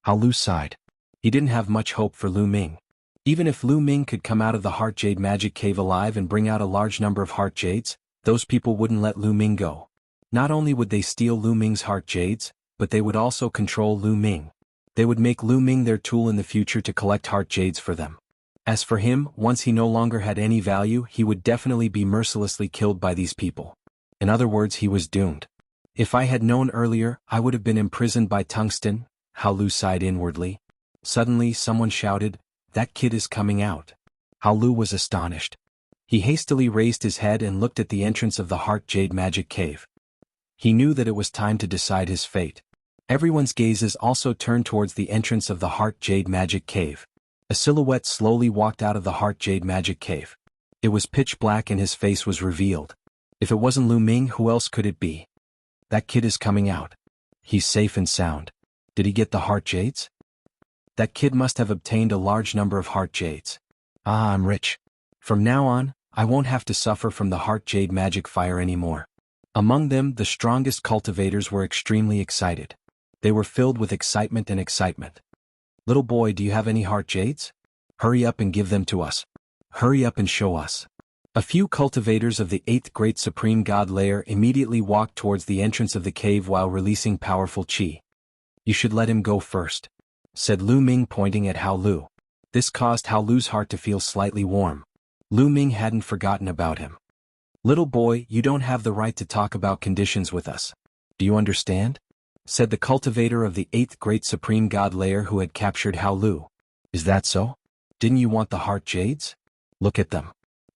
Hao Lu sighed. He didn't have much hope for Lu Ming. Even if Lu Ming could come out of the Heart Jade Magic Cave alive and bring out a large number of Heart Jades, those people wouldn't let Lu Ming go. Not only would they steal Lu Ming's Heart Jades, but they would also control Lu Ming. They would make Lu Ming their tool in the future to collect Heart Jades for them. As for him, once he no longer had any value, he would definitely be mercilessly killed by these people. In other words, he was doomed. If I had known earlier, I would have been imprisoned by Tungsten, Hao Lu sighed inwardly. Suddenly, someone shouted, "That kid is coming out." Hao Lu was astonished. He hastily raised his head and looked at the entrance of the Heart Jade Magic Cave. He knew that it was time to decide his fate. Everyone's gazes also turned towards the entrance of the Heart Jade Magic Cave. A silhouette slowly walked out of the Heart Jade Magic Cave. It was pitch black and his face was revealed. If it wasn't Lu Ming, who else could it be? That kid is coming out. He's safe and sound. Did he get the Heart Jades? That kid must have obtained a large number of Heart Jades. Ah, I'm rich. From now on, I won't have to suffer from the Heart Jade Magic Fire anymore. Among them, the strongest cultivators were extremely excited. They were filled with excitement and excitement. Little boy, do you have any Heart Jades? Hurry up and give them to us. Hurry up and show us. A few cultivators of the 8th Great Supreme God layer immediately walked towards the entrance of the cave while releasing powerful qi. "You should let him go first," said Lu Ming, pointing at Hao Lu. This caused Hao Lu's heart to feel slightly warm. Lu Ming hadn't forgotten about him. "Little boy, you don't have the right to talk about conditions with us. Do you understand?" said the cultivator of the 8th Great Supreme God layer who had captured Hao Lu. "Is that so? Didn't you want the heart jades? Look at them."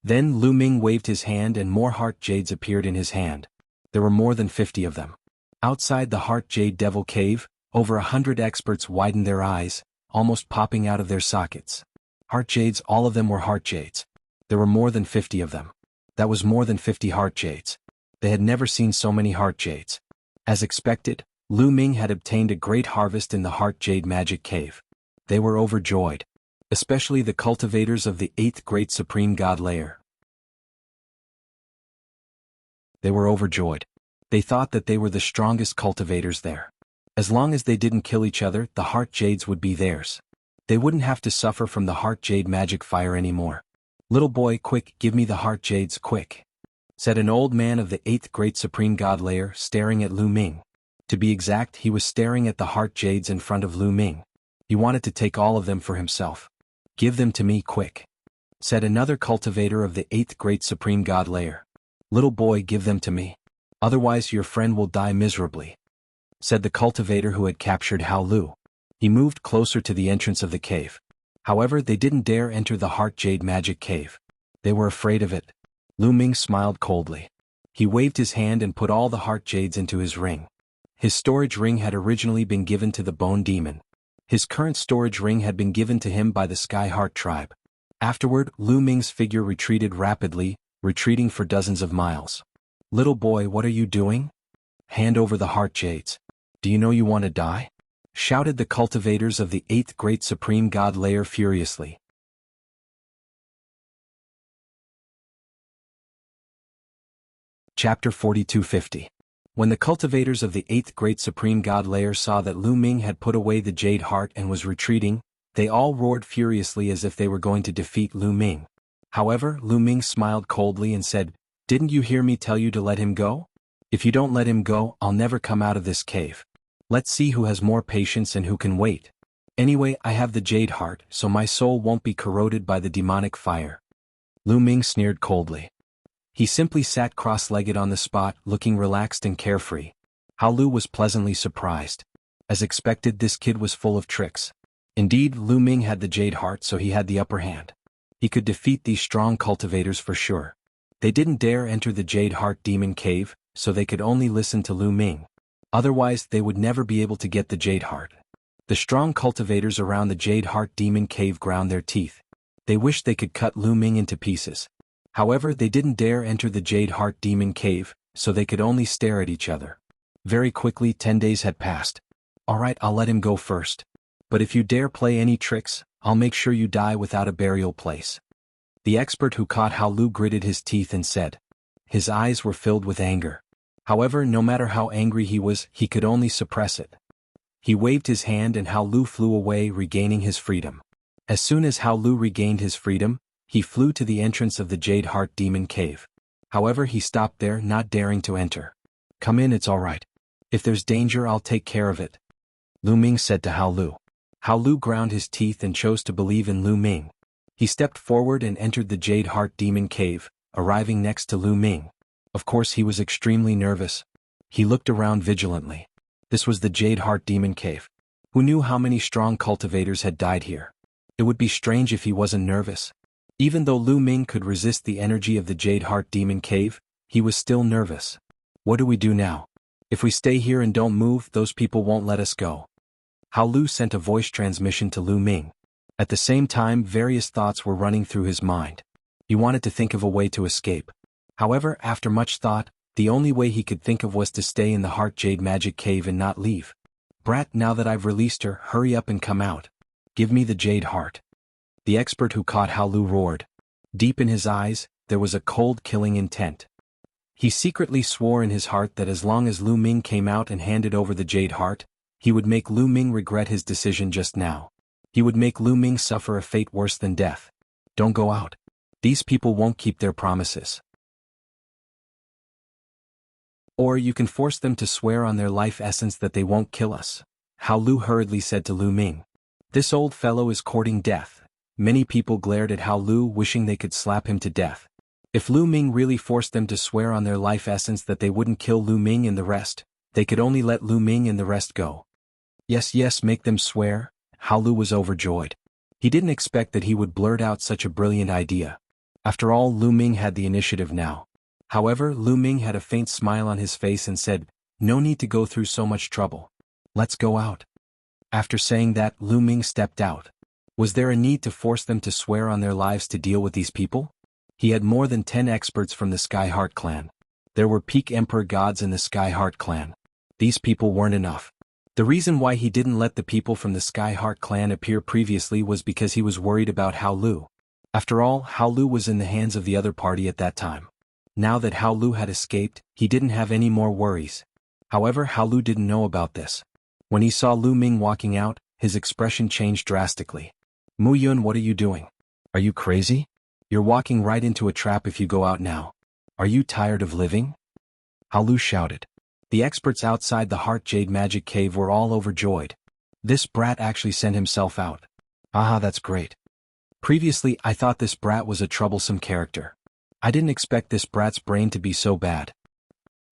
Then Lu Ming waved his hand and more heart jades appeared in his hand. There were more than 50 of them. Outside the Heart Jade Devil Cave, over 100 experts widened their eyes, almost popping out of their sockets. Heart jades, all of them were heart jades. There were more than 50 of them. That was more than 50 heart jades. They had never seen so many heart jades. As expected, Lu Ming had obtained a great harvest in the Heart Jade Magic Cave. They were overjoyed. Especially the cultivators of the 8th Great Supreme God layer. They were overjoyed. They thought that they were the strongest cultivators there. As long as they didn't kill each other, the heart jades would be theirs. They wouldn't have to suffer from the heart jade magic fire anymore. "Little boy, quick, give me the heart jades, quick," said an old man of the 8th Great Supreme God layer, staring at Lu Ming. To be exact, he was staring at the heart jades in front of Lu Ming. He wanted to take all of them for himself. "Give them to me, quick," said another cultivator of the 8th Great Supreme God layer. "Little boy, give them to me. Otherwise your friend will die miserably," said the cultivator who had captured Hao Lu. He moved closer to the entrance of the cave. However, they didn't dare enter the Heart Jade Magic Cave. They were afraid of it. Lu Ming smiled coldly. He waved his hand and put all the heart jades into his ring. His storage ring had originally been given to the Bone Demon. His current storage ring had been given to him by the Sky Heart tribe. Afterward, Lu Ming's figure retreated rapidly, retreating for dozens of miles. "Little boy, what are you doing? Hand over the heart jades. Do you know you want to die?" shouted the cultivators of the 8th Great Supreme God layer furiously. Chapter 4250. When the cultivators of the 8th Great Supreme God layer saw that Lu Ming had put away the Jade Heart and was retreating, they all roared furiously as if they were going to defeat Lu Ming. However, Lu Ming smiled coldly and said, "Didn't you hear me tell you to let him go? If you don't let him go, I'll never come out of this cave. Let's see who has more patience and who can wait. Anyway, I have the Jade Heart, so my soul won't be corroded by the demonic fire." Lu Ming sneered coldly. He simply sat cross-legged on the spot, looking relaxed and carefree. Hao Lu was pleasantly surprised. As expected, this kid was full of tricks. Indeed, Lu Ming had the Jade Heart, so he had the upper hand. He could defeat these strong cultivators for sure. They didn't dare enter the Jade Heart Demon Cave, so they could only listen to Lu Ming. Otherwise, they would never be able to get the Jade Heart. The strong cultivators around the Jade Heart Demon Cave ground their teeth. They wished they could cut Lu Ming into pieces. However, they didn't dare enter the Jade Heart Demon Cave, so they could only stare at each other. Very quickly, 10 days had passed. "Alright, I'll let him go first. But if you dare play any tricks, I'll make sure you die without a burial place." The expert who caught Hao Lu gritted his teeth and said. His eyes were filled with anger. However, no matter how angry he was, he could only suppress it. He waved his hand and Hao Lu flew away, regaining his freedom. As soon as Hao Lu regained his freedom, he flew to the entrance of the Jade Heart Demon Cave. However, he stopped there, not daring to enter. "Come in, it's all right. If there's danger, I'll take care of it," Lu Ming said to Hao Lu. Hao Lu ground his teeth and chose to believe in Lu Ming. He stepped forward and entered the Jade Heart Demon Cave, arriving next to Lu Ming. Of course, he was extremely nervous. He looked around vigilantly. This was the Jade Heart Demon Cave. Who knew how many strong cultivators had died here? It would be strange if he wasn't nervous. Even though Lu Ming could resist the energy of the Jade Heart Demon Cave, he was still nervous. "What do we do now? If we stay here and don't move, those people won't let us go." Hao Lu sent a voice transmission to Lu Ming. At the same time, various thoughts were running through his mind. He wanted to think of a way to escape. However, after much thought, the only way he could think of was to stay in the Heart Jade Magic Cave and not leave. "Brat, now that I've released her, hurry up and come out. Give me the Jade Heart." The expert who caught Hao Lu roared. Deep in his eyes, there was a cold, killing intent. He secretly swore in his heart that as long as Lu Ming came out and handed over the Jade Heart, he would make Lu Ming regret his decision just now. He would make Lu Ming suffer a fate worse than death. "Don't go out. These people won't keep their promises. Or you can force them to swear on their life essence that they won't kill us. Hao Lu hurriedly said to Lu Ming. This old fellow is courting death. Many people glared at Hao Lu, wishing they could slap him to death. If Lu Ming really forced them to swear on their life essence that they wouldn't kill Lu Ming and the rest, they could only let Lu Ming and the rest go. Yes, make them swear. Hao Lu was overjoyed. He didn't expect that he would blurt out such a brilliant idea. After all, Lu Ming had the initiative now. However, Lu Ming had a faint smile on his face and said, "No need to go through so much trouble. Let's go out." After saying that, Lu Ming stepped out. Was there a need to force them to swear on their lives to deal with these people? He had more than 10 experts from the Sky Heart clan. There were peak emperor gods in the Sky Heart clan. These people weren't enough. The reason why he didn't let the people from the Sky Heart clan appear previously was because he was worried about Hao Lu. After all, Hao Lu was in the hands of the other party at that time. Now that Hao Lu had escaped, he didn't have any more worries. However, Hao Lu didn't know about this. When he saw Lu Ming walking out, his expression changed drastically. "Mu Yun, what are you doing? Are you crazy? You're walking right into a trap if you go out now. Are you tired of living?" Hao Lu shouted. The experts outside the Heart Jade Magic Cave were all overjoyed. This brat actually sent himself out. Aha, that's great. Previously, I thought this brat was a troublesome character. I didn't expect this brat's brain to be so bad.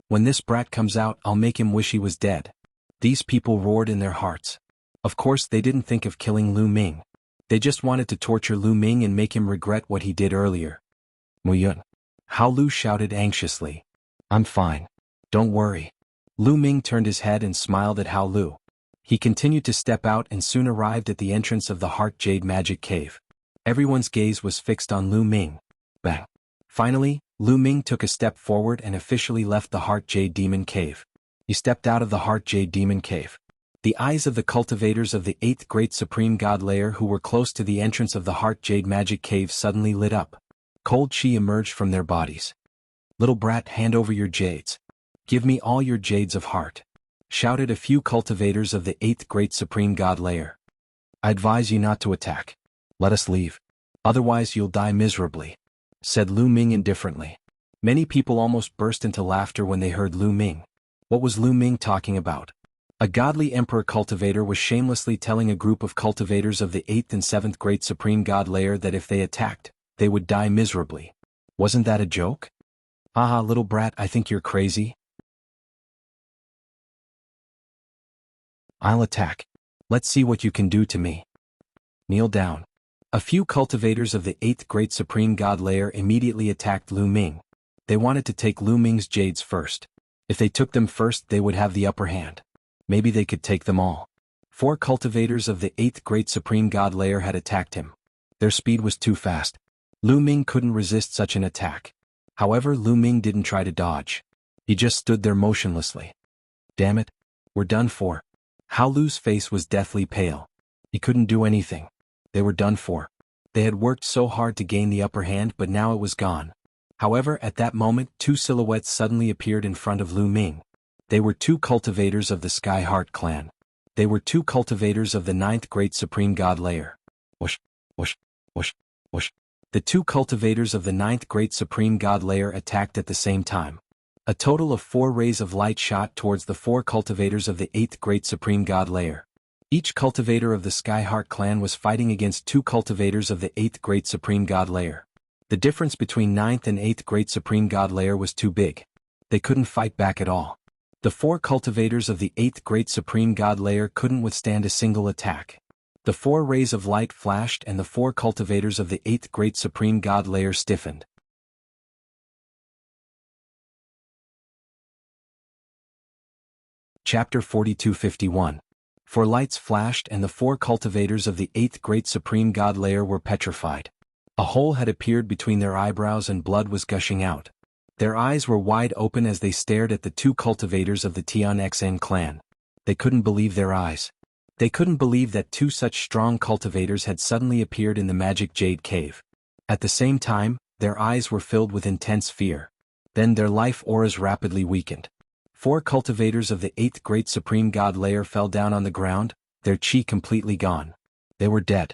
When this brat comes out, I'll make him wish he was dead. These people roared in their hearts. Of course, they didn't think of killing Lu Ming. They just wanted to torture Lu Ming and make him regret what he did earlier. "Mu Yun." Hao Lu shouted anxiously. "I'm fine. Don't worry." Lu Ming turned his head and smiled at Hao Lu. He continued to step out and soon arrived at the entrance of the Heart Jade Magic Cave. Everyone's gaze was fixed on Lu Ming. Bang. Finally, Lu Ming took a step forward and officially left the Heart Jade Demon Cave. He stepped out of the Heart Jade Demon Cave. The eyes of the cultivators of the 8th Great Supreme God Layer who were close to the entrance of the Heart Jade Magic Cave suddenly lit up. Cold chi emerged from their bodies. "Little brat, hand over your jades. Give me all your jades of heart," shouted a few cultivators of the 8th Great Supreme God Layer. "I advise you not to attack. Let us leave. Otherwise you'll die miserably," said Lu Ming indifferently. Many people almost burst into laughter when they heard Lu Ming. What was Lu Ming talking about? A godly emperor cultivator was shamelessly telling a group of cultivators of the 8th and 7th Great Supreme God Layer that if they attacked, they would die miserably. Wasn't that a joke? "Haha, little brat, I think you're crazy. I'll attack. Let's see what you can do to me. Kneel down." A few cultivators of the 8th Great Supreme God Layer immediately attacked Lu Ming. They wanted to take Lu Ming's jades first. If they took them first, they would have the upper hand. Maybe they could take them all. 4 cultivators of the 8th Great Supreme God Layer had attacked him. Their speed was too fast. Lu Ming couldn't resist such an attack. However, Lu Ming didn't try to dodge. He just stood there motionlessly. "Damn it. We're done for." Hao Lu's face was deathly pale. He couldn't do anything. They were done for. They had worked so hard to gain the upper hand, but now it was gone. However, at that moment, 2 silhouettes suddenly appeared in front of Lu Ming. They were 2 cultivators of the Sky Heart clan. They were 2 cultivators of the 9th Great Supreme God Layer. Whoosh, whoosh, whoosh, whoosh. The 2 cultivators of the 9th Great Supreme God Layer attacked at the same time. A total of 4 rays of light shot towards the 4 cultivators of the 8th Great Supreme God Layer. Each cultivator of the Sky Heart clan was fighting against 2 cultivators of the 8th Great Supreme God Layer. The difference between 9th and 8th Great Supreme God Layer was too big. They couldn't fight back at all. The 4 cultivators of the 8th Great Supreme God Layer couldn't withstand a single attack. The 4 rays of light flashed and the 4 cultivators of the 8th Great Supreme God Layer stiffened. Chapter 4251. 4 lights flashed and the 4 cultivators of the 8th Great Supreme God Layer were petrified. A hole had appeared between their eyebrows and blood was gushing out. Their eyes were wide open as they stared at the 2 cultivators of the Tian Xn clan. They couldn't believe their eyes. They couldn't believe that 2 such strong cultivators had suddenly appeared in the Magic Jade Cave. At the same time, their eyes were filled with intense fear. Then their life auras rapidly weakened. 4 cultivators of the 8th Great Supreme God Layer fell down on the ground, their chi completely gone. They were dead.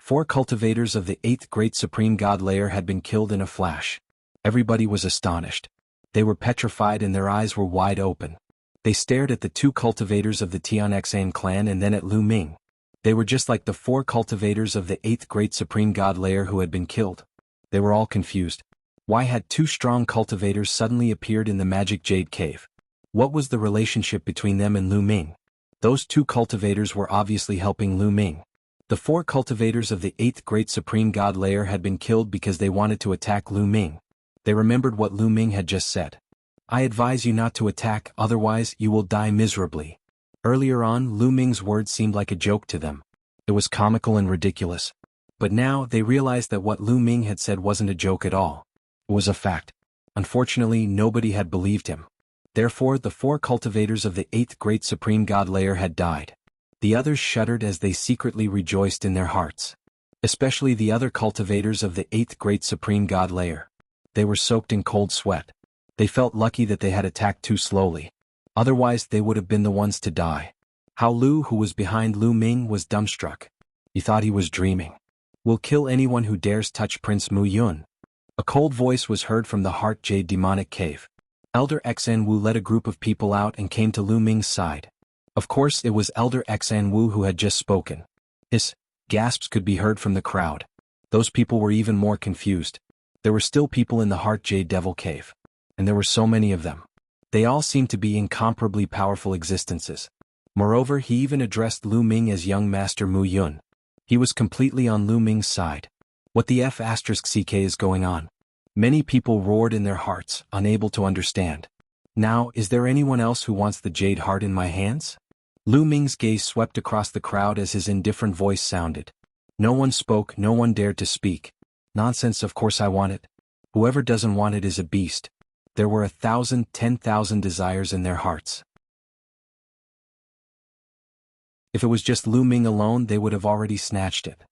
4 cultivators of the 8th Great Supreme God Layer had been killed in a flash. Everybody was astonished. They were petrified and their eyes were wide open. They stared at the 2 cultivators of the Tianxan clan and then at Lu Ming. They were just like the 4 cultivators of the 8th Great Supreme God Layer who had been killed. They were all confused. Why had 2 strong cultivators suddenly appeared in the magic jade cave? What was the relationship between them and Lu Ming? Those 2 cultivators were obviously helping Lu Ming. The 4 cultivators of the 8th Great Supreme God Layer had been killed because they wanted to attack Lu Ming. They remembered what Lu Ming had just said. I advise you not to attack, otherwise you will die miserably. Earlier on, Lu Ming's words seemed like a joke to them. It was comical and ridiculous. But now they realized that what Lu Ming had said wasn't a joke at all. It was a fact. Unfortunately, nobody had believed him. Therefore, the 4 cultivators of the 8th Great Supreme God Layer had died. The others shuddered as they secretly rejoiced in their hearts. Especially the other cultivators of the 8th Great Supreme God Layer. They were soaked in cold sweat. They felt lucky that they had attacked too slowly. Otherwise they would have been the ones to die. Hao Lu, who was behind Lu Ming, was dumbstruck. He thought he was dreaming. We'll kill anyone who dares touch Prince Mu Yun. A cold voice was heard from the Heart Jade demonic cave. Elder Xan Wu led a group of people out and came to Lu Ming's side. Of course it was Elder Xan Wu who had just spoken. His gasps could be heard from the crowd. Those people were even more confused. There were still people in the Heart Jade Devil Cave. And there were so many of them. They all seemed to be incomparably powerful existences. Moreover, he even addressed Lu Ming as young Master Mu Yun. He was completely on Lu Ming's side. What the F***ck is going on? Many people roared in their hearts, unable to understand. Now, is there anyone else who wants the jade heart in my hands? Lu Ming's gaze swept across the crowd as his indifferent voice sounded. No one spoke, no one dared to speak. Nonsense, of course I want it. Whoever doesn't want it is a beast. There were 1,000, 10,000 desires in their hearts. If it was just Lu Ming alone, they would have already snatched it.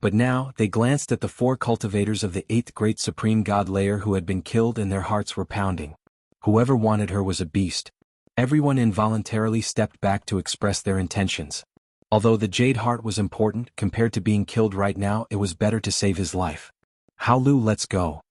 But now, they glanced at the 4 cultivators of the 8th Great Supreme God Layer who had been killed and their hearts were pounding. Whoever wanted her was a beast. Everyone involuntarily stepped back to express their intentions. Although the jade heart was important, compared to being killed right now, it was better to save his life. Hao Lu, let's go.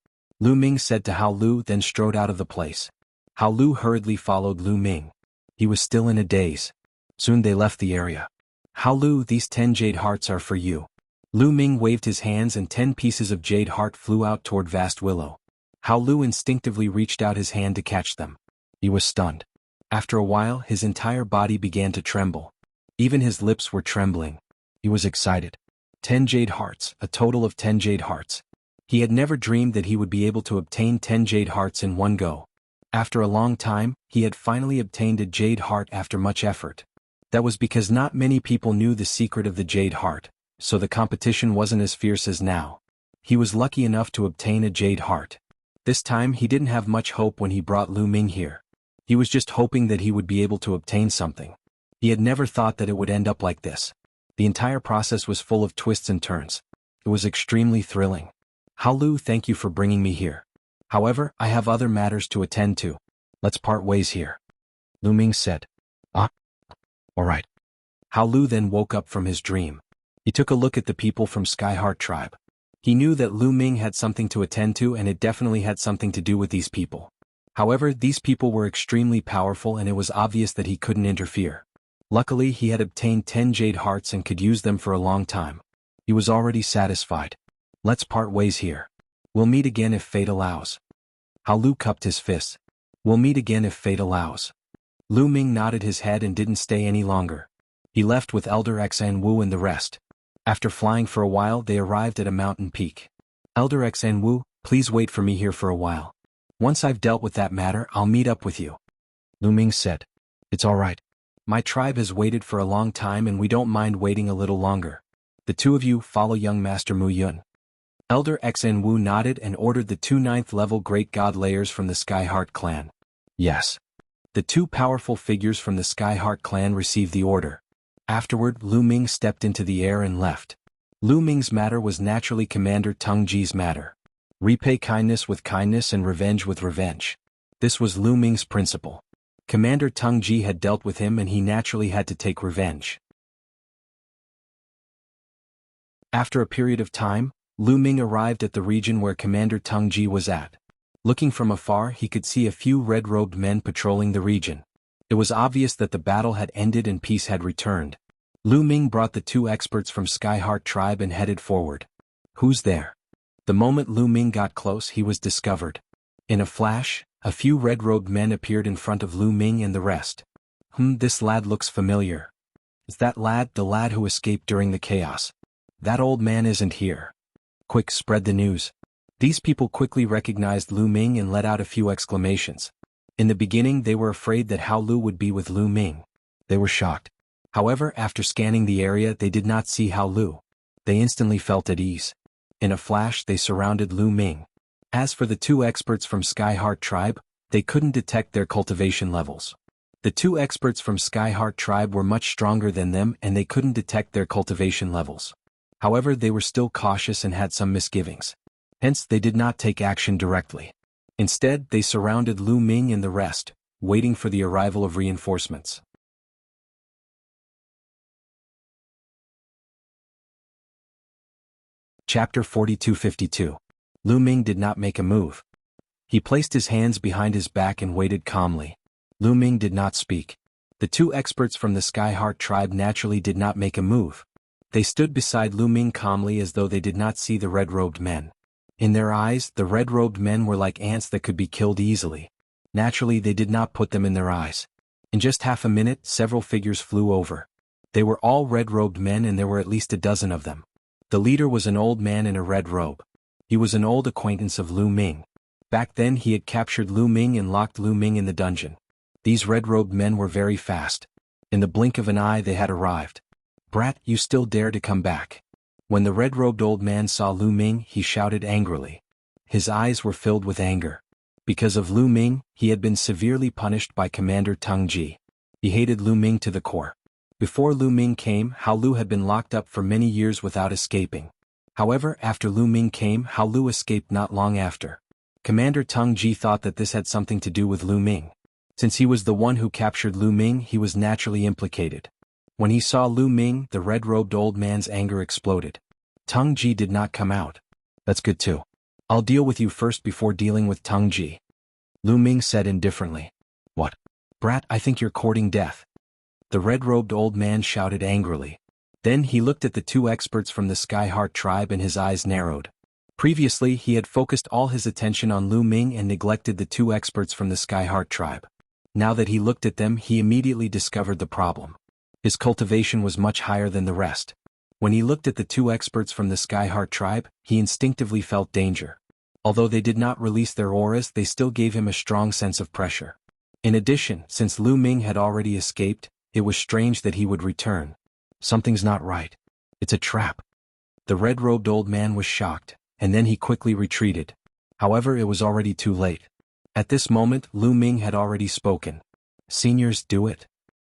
Lu Ming said to Hao Lu, then strode out of the place. Hao Lu hurriedly followed Lu Ming. He was still in a daze. Soon they left the area. Hao Lu, these 10 jade hearts are for you. Lu Ming waved his hands and 10 pieces of jade heart flew out toward Vast Willow. Hao Lu instinctively reached out his hand to catch them. He was stunned. After a while, his entire body began to tremble. Even his lips were trembling. He was excited. 10 jade hearts, a total of 10 jade hearts. He had never dreamed that he would be able to obtain 10 jade hearts in one go. After a long time, he had finally obtained a jade heart after much effort. That was because not many people knew the secret of the jade heart, so the competition wasn't as fierce as now. He was lucky enough to obtain a jade heart. This time he didn't have much hope when he brought Lu Ming here. He was just hoping that he would be able to obtain something. He had never thought that it would end up like this. The entire process was full of twists and turns. It was extremely thrilling. Hao Lu, thank you for bringing me here. However, I have other matters to attend to. Let's part ways here. Lu Ming said. Ah. Alright. Hao Lu then woke up from his dream. He took a look at the people from Skyheart Tribe. He knew that Lu Ming had something to attend to and it definitely had something to do with these people. However, these people were extremely powerful and it was obvious that he couldn't interfere. Luckily, he had obtained 10 jade hearts and could use them for a long time. He was already satisfied. Let's part ways here. We'll meet again if fate allows. Hao Lu cupped his fists. We'll meet again if fate allows. Lu Ming nodded his head and didn't stay any longer. He left with Elder Xan Wu and the rest. After flying for a while, they arrived at a mountain peak. Elder Xan Wu, please wait for me here for a while. Once I've dealt with that matter, I'll meet up with you. Lu Ming said. It's all right. My tribe has waited for a long time and we don't mind waiting a little longer. The 2 of you follow young Master Mu Yun. Elder Xan Wu nodded and ordered the 2 9th-level Great God Layers from the Skyheart clan. Yes. The 2 powerful figures from the Skyheart clan received the order. Afterward, Lu Ming stepped into the air and left. Lu Ming's matter was naturally Commander Teng Ji's matter. Repay kindness with kindness and revenge with revenge. This was Lu Ming's principle. Commander Teng Ji had dealt with him and he naturally had to take revenge. After a period of time, Lu Ming arrived at the region where Commander Teng Ji was at. Looking from afar, he could see a few red-robed men patrolling the region. It was obvious that the battle had ended and peace had returned. Lu Ming brought the 2 experts from Skyheart tribe and headed forward. Who's there? The moment Lu Ming got close, he was discovered. In a flash, a few red-robed men appeared in front of Lu Ming and the rest. This lad looks familiar. Is that lad the lad who escaped during the chaos? That old man isn't here. Quick, spread the news. These people quickly recognized Lu Ming and let out a few exclamations. In the beginning they were afraid that Hao Lu would be with Lu Ming. They were shocked. However, after scanning the area they did not see Hao Lu. They instantly felt at ease. In a flash they surrounded Lu Ming. As for the 2 experts from Skyheart tribe, they couldn't detect their cultivation levels. The 2 experts from Skyheart tribe were much stronger than them and they couldn't detect their cultivation levels. However, they were still cautious and had some misgivings. Hence, they did not take action directly. Instead, they surrounded Lu Ming and the rest, waiting for the arrival of reinforcements. Chapter 42-52. Lu Ming did not make a move. He placed his hands behind his back and waited calmly. Lu Ming did not speak. The 2 experts from the Skyheart tribe naturally did not make a move. They stood beside Lu Ming calmly as though they did not see the red-robed men. In their eyes, the red-robed men were like ants that could be killed easily. Naturally, they did not put them in their eyes. In just half a minute, several figures flew over. They were all red-robed men and there were at least a dozen of them. The leader was an old man in a red robe. He was an old acquaintance of Lu Ming. Back then he had captured Lu Ming and locked Lu Ming in the dungeon. These red-robed men were very fast. In the blink of an eye they had arrived. "Brat, you still dare to come back?" When the red-robed old man saw Lu Ming, he shouted angrily. His eyes were filled with anger. Because of Lu Ming, he had been severely punished by Commander Teng Ji. He hated Lu Ming to the core. Before Lu Ming came, Hao Lu had been locked up for many years without escaping. However, after Lu Ming came, Hao Lu escaped not long after. Commander Teng Ji thought that this had something to do with Lu Ming. Since he was the one who captured Lu Ming, he was naturally implicated. When he saw Lu Ming, the red-robed old man's anger exploded. Teng Ji did not come out. "That's good too. I'll deal with you first before dealing with Teng Ji," Lu Ming said indifferently. "What? Brat, I think you're courting death," the red-robed old man shouted angrily. Then he looked at the 2 experts from the Skyheart tribe and his eyes narrowed. Previously he had focused all his attention on Lu Ming and neglected the 2 experts from the Skyheart tribe. Now that he looked at them, he immediately discovered the problem. His cultivation was much higher than the rest. When he looked at the 2 experts from the Skyheart tribe, he instinctively felt danger. Although they did not release their auras, they still gave him a strong sense of pressure. In addition, since Lu Ming had already escaped, it was strange that he would return. Something's not right. It's a trap. The red-robed old man was shocked, and then he quickly retreated. However, it was already too late. At this moment, Lu Ming had already spoken. "Seniors, do it,"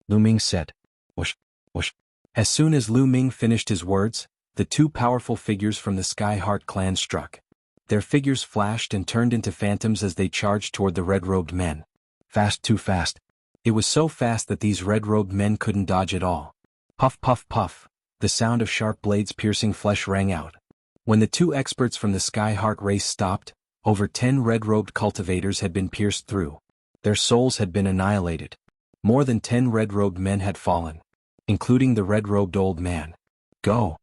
Lu Ming said. Whoosh, whoosh. As soon as Lu Ming finished his words, the 2 powerful figures from the Skyheart clan struck. Their figures flashed and turned into phantoms as they charged toward the red-robed men. Fast, too fast. It was so fast that these red-robed men couldn't dodge at all. Puff, puff, puff. The sound of sharp blades piercing flesh rang out. When the 2 experts from the Skyheart race stopped, over 10 red-robed cultivators had been pierced through. Their souls had been annihilated. More than 10 red-robed men had fallen, including the red-robed old man. "Go."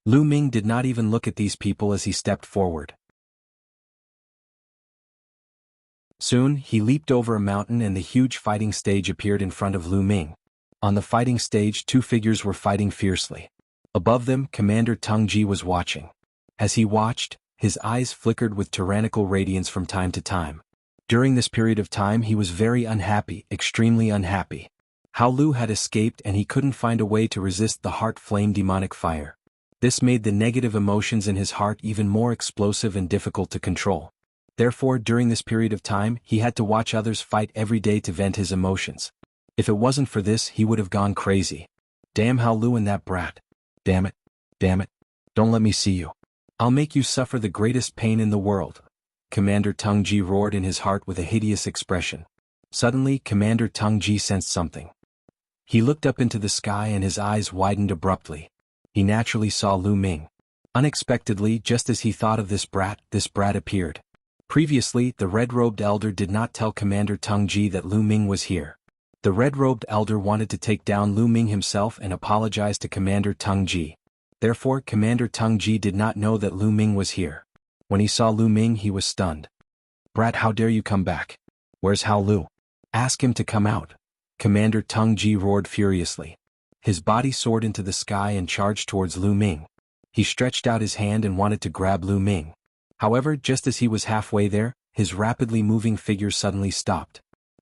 Lu Ming did not even look at these people as he stepped forward. Soon, he leaped over a mountain and the huge fighting stage appeared in front of Lu Ming. On the fighting stage, 2 figures were fighting fiercely. Above them, Commander Teng Ji was watching. As he watched, his eyes flickered with tyrannical radiance from time to time. During this period of time he was very unhappy, extremely unhappy. Hao Lu had escaped and he couldn't find a way to resist the heart flame demonic fire. This made the negative emotions in his heart even more explosive and difficult to control. Therefore, during this period of time, he had to watch others fight every day to vent his emotions. If it wasn't for this, he would have gone crazy. Damn Hao Lu and that brat. Damn it. Damn it. Don't let me see you. I'll make you suffer the greatest pain in the world. Commander Teng Ji roared in his heart with a hideous expression. Suddenly, Commander Teng Ji sensed something. He looked up into the sky and his eyes widened abruptly. He naturally saw Lu Ming. Unexpectedly, just as he thought of this brat appeared. Previously, the red-robed elder did not tell Commander Teng Ji that Lu Ming was here. The red-robed elder wanted to take down Lu Ming himself and apologize to Commander Teng Ji. Therefore, Commander Teng Ji did not know that Lu Ming was here. When he saw Lu Ming, he was stunned. "Brat, how dare you come back? Where's Hao Lu? Ask him to come out." Commander Teng Ji roared furiously. His body soared into the sky and charged towards Lu Ming. He stretched out his hand and wanted to grab Lu Ming. However, just as he was halfway there, his rapidly moving figure suddenly stopped.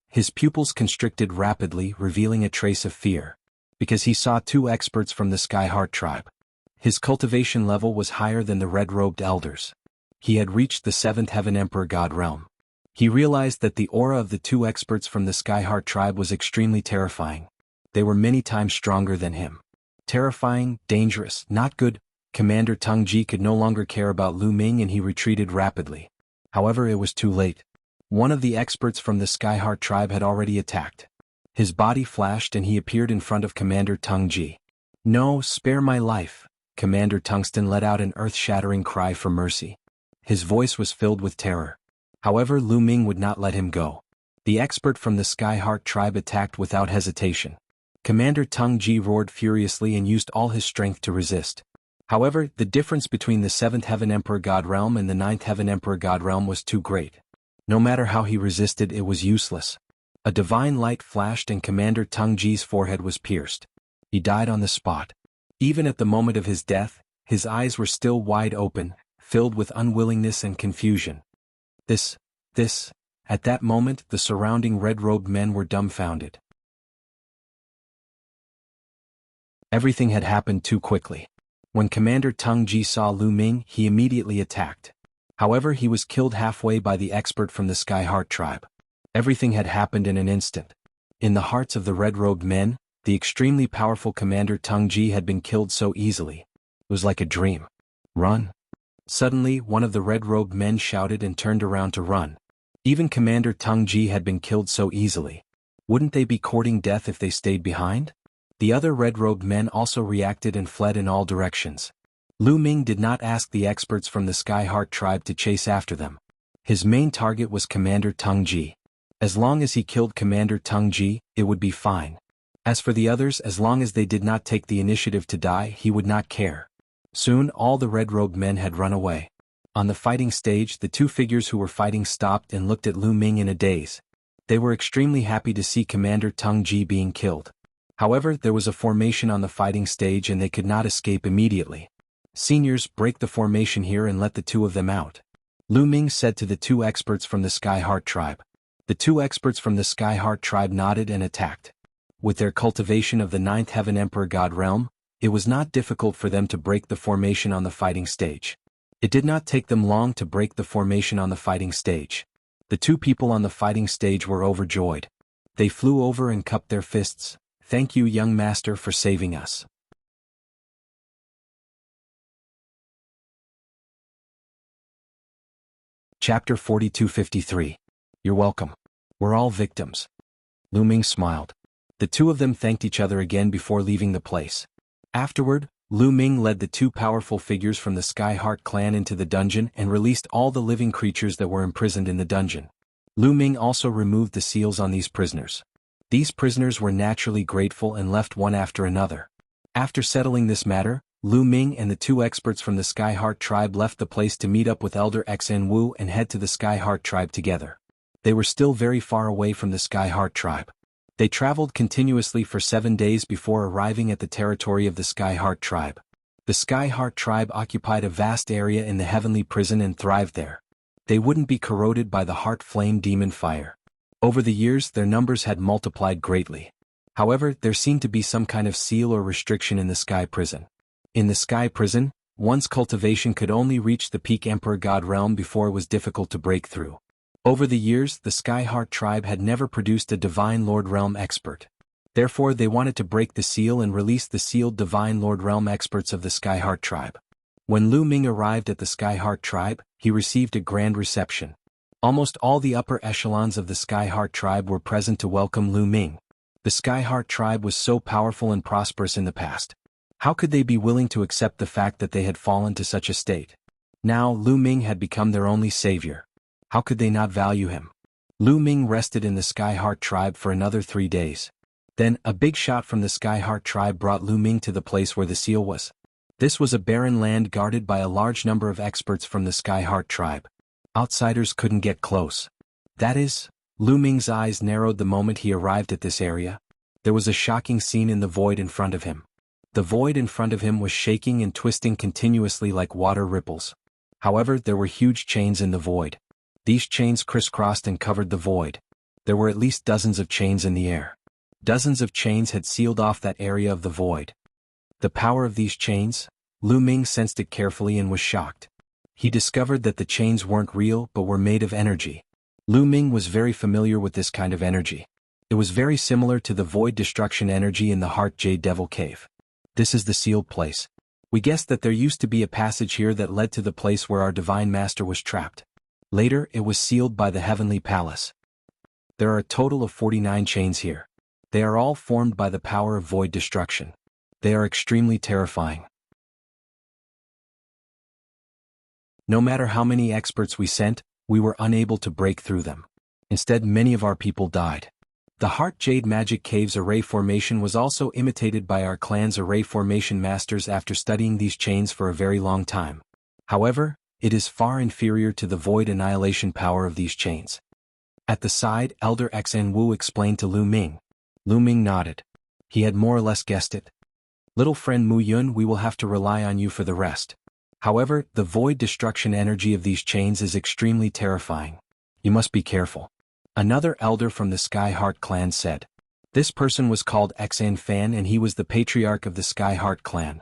His pupils constricted rapidly, revealing a trace of fear. Because he saw two experts from the Skyheart tribe. His cultivation level was higher than the red-robed elders. He had reached the 7th Heaven Emperor God realm. He realized that the aura of the two experts from the Skyheart tribe was extremely terrifying. They were many times stronger than him. Terrifying, dangerous, not good. Commander Teng Ji could no longer care about Lu Ming and he retreated rapidly. However, it was too late. One of the experts from the Skyheart tribe had already attacked. His body flashed and he appeared in front of Commander Teng Ji. "No, spare my life." Commander Tungsten let out an earth-shattering cry for mercy. His voice was filled with terror. However, Lu Ming would not let him go. The expert from the Skyheart tribe attacked without hesitation. Commander Teng Ji roared furiously and used all his strength to resist. However, the difference between the 7th Heaven Emperor God realm and the 9th Heaven Emperor God realm was too great. No matter how he resisted, it was useless. A divine light flashed and Commander Teng Ji's forehead was pierced. He died on the spot. Even at the moment of his death, his eyes were still wide open, filled with unwillingness and confusion. At that moment, the surrounding red-robed men were dumbfounded. Everything had happened too quickly. When Commander Teng Ji saw Lu Ming, he immediately attacked. However, he was killed halfway by the expert from the Skyheart tribe. Everything had happened in an instant. In the hearts of the red-robed men, the extremely powerful Commander Teng Ji had been killed so easily. It was like a dream. "Run!" Suddenly, one of the red-robed men shouted and turned around to run. Even Commander Teng Ji had been killed so easily. Wouldn't they be courting death if they stayed behind? The other red-robed men also reacted and fled in all directions. Lu Ming did not ask the experts from the Skyheart tribe to chase after them. His main target was Commander Teng Ji. As long as he killed Commander Teng Ji, it would be fine. As for the others, as long as they did not take the initiative to die, he would not care. Soon, all the red-robed men had run away. On the fighting stage, the two figures who were fighting stopped and looked at Lu Ming in a daze. They were extremely happy to see Commander Teng Ji being killed. However, there was a formation on the fighting stage and they could not escape immediately. "Seniors, break the formation here and let the two of them out," Lu Ming said to the two experts from the Skyheart tribe. The two experts from the Skyheart tribe nodded and attacked. With their cultivation of the 9th Heaven Emperor God realm, it was not difficult for them to break the formation on the fighting stage. It did not take them long to break the formation on the fighting stage. The two people on the fighting stage were overjoyed. They flew over and cupped their fists. "Thank you, young master, for saving us." Chapter 4253. You're welcome. We're all victims. Lu Ming smiled. The two of them thanked each other again before leaving the place. Afterward, Lu Ming led the two powerful figures from the Skyheart clan into the dungeon and released all the living creatures that were imprisoned in the dungeon. Lu Ming also removed the seals on these prisoners. These prisoners were naturally grateful and left one after another. After settling this matter, Lu Ming and the two experts from the Skyheart tribe left the place to meet up with Elder Xen Wu and head to the Skyheart tribe together. They were still very far away from the Skyheart tribe. They traveled continuously for 7 days before arriving at the territory of the Skyheart tribe. The Skyheart tribe occupied a vast area in the heavenly prison and thrived there. They wouldn't be corroded by the heart flame demon fire. Over the years, their numbers had multiplied greatly. However, there seemed to be some kind of seal or restriction in the Sky prison. In the Sky prison, one's cultivation could only reach the peak Emperor God realm before it was difficult to break through. Over the years, the Skyheart tribe had never produced a Divine Lord Realm expert. Therefore, they wanted to break the seal and release the sealed Divine Lord Realm experts of the Skyheart tribe. When Lu Ming arrived at the Skyheart tribe, he received a grand reception. Almost all the upper echelons of the Skyheart tribe were present to welcome Lu Ming. The Skyheart tribe was so powerful and prosperous in the past. How could they be willing to accept the fact that they had fallen to such a state? Now Lu Ming had become their only savior. How could they not value him? Lu Ming rested in the Skyheart tribe for another 3 days. Then, a big shot from the Skyheart tribe brought Lu Ming to the place where the seal was. This was a barren land guarded by a large number of experts from the Skyheart tribe. Outsiders couldn't get close. That is, Lu Ming's eyes narrowed the moment he arrived at this area. There was a shocking scene in the void in front of him. The void in front of him was shaking and twisting continuously like water ripples. However, there were huge chains in the void. These chains crisscrossed and covered the void. There were at least dozens of chains in the air. Dozens of chains had sealed off that area of the void. The power of these chains? Lu Ming sensed it carefully and was shocked. He discovered that the chains weren't real but were made of energy. Lu Ming was very familiar with this kind of energy. It was very similar to the void destruction energy in the Heart Jade Devil Cave. This is the sealed place. We guessed that there used to be a passage here that led to the place where our Divine Master was trapped. Later, it was sealed by the Heavenly Palace. There are a total of 49 chains here. They are all formed by the power of void destruction. They are extremely terrifying. No matter how many experts we sent, we were unable to break through them. Instead, many of our people died. The Heart Jade Magic Cave's array formation was also imitated by our clan's array formation masters after studying these chains for a very long time. However, it is far inferior to the void annihilation power of these chains. At the side, Elder Xn Wu explained to Lu Ming. Lu Ming nodded. He had more or less guessed it. Little friend Mu Yun, we will have to rely on you for the rest. However, the void destruction energy of these chains is extremely terrifying. You must be careful. Another elder from the Skyheart clan said. This person was called Xn Fan and he was the patriarch of the Skyheart clan.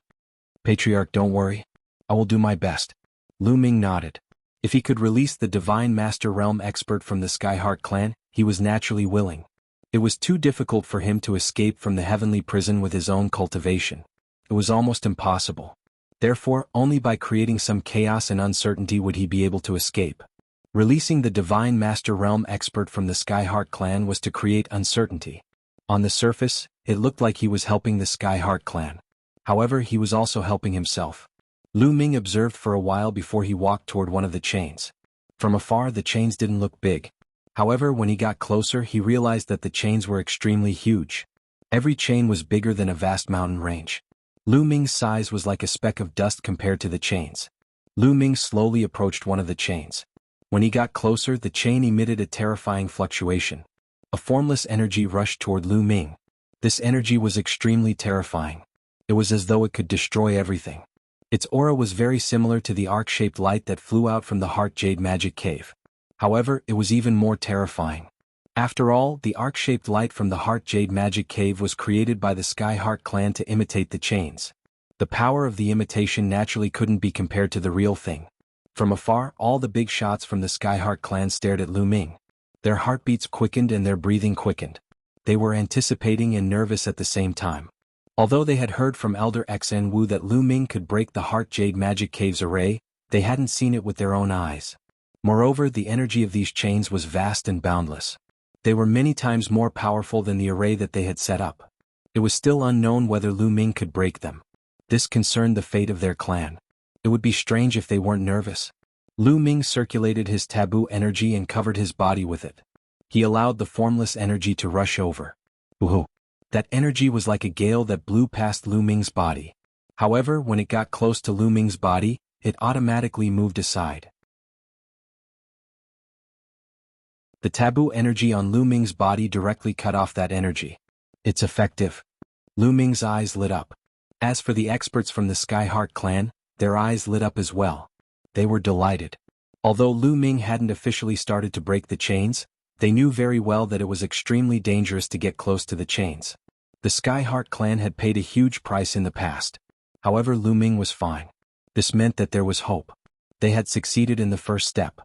Patriarch, don't worry. I will do my best. Lu Ming nodded. If he could release the Divine Master Realm expert from the Skyheart clan, he was naturally willing. It was too difficult for him to escape from the heavenly prison with his own cultivation. It was almost impossible. Therefore, only by creating some chaos and uncertainty would he be able to escape. Releasing the Divine Master Realm expert from the Skyheart clan was to create uncertainty. On the surface, it looked like he was helping the Skyheart clan. However, he was also helping himself. Lu Ming observed for a while before he walked toward one of the chains. From afar, the chains didn't look big. However, when he got closer, he realized that the chains were extremely huge. Every chain was bigger than a vast mountain range. Lu Ming's size was like a speck of dust compared to the chains. Lu Ming slowly approached one of the chains. When he got closer, the chain emitted a terrifying fluctuation. A formless energy rushed toward Lu Ming. This energy was extremely terrifying. It was as though it could destroy everything. Its aura was very similar to the arc-shaped light that flew out from the Heart Jade Magic Cave. However, it was even more terrifying. After all, the arc-shaped light from the Heart Jade Magic Cave was created by the Skyheart clan to imitate the chains. The power of the imitation naturally couldn't be compared to the real thing. From afar, all the big shots from the Skyheart clan stared at Lu Ming. Their heartbeats quickened and their breathing quickened. They were anticipating and nervous at the same time. Although they had heard from Elder Xn Wu that Lu Ming could break the Heart Jade Magic Cave's array, they hadn't seen it with their own eyes. Moreover, the energy of these chains was vast and boundless. They were many times more powerful than the array that they had set up. It was still unknown whether Lu Ming could break them. This concerned the fate of their clan. It would be strange if they weren't nervous. Lu Ming circulated his taboo energy and covered his body with it. He allowed the formless energy to rush over. Woohoo! That energy was like a gale that blew past Lu Ming's body. However, when it got close to Lu Ming's body, it automatically moved aside. The taboo energy on Lu Ming's body directly cut off that energy. It's effective. Lu Ming's eyes lit up. As for the experts from the Skyheart clan, their eyes lit up as well. They were delighted. Although Lu Ming hadn't officially started to break the chains, they knew very well that it was extremely dangerous to get close to the chains. The Skyheart clan had paid a huge price in the past. However, Lu Ming was fine. This meant that there was hope. They had succeeded in the first step.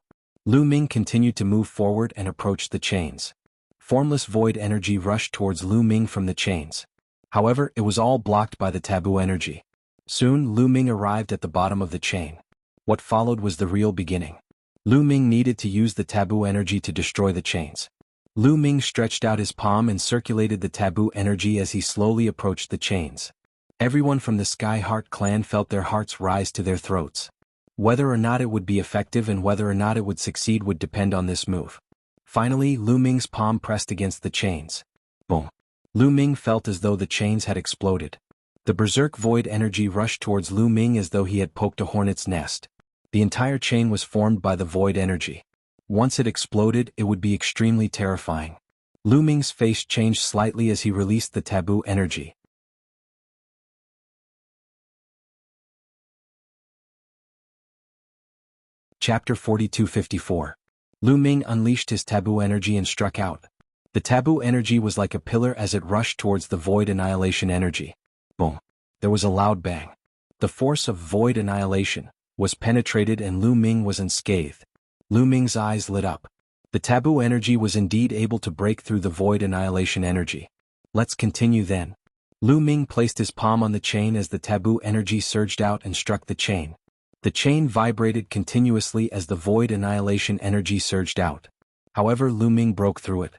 Lu Ming continued to move forward and approached the chains. Formless void energy rushed towards Lu Ming from the chains. However, it was all blocked by the taboo energy. Soon, Lu Ming arrived at the bottom of the chain. What followed was the real beginning. Lu Ming needed to use the taboo energy to destroy the chains. Lu Ming stretched out his palm and circulated the taboo energy as he slowly approached the chains. Everyone from the Sky Heart clan felt their hearts rise to their throats. Whether or not it would be effective and whether or not it would succeed would depend on this move. Finally, Lu Ming's palm pressed against the chains. Boom. Lu Ming felt as though the chains had exploded. The berserk void energy rushed towards Lu Ming as though he had poked a hornet's nest. The entire chain was formed by the void energy. Once it exploded, it would be extremely terrifying. Lu Ming's face changed slightly as he released the taboo energy. Chapter 42-54. Lu Ming unleashed his taboo energy and struck out. The taboo energy was like a pillar as it rushed towards the void annihilation energy. Boom. There was a loud bang. The force of void annihilation was penetrated and Lu Ming was unscathed. Lu Ming's eyes lit up. The taboo energy was indeed able to break through the void annihilation energy. Let's continue then. Lu Ming placed his palm on the chain as the taboo energy surged out and struck the chain. The chain vibrated continuously as the void annihilation energy surged out. However, Lu Ming broke through it.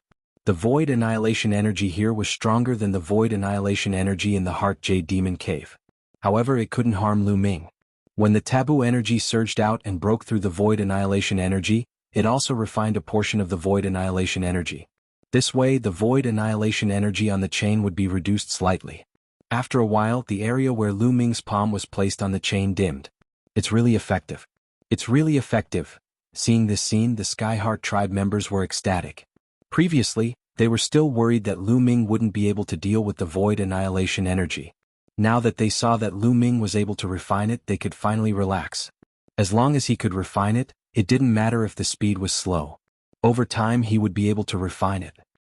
The void annihilation energy here was stronger than the void annihilation energy in the Heart Jade Demon Cave. However, it couldn't harm Lu Ming. When the taboo energy surged out and broke through the void annihilation energy, it also refined a portion of the void annihilation energy. This way, the void annihilation energy on the chain would be reduced slightly. After a while, the area where Lu Ming's palm was placed on the chain dimmed. It's really effective. It's really effective. Seeing this scene, the Skyheart tribe members were ecstatic. Previously, they were still worried that Lu Ming wouldn't be able to deal with the void annihilation energy. Now that they saw that Lu Ming was able to refine it, they could finally relax. As long as he could refine it, it didn't matter if the speed was slow. Over time he would be able to refine it.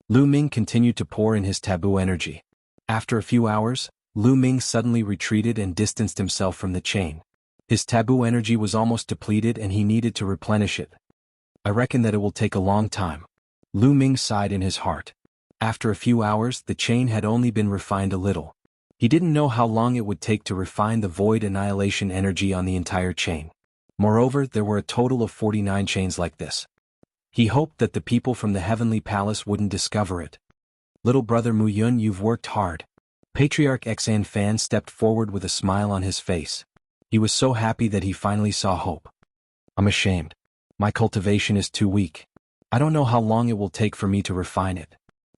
Lu Ming continued to pour in his taboo energy. After a few hours, Lu Ming suddenly retreated and distanced himself from the chain. His taboo energy was almost depleted and he needed to replenish it. I reckon that it will take a long time. Lu Ming sighed in his heart. After a few hours, the chain had only been refined a little. He didn't know how long it would take to refine the void annihilation energy on the entire chain. Moreover, there were a total of 49 chains like this. He hoped that the people from the Heavenly Palace wouldn't discover it. Little brother Mu Yun, you've worked hard. Patriarch Xan Fan stepped forward with a smile on his face. He was so happy that he finally saw hope. I'm ashamed. My cultivation is too weak. I don't know how long it will take for me to refine it.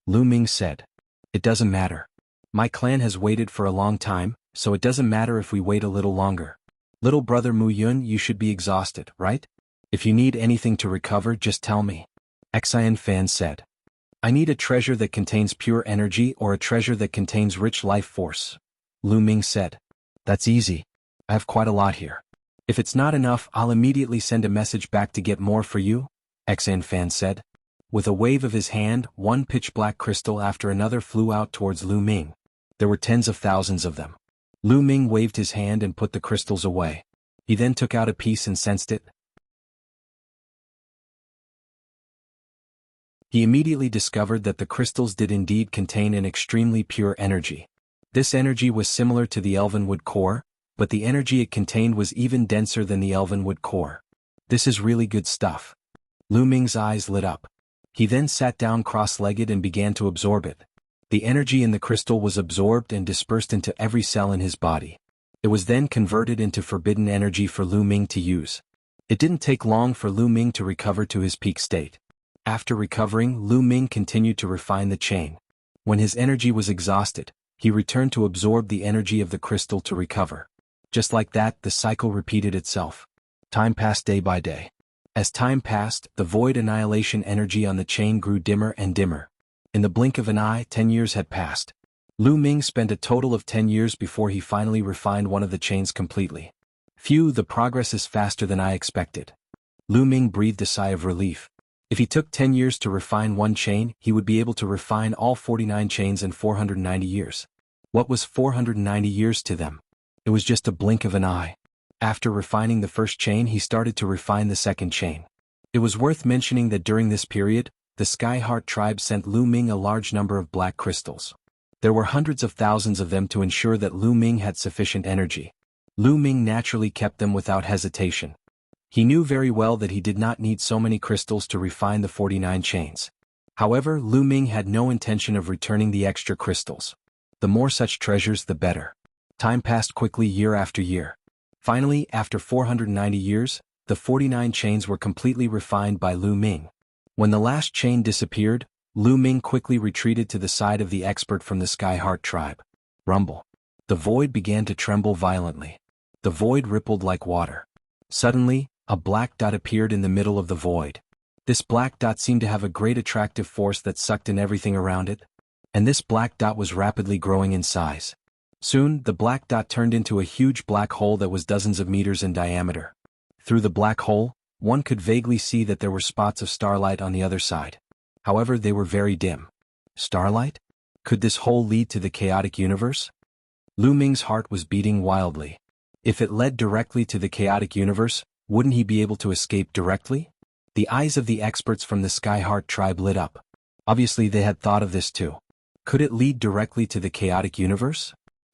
Lu Ming said. It doesn't matter. My clan has waited for a long time, so it doesn't matter if we wait a little longer. Little brother Mu Yun, you should be exhausted, right? If you need anything to recover, just tell me. Xian Fan said. I need a treasure that contains pure energy or a treasure that contains rich life force. Lu Ming said. That's easy. I have quite a lot here. If it's not enough, I'll immediately send a message back to get more for you, Xian Fan said. With a wave of his hand, one pitch-black crystal after another flew out towards Lu Ming. There were tens of thousands of them. Lu Ming waved his hand and put the crystals away. He then took out a piece and sensed it. He immediately discovered that the crystals did indeed contain an extremely pure energy. This energy was similar to the Elvenwood core, but the energy it contained was even denser than the Elvenwood core. This is really good stuff. Lu Ming's eyes lit up. He then sat down cross-legged and began to absorb it. The energy in the crystal was absorbed and dispersed into every cell in his body. It was then converted into forbidden energy for Lu Ming to use. It didn't take long for Lu Ming to recover to his peak state. After recovering, Lu Ming continued to refine the chain. When his energy was exhausted, he returned to absorb the energy of the crystal to recover. Just like that, the cycle repeated itself. Time passed day by day. As time passed, the void annihilation energy on the chain grew dimmer and dimmer. In the blink of an eye, 10 years had passed. Lu Ming spent a total of 10 years before he finally refined one of the chains completely. Phew, the progress is faster than I expected. Lu Ming breathed a sigh of relief. If he took 10 years to refine one chain, he would be able to refine all 49 chains in 490 years. What was 490 years to them? It was just a blink of an eye. After refining the first chain, he started to refine the second chain. It was worth mentioning that during this period, the Skyheart tribe sent Lu Ming a large number of black crystals. There were hundreds of thousands of them to ensure that Lu Ming had sufficient energy. Lu Ming naturally kept them without hesitation. He knew very well that he did not need so many crystals to refine the 49 chains. However, Lu Ming had no intention of returning the extra crystals. The more such treasures, the better. Time passed quickly year after year. Finally, after 490 years, the 49 chains were completely refined by Lu Ming. When the last chain disappeared, Lu Ming quickly retreated to the side of the expert from the Sky Heart tribe. Rumble. The void began to tremble violently. The void rippled like water. Suddenly, a black dot appeared in the middle of the void. This black dot seemed to have a great attractive force that sucked in everything around it. And this black dot was rapidly growing in size. Soon, the black dot turned into a huge black hole that was dozens of meters in diameter. Through the black hole, one could vaguely see that there were spots of starlight on the other side. However, they were very dim. Starlight? Could this hole lead to the chaotic universe? Lu Ming's heart was beating wildly. If it led directly to the chaotic universe, wouldn't he be able to escape directly? The eyes of the experts from the Sky Heart tribe lit up. Obviously they had thought of this too. Could it lead directly to the chaotic universe?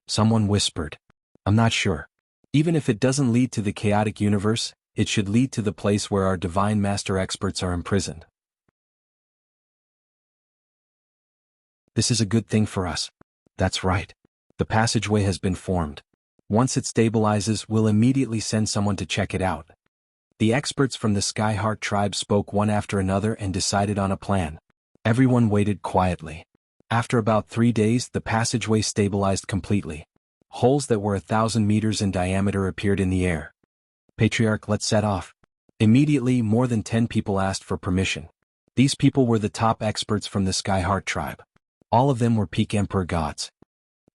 Someone whispered. I'm not sure. Even if it doesn't lead to the chaotic universe, it should lead to the place where our Divine Master experts are imprisoned. This is a good thing for us. That's right. The passageway has been formed. Once it stabilizes, we'll immediately send someone to check it out. The experts from the Sky Heart tribe spoke one after another and decided on a plan. Everyone waited quietly. After about 3 days, the passageway stabilized completely. Holes that were 1,000 meters in diameter appeared in the air. Patriarch, let's set off. Immediately, more than 10 people asked for permission. These people were the top experts from the Sky Heart tribe. All of them were peak emperor gods.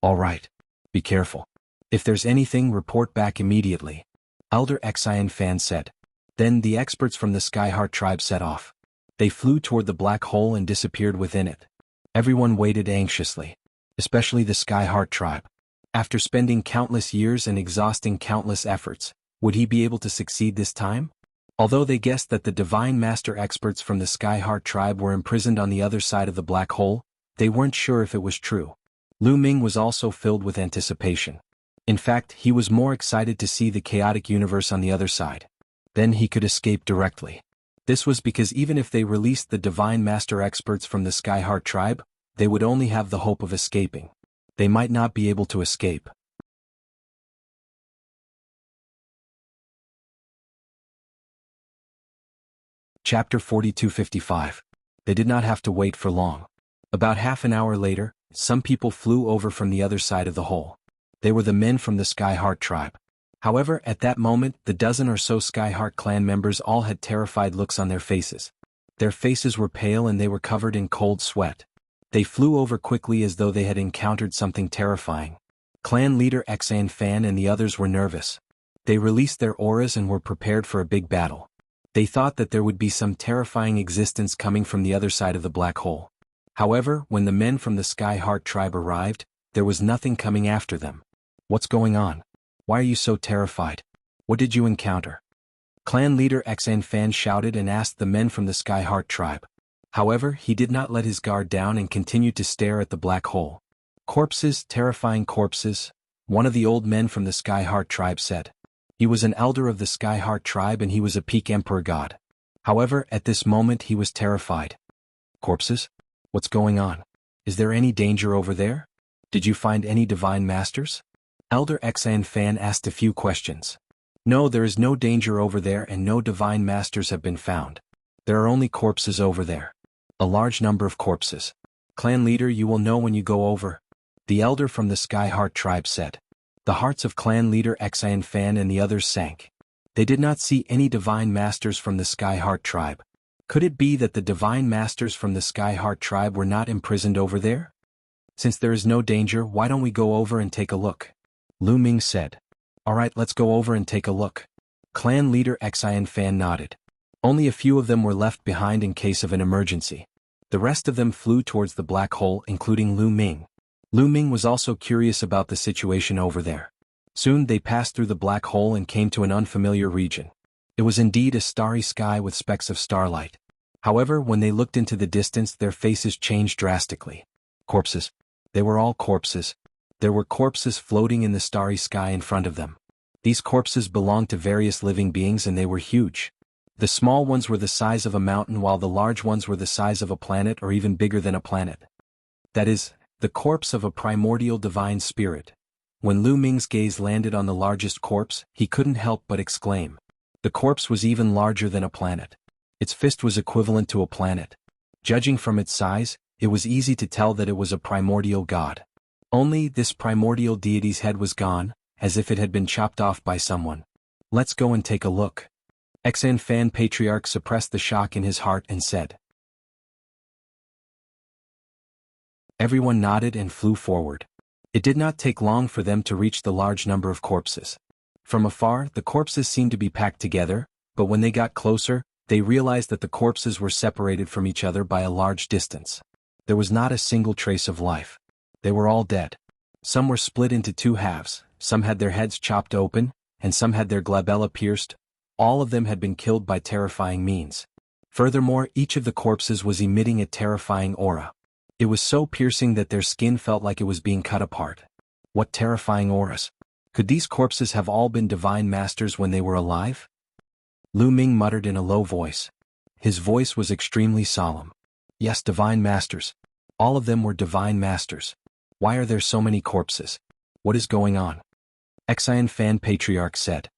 All right. Be careful. If there's anything, report back immediately. Elder Xian Fan said. Then the experts from the Sky Heart tribe set off. They flew toward the black hole and disappeared within it. Everyone waited anxiously. Especially the Sky Heart tribe. After spending countless years and exhausting countless efforts, would he be able to succeed this time? Although they guessed that the Divine Master experts from the Sky Heart tribe were imprisoned on the other side of the black hole, they weren't sure if it was true. Lu Ming was also filled with anticipation. In fact, he was more excited to see the chaotic universe on the other side. Then he could escape directly. This was because even if they released the Divine Master experts from the Sky Heart tribe, they would only have the hope of escaping. They might not be able to escape. Chapter 4255. They did not have to wait for long. About half an hour later, some people flew over from the other side of the hole. They were the men from the Sky Heart tribe. However, at that moment, the dozen or so Sky Heart clan members all had terrified looks on their faces. Their faces were pale and they were covered in cold sweat. They flew over quickly as though they had encountered something terrifying. Clan leader Xian Fan and the others were nervous. They released their auras and were prepared for a big battle. They thought that there would be some terrifying existence coming from the other side of the black hole. However, when the men from the Sky Heart tribe arrived, there was nothing coming after them. What's going on? Why are you so terrified? What did you encounter? Clan leader Xian Fan shouted and asked the men from the Sky Heart tribe. However, he did not let his guard down and continued to stare at the black hole. Corpses, terrifying corpses, one of the old men from the Sky Heart tribe said. He was an elder of the Sky Heart tribe and he was a peak emperor god. However, at this moment he was terrified. Corpses? What's going on? Is there any danger over there? Did you find any divine masters? Elder Xian Fan asked a few questions. No, there is no danger over there and no divine masters have been found. There are only corpses over there. A large number of corpses. Clan leader, you will know when you go over. The elder from the Sky Heart tribe said. The hearts of clan leader Xian Fan and the others sank. They did not see any divine masters from the Sky Heart tribe. Could it be that the divine masters from the Sky Heart tribe were not imprisoned over there? Since there is no danger, why don't we go over and take a look? Lu Ming said. Alright, let's go over and take a look. Clan leader Xian Fan nodded. Only a few of them were left behind in case of an emergency. The rest of them flew towards the black hole, including Lu Ming. Lu Ming was also curious about the situation over there. Soon they passed through the black hole and came to an unfamiliar region. It was indeed a starry sky with specks of starlight. However, when they looked into the distance, their faces changed drastically. Corpses. They were all corpses. There were corpses floating in the starry sky in front of them. These corpses belonged to various living beings and they were huge. The small ones were the size of a mountain while the large ones were the size of a planet or even bigger than a planet. That is, the corpse of a primordial divine spirit. When Lu Ming's gaze landed on the largest corpse, he couldn't help but exclaim. The corpse was even larger than a planet. Its fist was equivalent to a planet. Judging from its size, it was easy to tell that it was a primordial god. Only this primordial deity's head was gone, as if it had been chopped off by someone. Let's go and take a look. Xan Fan Patriarch suppressed the shock in his heart and said. Everyone nodded and flew forward. It did not take long for them to reach the large number of corpses. From afar, the corpses seemed to be packed together, but when they got closer, they realized that the corpses were separated from each other by a large distance. There was not a single trace of life. They were all dead. Some were split into two halves, some had their heads chopped open, and some had their glabella pierced. All of them had been killed by terrifying means. Furthermore, each of the corpses was emitting a terrifying aura. It was so piercing that their skin felt like it was being cut apart. What terrifying auras! Could these corpses have all been divine masters when they were alive? Lu Ming muttered in a low voice. His voice was extremely solemn. Yes, divine masters. All of them were divine masters. Why are there so many corpses? What is going on? Xian Fan Patriarch said.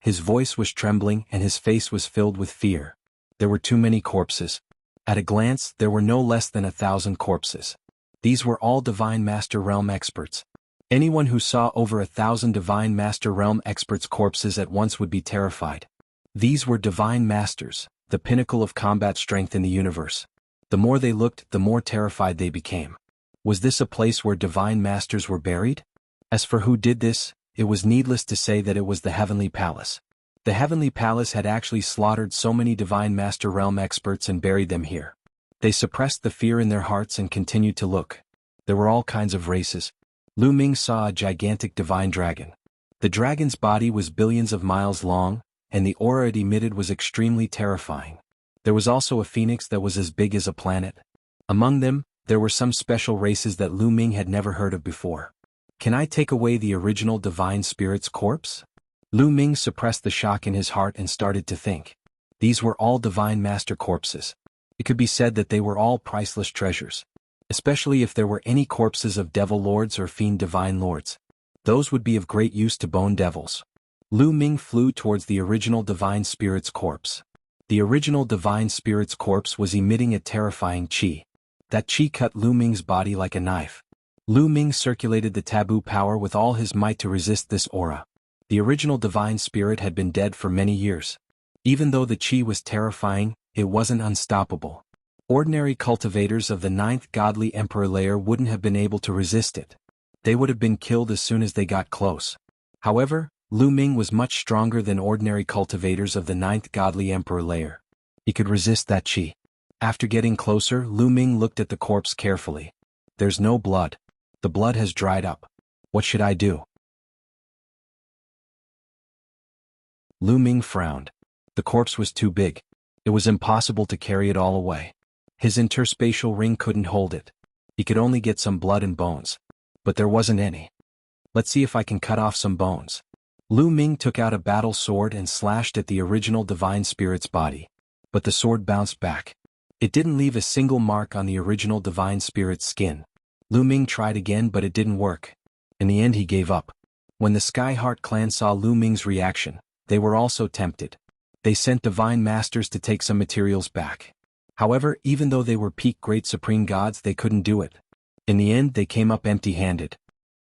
His voice was trembling and his face was filled with fear. There were too many corpses. At a glance, there were no less than 1,000 corpses. These were all Divine Master Realm experts. Anyone who saw over 1,000 Divine Master Realm experts' corpses at once would be terrified. These were Divine Masters, the pinnacle of combat strength in the universe. The more they looked, the more terrified they became. Was this a place where Divine Masters were buried? As for who did this, it was needless to say that it was the Heavenly Palace. The Heavenly Palace had actually slaughtered so many Divine Master Realm experts and buried them here. They suppressed the fear in their hearts and continued to look. There were all kinds of races. Lu Ming saw a gigantic divine dragon. The dragon's body was billions of miles long, and the aura it emitted was extremely terrifying. There was also a phoenix that was as big as a planet. Among them, there were some special races that Lu Ming had never heard of before. Can I take away the original Divine Spirit's corpse? Lu Ming suppressed the shock in his heart and started to think. These were all Divine Master corpses. It could be said that they were all priceless treasures. Especially if there were any corpses of Devil Lords or Fiend Divine Lords. Those would be of great use to Bone Devils. Lu Ming flew towards the original Divine Spirit's corpse. The original Divine Spirit's corpse was emitting a terrifying qi. That qi cut Lu Ming's body like a knife. Lu Ming circulated the taboo power with all his might to resist this aura. The original Divine Spirit had been dead for many years. Even though the qi was terrifying, it wasn't unstoppable. Ordinary cultivators of the 9th Godly Emperor layer wouldn't have been able to resist it. They would have been killed as soon as they got close. However, Lu Ming was much stronger than ordinary cultivators of the 9th Godly Emperor layer. He could resist that qi. After getting closer, Lu Ming looked at the corpse carefully. There's no blood. The blood has dried up. What should I do? Lu Ming frowned. The corpse was too big. It was impossible to carry it all away. His interspatial ring couldn't hold it. He could only get some blood and bones. But there wasn't any. Let's see if I can cut off some bones. Lu Ming took out a battle sword and slashed at the original Divine Spirit's body. But the sword bounced back. It didn't leave a single mark on the original Divine Spirit's skin. Lu Ming tried again but it didn't work. In the end he gave up. When the Skyheart clan saw Lu Ming's reaction, they were also tempted. They sent Divine Masters to take some materials back. However, even though they were peak Great Supreme Gods, they couldn't do it. In the end, they came up empty-handed.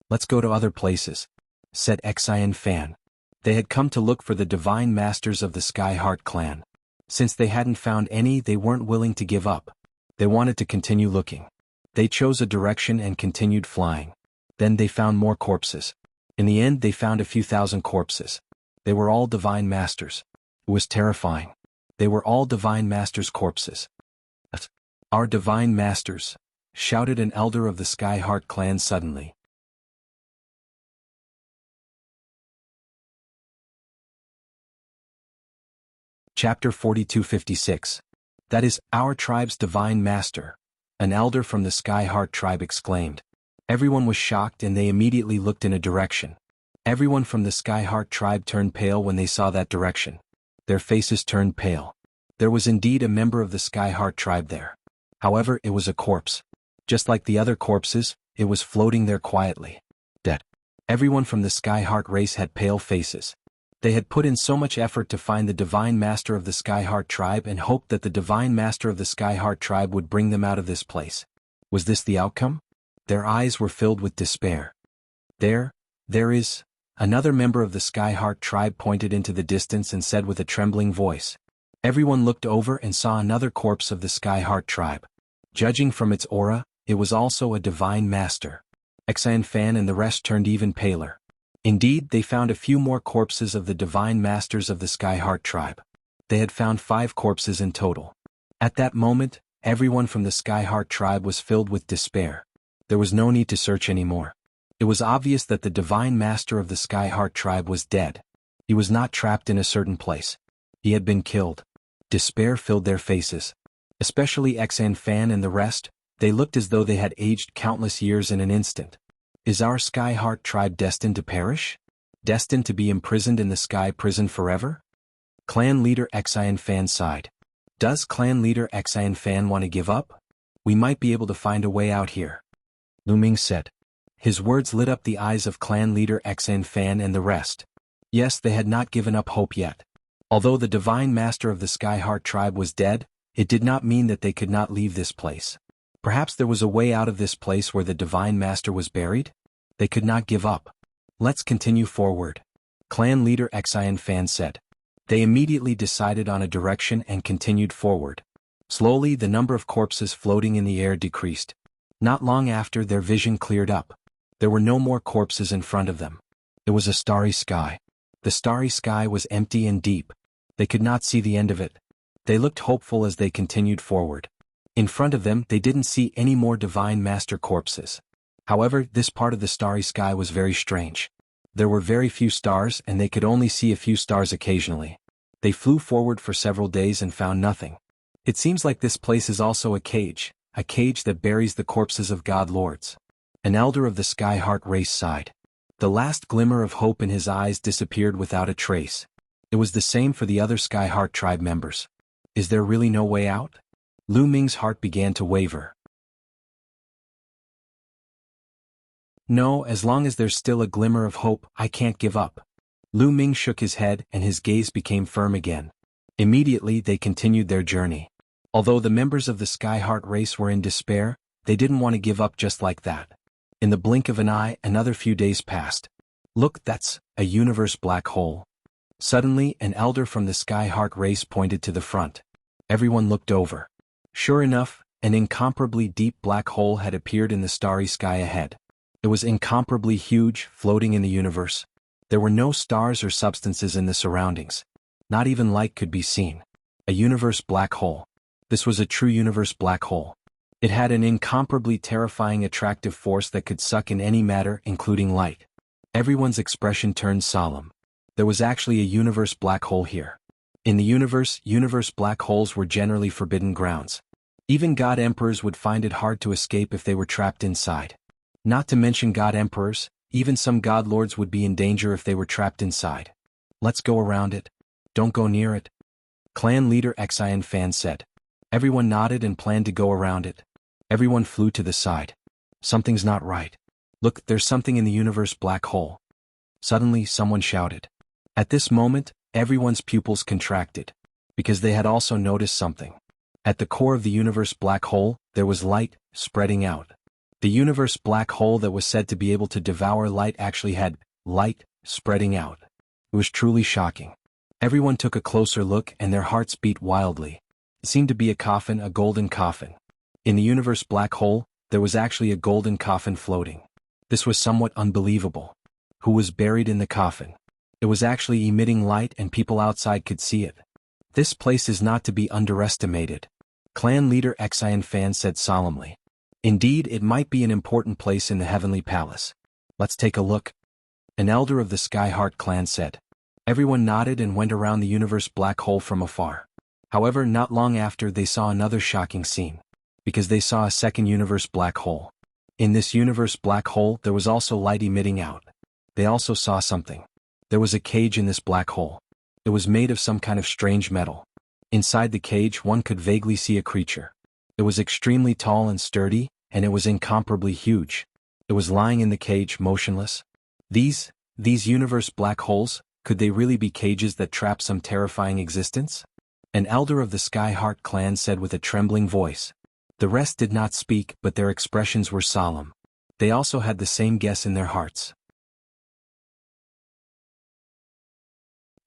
Let's go to other places, said Xian Fan. They had come to look for the Divine Masters of the Skyheart clan. Since they hadn't found any, they weren't willing to give up. They wanted to continue looking. They chose a direction and continued flying. Then they found more corpses. In the end, they found a few thousand corpses. They were all Divine Masters. It was terrifying. They were all Divine Masters' corpses. Our Divine Masters, shouted an elder of the Skyheart clan suddenly. Chapter 4256. That is, our tribe's Divine Master, an elder from the Skyheart tribe exclaimed. Everyone was shocked and they immediately looked in a direction. Everyone from the Skyheart tribe turned pale when they saw that direction. Their faces turned pale. There was indeed a member of the Skyheart tribe there. However, it was a corpse. Just like the other corpses, it was floating there quietly. Dead. Everyone from the Skyheart race had pale faces. They had put in so much effort to find the Divine Master of the Skyheart tribe and hoped that the Divine Master of the Skyheart tribe would bring them out of this place. Was this the outcome? Their eyes were filled with despair. There is... Another member of the Skyheart tribe pointed into the distance and said with a trembling voice. Everyone looked over and saw another corpse of the Skyheart tribe. Judging from its aura, it was also a Divine Master. Xian Fan and the rest turned even paler. Indeed, they found a few more corpses of the Divine Masters of the Skyheart tribe. They had found 5 corpses in total. At that moment, everyone from the Skyheart tribe was filled with despair. There was no need to search anymore. It was obvious that the Divine Master of the Skyheart tribe was dead. He was not trapped in a certain place. He had been killed. Despair filled their faces. Especially Xian Fan and the rest, they looked as though they had aged countless years in an instant. Is our Skyheart tribe destined to perish? Destined to be imprisoned in the Sky Prison forever? Clan leader Xian Fan sighed. Does clan leader Xian Fan want to give up? We might be able to find a way out here. Lu Ming said. His words lit up the eyes of clan leader Xian Fan and the rest. Yes, they had not given up hope yet. Although the Divine Master of the Skyheart tribe was dead, it did not mean that they could not leave this place. Perhaps there was a way out of this place where the Divine Master was buried? They could not give up. Let's continue forward. Clan leader Xian Fan said. They immediately decided on a direction and continued forward. Slowly, the number of corpses floating in the air decreased. Not long after, their vision cleared up. There were no more corpses in front of them. It was a starry sky. The starry sky was empty and deep. They could not see the end of it. They looked hopeful as they continued forward. In front of them, they didn't see any more Divine Master corpses. However, this part of the starry sky was very strange. There were very few stars and they could only see a few stars occasionally. They flew forward for several days and found nothing. It seems like this place is also a cage that buries the corpses of god lords. An elder of the Skyheart race sighed. The last glimmer of hope in his eyes disappeared without a trace. It was the same for the other Skyheart tribe members. Is there really no way out? Lu Ming's heart began to waver. No, as long as there's still a glimmer of hope, I can't give up. Lu Ming shook his head and his gaze became firm again. Immediately they continued their journey. Although the members of the Skyheart race were in despair, they didn't want to give up just like that. In the blink of an eye, another few days passed. Look, that's a universe black hole. Suddenly, an elder from the Skyheart race pointed to the front. Everyone looked over. Sure enough, an incomparably deep black hole had appeared in the starry sky ahead. It was incomparably huge, floating in the universe. There were no stars or substances in the surroundings. Not even light could be seen. A universe black hole. This was a true universe black hole. It had an incomparably terrifying attractive force that could suck in any matter, including light. Everyone's expression turned solemn. There was actually a universe black hole here. In the universe black holes were generally forbidden grounds. Even god emperors would find it hard to escape if they were trapped inside. Not to mention god emperors, even some god lords would be in danger if they were trapped inside. Let's go around it. Don't go near it. Clan leader Xian Fan said. Everyone nodded and planned to go around it. Everyone flew to the side. Something's not right. Look, there's something in the universe black hole. Suddenly, someone shouted. At this moment, everyone's pupils contracted, because they had also noticed something. At the core of the universe black hole, there was light, spreading out. The universe black hole that was said to be able to devour light actually had light, spreading out. It was truly shocking. Everyone took a closer look and their hearts beat wildly. It seemed to be a coffin, a golden coffin. In the universe black hole, there was actually a golden coffin floating. This was somewhat unbelievable. Who was buried in the coffin? It was actually emitting light and people outside could see it. This place is not to be underestimated. Clan leader Xian Fan said solemnly. Indeed, it might be an important place in the Heavenly Palace. Let's take a look. An elder of the Skyheart clan said. Everyone nodded and went around the universe black hole from afar. However, not long after they saw another shocking scene. Because they saw a second universe black hole. In this universe black hole there was also light emitting out. They also saw something. There was a cage in this black hole. It was made of some kind of strange metal. Inside the cage one could vaguely see a creature. It was extremely tall and sturdy, and it was incomparably huge. It was lying in the cage motionless. These universe black holes, could they really be cages that trap some terrifying existence? An elder of the Sky Heart clan said with a trembling voice. The rest did not speak, but their expressions were solemn. They also had the same guess in their hearts.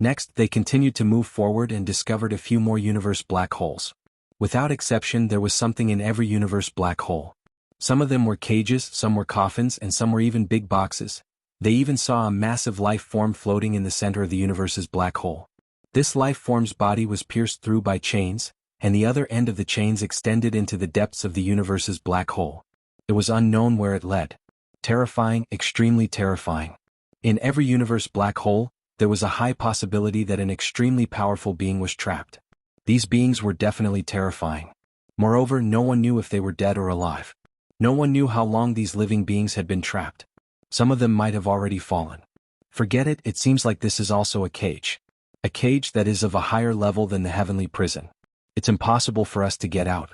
Next, they continued to move forward and discovered a few more universe black holes. Without exception, there was something in every universe black hole. Some of them were cages, some were coffins, and some were even big boxes. They even saw a massive life form floating in the center of the universe's black hole. This life form's body was pierced through by chains, and the other end of the chains extended into the depths of the universe's black hole. It was unknown where it led. Terrifying, extremely terrifying. In every universe black hole, there was a high possibility that an extremely powerful being was trapped. These beings were definitely terrifying. Moreover, no one knew if they were dead or alive. No one knew how long these living beings had been trapped. Some of them might have already fallen. Forget it, it seems like this is also a cage. A cage that is of a higher level than the heavenly prison. It's impossible for us to get out.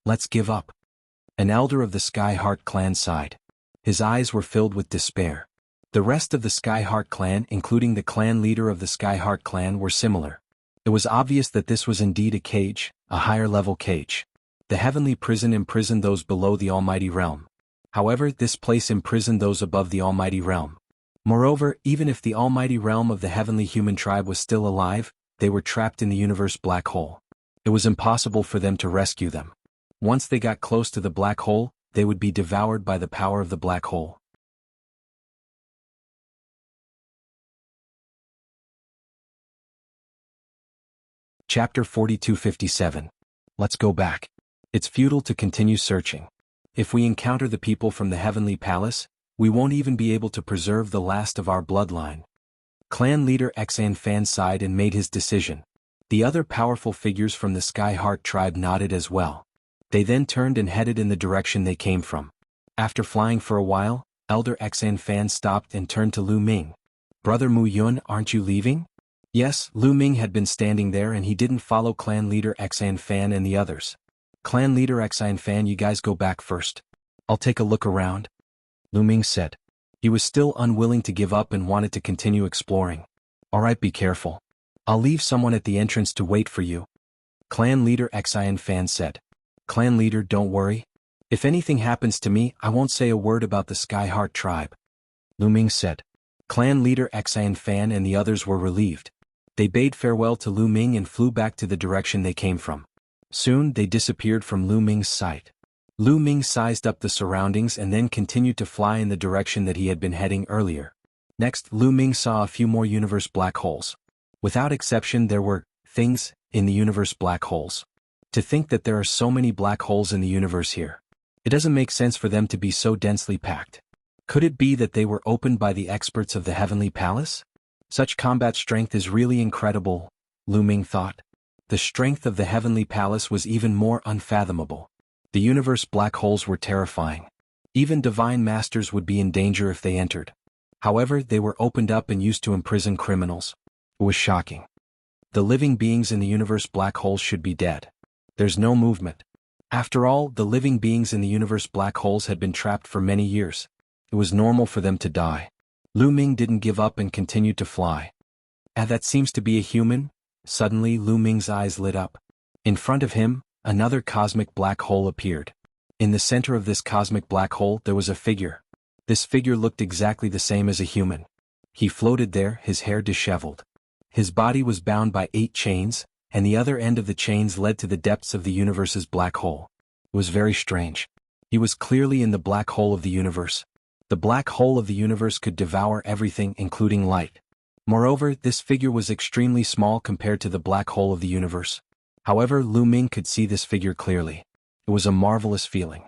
Let's give up. An elder of the Sky Heart clan sighed. His eyes were filled with despair. The rest of the Sky Heart clan, including the clan leader of the Sky Heart clan, were similar. It was obvious that this was indeed a cage, a higher level cage. The heavenly prison imprisoned those below the almighty realm. However, this place imprisoned those above the almighty realm. Moreover, even if the almighty realm of the heavenly human tribe was still alive, they were trapped in the universe black hole. It was impossible for them to rescue them. Once they got close to the black hole, they would be devoured by the power of the black hole. Chapter 4257. Let's go back. It's futile to continue searching. If we encounter the people from the heavenly palace, we won't even be able to preserve the last of our bloodline. Clan leader Xan Fan sighed and made his decision. The other powerful figures from the Sky Heart tribe nodded as well. They then turned and headed in the direction they came from. After flying for a while, Elder Xan Fan stopped and turned to Lu Ming. Brother Mu Yun, aren't you leaving? Yes, Lu Ming had been standing there and he didn't follow clan leader Xan Fan and the others. Clan leader Xan Fan, you guys go back first. I'll take a look around. Lu Ming said. He was still unwilling to give up and wanted to continue exploring. Alright, be careful. I'll leave someone at the entrance to wait for you. Clan leader Xan Fan said. Clan leader, don't worry. If anything happens to me, I won't say a word about the Sky Heart tribe. Lu Ming said. Clan leader Xan Fan and the others were relieved. They bade farewell to Lu Ming and flew back to the direction they came from. Soon they disappeared from Lu Ming's sight. Lu Ming sized up the surroundings and then continued to fly in the direction that he had been heading earlier. Next, Lu Ming saw a few more universe black holes. Without exception, there were things in the universe black holes. To think that there are so many black holes in the universe here. It doesn't make sense for them to be so densely packed. Could it be that they were opened by the experts of the Heavenly Palace? Such combat strength is really incredible, Lu Ming thought. The strength of the Heavenly Palace was even more unfathomable. The universe black holes were terrifying. Even divine masters would be in danger if they entered. However, they were opened up and used to imprison criminals. It was shocking. The living beings in the universe black holes should be dead. There's no movement. After all, the living beings in the universe black holes had been trapped for many years. It was normal for them to die. Lu Ming didn't give up and continued to fly. That seems to be a human. Suddenly, Lu Ming's eyes lit up. In front of him, another cosmic black hole appeared. In the center of this cosmic black hole, there was a figure. This figure looked exactly the same as a human. He floated there, his hair disheveled. His body was bound by 8 chains, and the other end of the chains led to the depths of the universe's black hole. It was very strange. He was clearly in the black hole of the universe. The black hole of the universe could devour everything, including light. Moreover, this figure was extremely small compared to the black hole of the universe. However, Lu Ming could see this figure clearly. It was a marvelous feeling.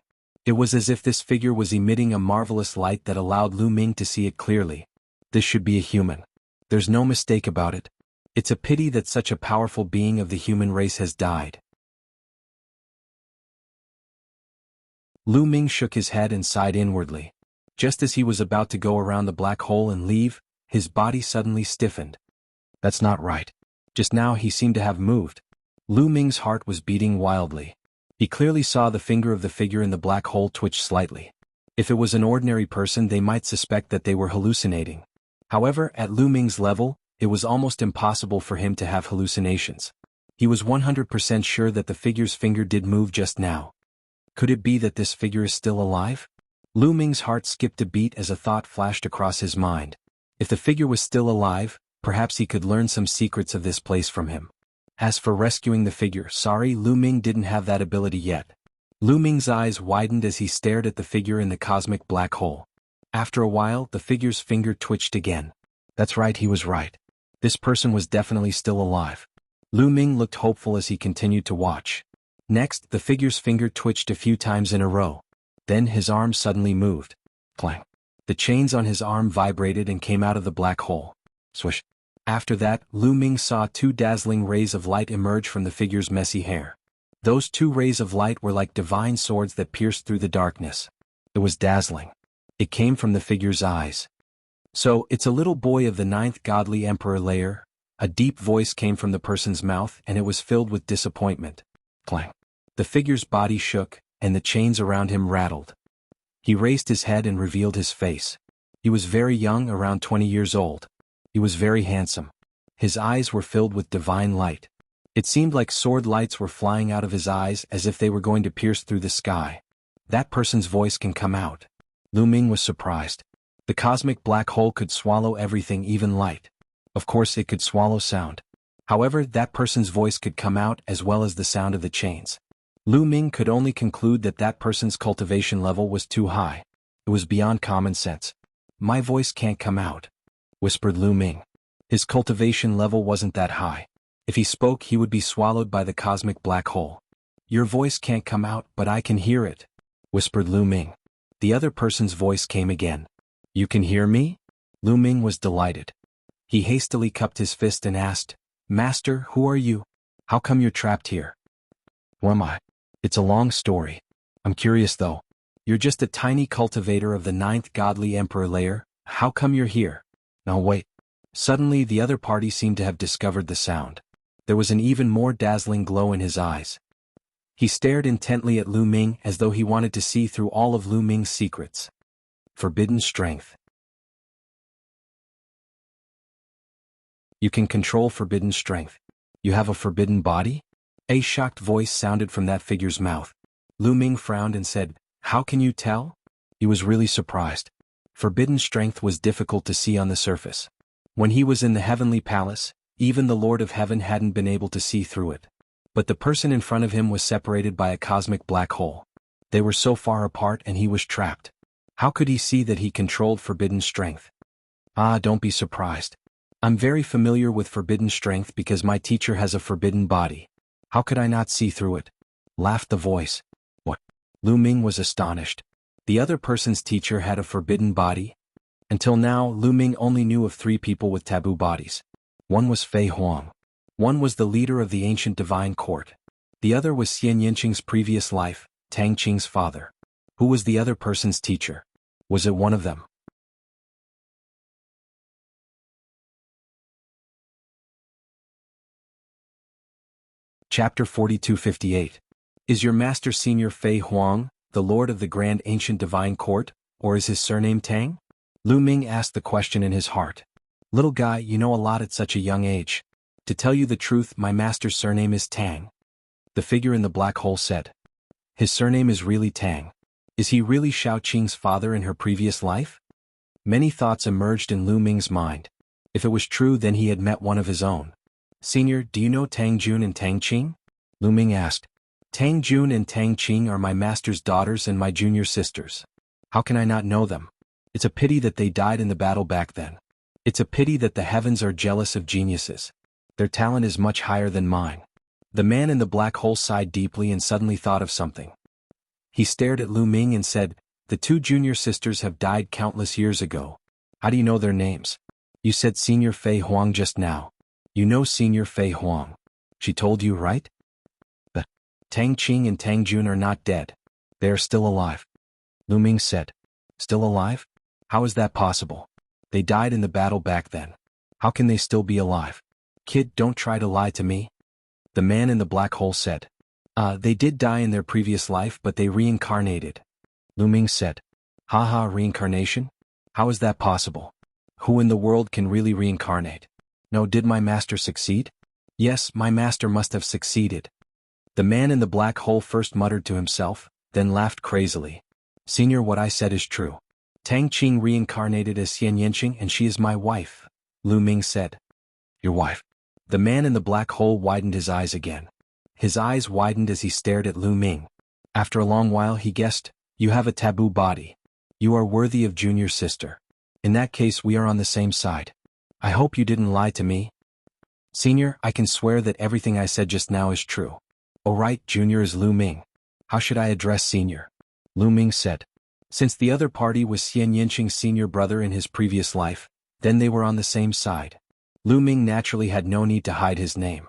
It was as if this figure was emitting a marvelous light that allowed Lu Ming to see it clearly. This should be a human. There's no mistake about it. It's a pity that such a powerful being of the human race has died. Lu Ming shook his head and sighed inwardly. Just as he was about to go around the black hole and leave, his body suddenly stiffened. That's not right. Just now he seemed to have moved. Lu Ming's heart was beating wildly. He clearly saw the finger of the figure in the black hole twitch slightly. If it was an ordinary person, they might suspect that they were hallucinating. However, at Lu Ming's level, it was almost impossible for him to have hallucinations. He was 100% sure that the figure's finger did move just now. Could it be that this figure is still alive? Lu Ming's heart skipped a beat as a thought flashed across his mind. If the figure was still alive, perhaps he could learn some secrets of this place from him. As for rescuing the figure, sorry, Lu Ming didn't have that ability yet. Lu Ming's eyes widened as he stared at the figure in the cosmic black hole. After a while, the figure's finger twitched again. That's right, he was right. This person was definitely still alive. Lu Ming looked hopeful as he continued to watch. Next, the figure's finger twitched a few times in a row. Then his arm suddenly moved. Clang. The chains on his arm vibrated and came out of the black hole. Swish. After that, Lu Ming saw two dazzling rays of light emerge from the figure's messy hair. Those two rays of light were like divine swords that pierced through the darkness. It was dazzling. It came from the figure's eyes. So, it's a little boy of the 9th godly emperor layer? A deep voice came from the person's mouth and it was filled with disappointment. Clang. The figure's body shook, and the chains around him rattled. He raised his head and revealed his face. He was very young, around 20 years old. He was very handsome. His eyes were filled with divine light. It seemed like sword lights were flying out of his eyes as if they were going to pierce through the sky. That person's voice can come out. Lu Ming was surprised. The cosmic black hole could swallow everything, even light. Of course it could swallow sound. However, that person's voice could come out as well as the sound of the chains. Lu Ming could only conclude that that person's cultivation level was too high. It was beyond common sense. My voice can't come out, whispered Lu Ming. His cultivation level wasn't that high. If he spoke, he would be swallowed by the cosmic black hole. Your voice can't come out, but I can hear it, whispered Lu Ming. The other person's voice came again. You can hear me? Lu Ming was delighted. He hastily cupped his fist and asked, Master, who are you? How come you're trapped here? Who am I? It's a long story. I'm curious though. You're just a tiny cultivator of the 9th godly emperor layer. How come you're here? Now wait. Suddenly the other party seemed to have discovered the sound. There was an even more dazzling glow in his eyes. He stared intently at Lu Ming as though he wanted to see through all of Lu Ming's secrets. Forbidden strength. You can control forbidden strength. You have a forbidden body? A shocked voice sounded from that figure's mouth. Lu Ming frowned and said, How can you tell? He was really surprised. Forbidden strength was difficult to see on the surface. When he was in the heavenly palace, even the Lord of Heaven hadn't been able to see through it. But the person in front of him was separated by a cosmic black hole. They were so far apart and he was trapped. How could he see that he controlled forbidden strength? Don't be surprised. I'm very familiar with forbidden strength because my teacher has a forbidden body. How could I not see through it? Laughed the voice. What? Lu Ming was astonished. The other person's teacher had a forbidden body? Until now, Lu Ming only knew of 3 people with taboo bodies. One was Fei Huang. One was the leader of the ancient divine court. The other was Xian Yinqing's previous life, Tang Qing's father. Who was the other person's teacher? Was it one of them? Chapter 4258. Is your master Senior Fei Huang, the lord of the grand ancient divine court, or is his surname Tang? Lu Ming asked the question in his heart. Little guy, you know a lot at such a young age. To tell you the truth, my master's surname is Tang. The figure in the black hole said. His surname is really Tang. Is he really Xiao Qing's father in her previous life? Many thoughts emerged in Lu Ming's mind. If it was true, then he had met one of his own. Senior, do you know Tang Jun and Tang Qing? Lu Ming asked. Tang Jun and Tang Qing are my master's daughters and my junior sisters. How can I not know them? It's a pity that they died in the battle back then. It's a pity that the heavens are jealous of geniuses. Their talent is much higher than mine. The man in the black hole sighed deeply and suddenly thought of something. He stared at Lu Ming and said, The 2 junior sisters have died countless years ago. How do you know their names? You said Senior Fei Huang just now. You know Senior Fei Huang. She told you, right? The Tang Qing and Tang Jun are not dead. They are still alive. Lu Ming said. Still alive? How is that possible? They died in the battle back then. How can they still be alive? Kid, don't try to lie to me. The man in the black hole said. They did die in their previous life, but they reincarnated. Lu Ming said. Haha, reincarnation? How is that possible? Who in the world can really reincarnate? No, did my master succeed? Yes, my master must have succeeded. The man in the black hole first muttered to himself, then laughed crazily. Senior, what I said is true. Tang Qing reincarnated as Xian Yanqing and she is my wife, Lu Ming said. Your wife? The man in the black hole widened his eyes again. His eyes widened as he stared at Lu Ming. After a long while he guessed, you have a taboo body. You are worthy of junior sister. In that case we are on the same side. I hope you didn't lie to me. Senior, I can swear that everything I said just now is true. Oh right, junior is Lu Ming. How should I address senior? Lu Ming said. Since the other party was Xian Yanqing's senior brother in his previous life, then they were on the same side. Lu Ming naturally had no need to hide his name.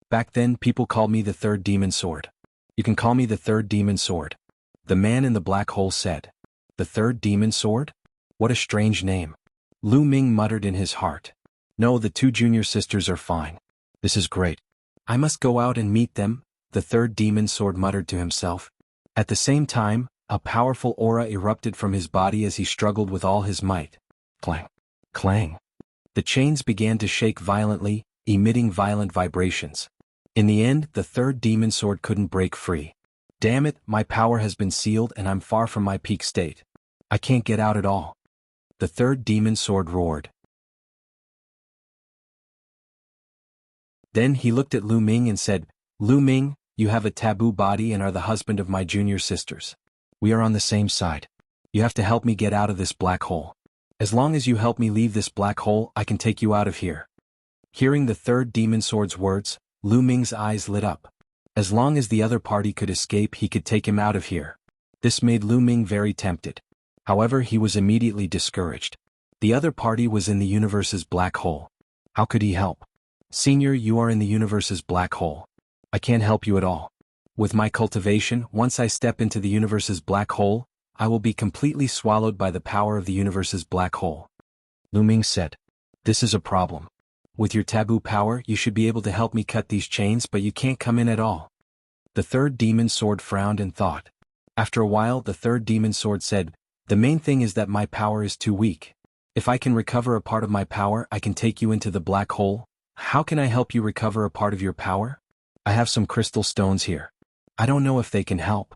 Back then people called me the Third Demon Sword. You can call me the Third Demon Sword. The man in the black hole said. The Third Demon Sword? What a strange name. Lu Ming muttered in his heart. No, the two junior sisters are fine. This is great. I must go out and meet them, the Third Demon Sword muttered to himself. At the same time, a powerful aura erupted from his body as he struggled with all his might. Clang. Clang. The chains began to shake violently, emitting violent vibrations. In the end, the Third Demon Sword couldn't break free. Damn it, my power has been sealed and I'm far from my peak state. I can't get out at all. The Third Demon Sword roared. Then he looked at Lu Ming and said, Lu Ming, you have a taboo body and are the husband of my junior sisters. We are on the same side. You have to help me get out of this black hole. As long as you help me leave this black hole, I can take you out of here. Hearing the Third Demon Sword's words, Lu Ming's eyes lit up. As long as the other party could escape, he could take him out of here. This made Lu Ming very tempted. However, he was immediately discouraged. The other party was in the universe's black hole. How could he help? Senior, you are in the universe's black hole. I can't help you at all. With my cultivation, once I step into the universe's black hole, I will be completely swallowed by the power of the universe's black hole. Lu Ming said. This is a problem. With your taboo power, you should be able to help me cut these chains, but you can't come in at all. The Third Demon Sword frowned and thought. After a while, the Third Demon Sword said, the main thing is that my power is too weak. If I can recover a part of my power, I can take you into the black hole. How can I help you recover a part of your power? I have some crystal stones here. I don't know if they can help.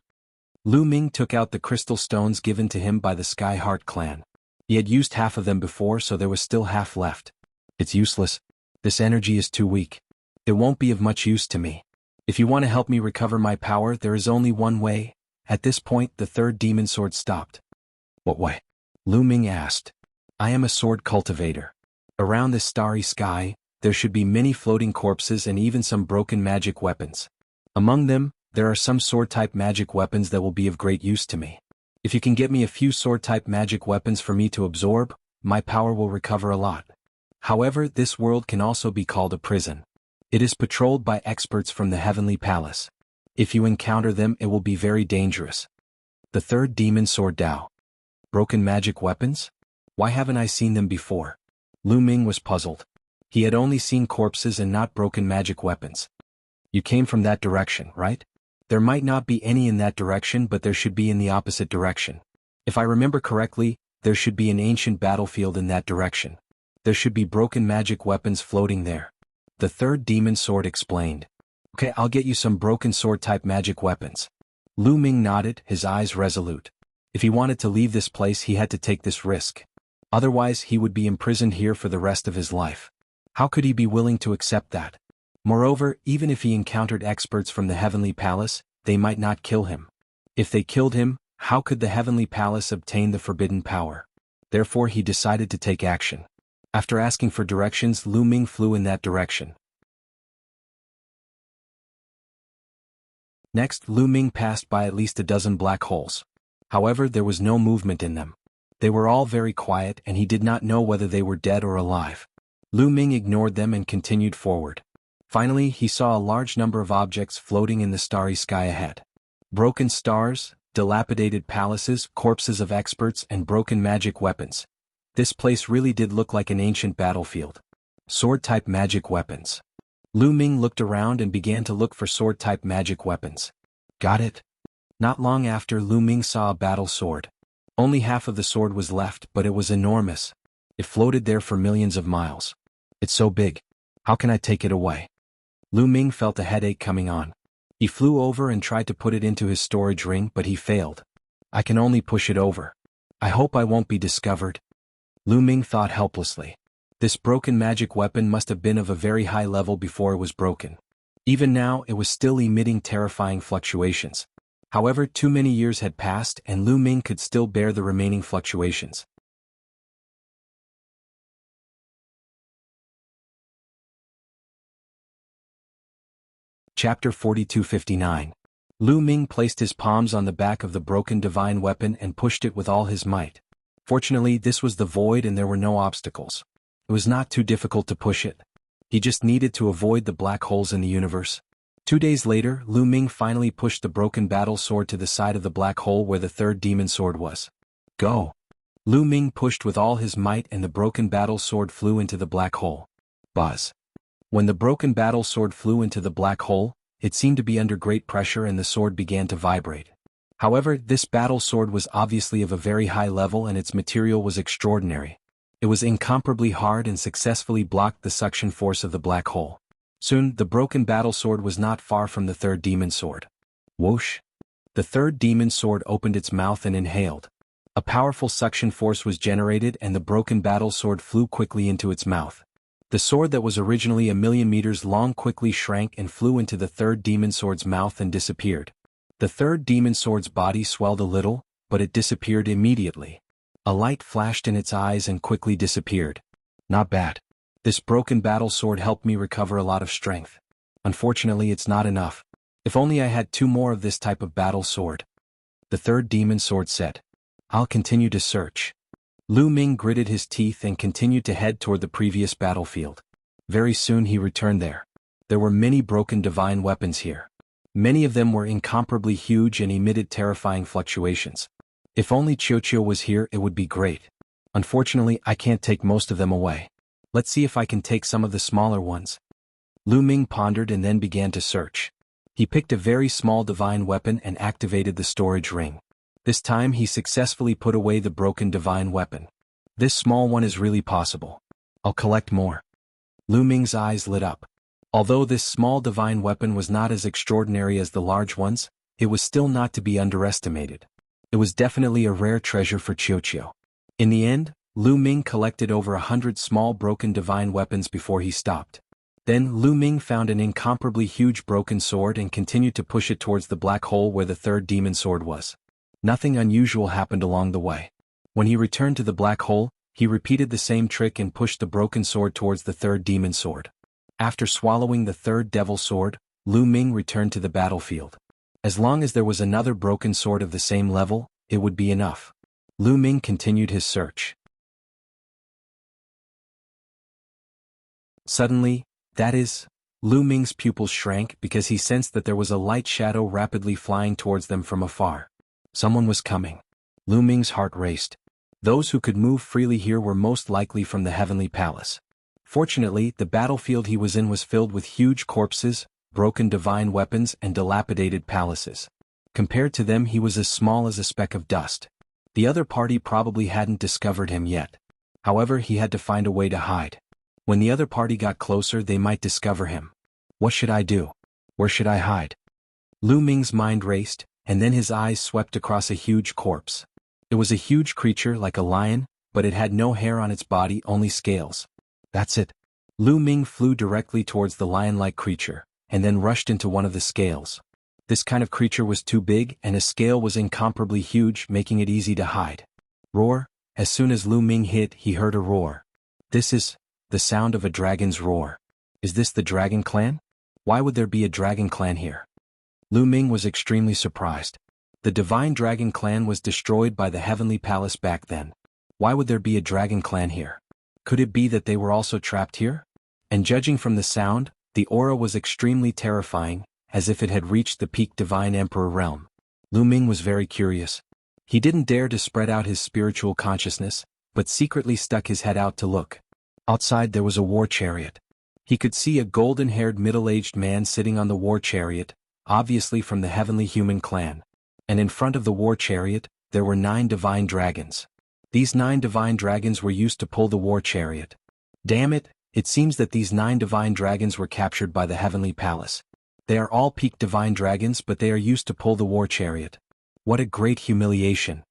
Lu Ming took out the crystal stones given to him by the Sky Heart clan. He had used half of them before, so there was still half left. It's useless. This energy is too weak. It won't be of much use to me. If you want to help me recover my power, there is only one way. At this point, the Third Demon Sword stopped. What way? Lu Ming asked. I am a sword cultivator. Around this starry sky, there should be many floating corpses and even some broken magic weapons. Among them, there are some sword-type magic weapons that will be of great use to me. If you can get me a few sword-type magic weapons for me to absorb, my power will recover a lot. However, this world can also be called a prison. It is patrolled by experts from the Heavenly Palace. If you encounter them, it will be very dangerous. The Third Demon Sword Dao. Broken magic weapons? Why haven't I seen them before? Lu Ming was puzzled. He had only seen corpses and not broken magic weapons. You came from that direction, right? There might not be any in that direction, but there should be in the opposite direction. If I remember correctly, there should be an ancient battlefield in that direction. There should be broken magic weapons floating there. The Third Demon Sword explained. Okay, I'll get you some broken sword-type magic weapons. Lu Ming nodded, his eyes resolute. If he wanted to leave this place, he had to take this risk. Otherwise, he would be imprisoned here for the rest of his life. How could he be willing to accept that? Moreover, even if he encountered experts from the Heavenly Palace, they might not kill him. If they killed him, how could the Heavenly Palace obtain the forbidden power? Therefore, he decided to take action. After asking for directions, Lu Ming flew in that direction. Next, Lu Ming passed by at least a dozen black holes. However, there was no movement in them. They were all very quiet and he did not know whether they were dead or alive. Lu Ming ignored them and continued forward. Finally, he saw a large number of objects floating in the starry sky ahead. Broken stars, dilapidated palaces, corpses of experts, and broken magic weapons. This place really did look like an ancient battlefield. Sword-type magic weapons. Lu Ming looked around and began to look for sword-type magic weapons. Got it? Not long after, Lu Ming saw a battle sword. Only half of the sword was left, but it was enormous. It floated there for millions of miles. It's so big. How can I take it away? Lu Ming felt a headache coming on. He flew over and tried to put it into his storage ring, but he failed. I can only push it over. I hope I won't be discovered. Lu Ming thought helplessly. This broken magic weapon must have been of a very high level before it was broken. Even now, it was still emitting terrifying fluctuations. However, too many years had passed and Lu Ming could still bear the remaining fluctuations. Chapter 4259. Lu Ming placed his palms on the back of the broken divine weapon and pushed it with all his might. Fortunately, this was the void and there were no obstacles. It was not too difficult to push it. He just needed to avoid the black holes in the universe. 2 days later, Lu Ming finally pushed the broken battle sword to the side of the black hole where the third demon sword was. Go! Lu Ming pushed with all his might and the broken battle sword flew into the black hole. Buzz! When the broken battle sword flew into the black hole, it seemed to be under great pressure and the sword began to vibrate. However, this battle sword was obviously of a very high level and its material was extraordinary. It was incomparably hard and successfully blocked the suction force of the black hole. Soon, the broken battle sword was not far from the third demon sword. Whoosh! The third demon sword opened its mouth and inhaled. A powerful suction force was generated and the broken battle sword flew quickly into its mouth. The sword that was originally 1,000,000 meters long quickly shrank and flew into the third demon sword's mouth and disappeared. The third demon sword's body swelled a little, but it disappeared immediately. A light flashed in its eyes and quickly disappeared. Not bad. This broken battle sword helped me recover a lot of strength. Unfortunately, it's not enough. If only I had 2 more of this type of battle sword. The third demon sword said. I'll continue to search. Lu Ming gritted his teeth and continued to head toward the previous battlefield. Very soon he returned there. There were many broken divine weapons here. Many of them were incomparably huge and emitted terrifying fluctuations. If only Qiuqiu was here, it would be great. Unfortunately, I can't take most of them away. Let's see if I can take some of the smaller ones. Lu Ming pondered and then began to search. He picked a very small divine weapon and activated the storage ring. This time he successfully put away the broken divine weapon. This small one is really possible. I'll collect more. Lu Ming's eyes lit up. Although this small divine weapon was not as extraordinary as the large ones, it was still not to be underestimated. It was definitely a rare treasure for Qiuqiu. In the end, Lu Ming collected over 100 small broken divine weapons before he stopped. Then Lu Ming found an incomparably huge broken sword and continued to push it towards the black hole where the third demon sword was. Nothing unusual happened along the way. When he returned to the black hole, he repeated the same trick and pushed the broken sword towards the third demon sword. After swallowing the third devil sword, Lu Ming returned to the battlefield. As long as there was another broken sword of the same level, it would be enough. Lu Ming continued his search. Suddenly, Lu Ming's pupils shrank because he sensed that there was a light shadow rapidly flying towards them from afar. Someone was coming. Lu Ming's heart raced. Those who could move freely here were most likely from the heavenly palace. Fortunately, the battlefield he was in was filled with huge corpses, broken divine weapons and dilapidated palaces. Compared to them he was as small as a speck of dust. The other party probably hadn't discovered him yet. However, he had to find a way to hide. When the other party got closer they might discover him. What should I do? Where should I hide? Lu Ming's mind raced, and then his eyes swept across a huge corpse. It was a huge creature like a lion, but it had no hair on its body, only scales. That's it. Lu Ming flew directly towards the lion-like creature, and then rushed into one of the scales. This kind of creature was too big and a scale was incomparably huge, making it easy to hide. Roar! As soon as Lu Ming hit, he heard a roar. This is the sound of a dragon's roar. Is this the dragon clan? Why would there be a dragon clan here? Lu Ming was extremely surprised. The divine dragon clan was destroyed by the heavenly palace back then. Why would there be a dragon clan here? Could it be that they were also trapped here? And judging from the sound, the aura was extremely terrifying, as if it had reached the peak divine emperor realm. Lu Ming was very curious. He didn't dare to spread out his spiritual consciousness, but secretly stuck his head out to look. Outside there was a war chariot. He could see a golden-haired middle-aged man sitting on the war chariot, obviously from the heavenly human clan. And in front of the war chariot, there were 9 divine dragons. These 9 divine dragons were used to pull the war chariot. Damn it, it seems that these 9 divine dragons were captured by the heavenly palace. They are all peak divine dragons, but they are used to pull the war chariot. What a great humiliation.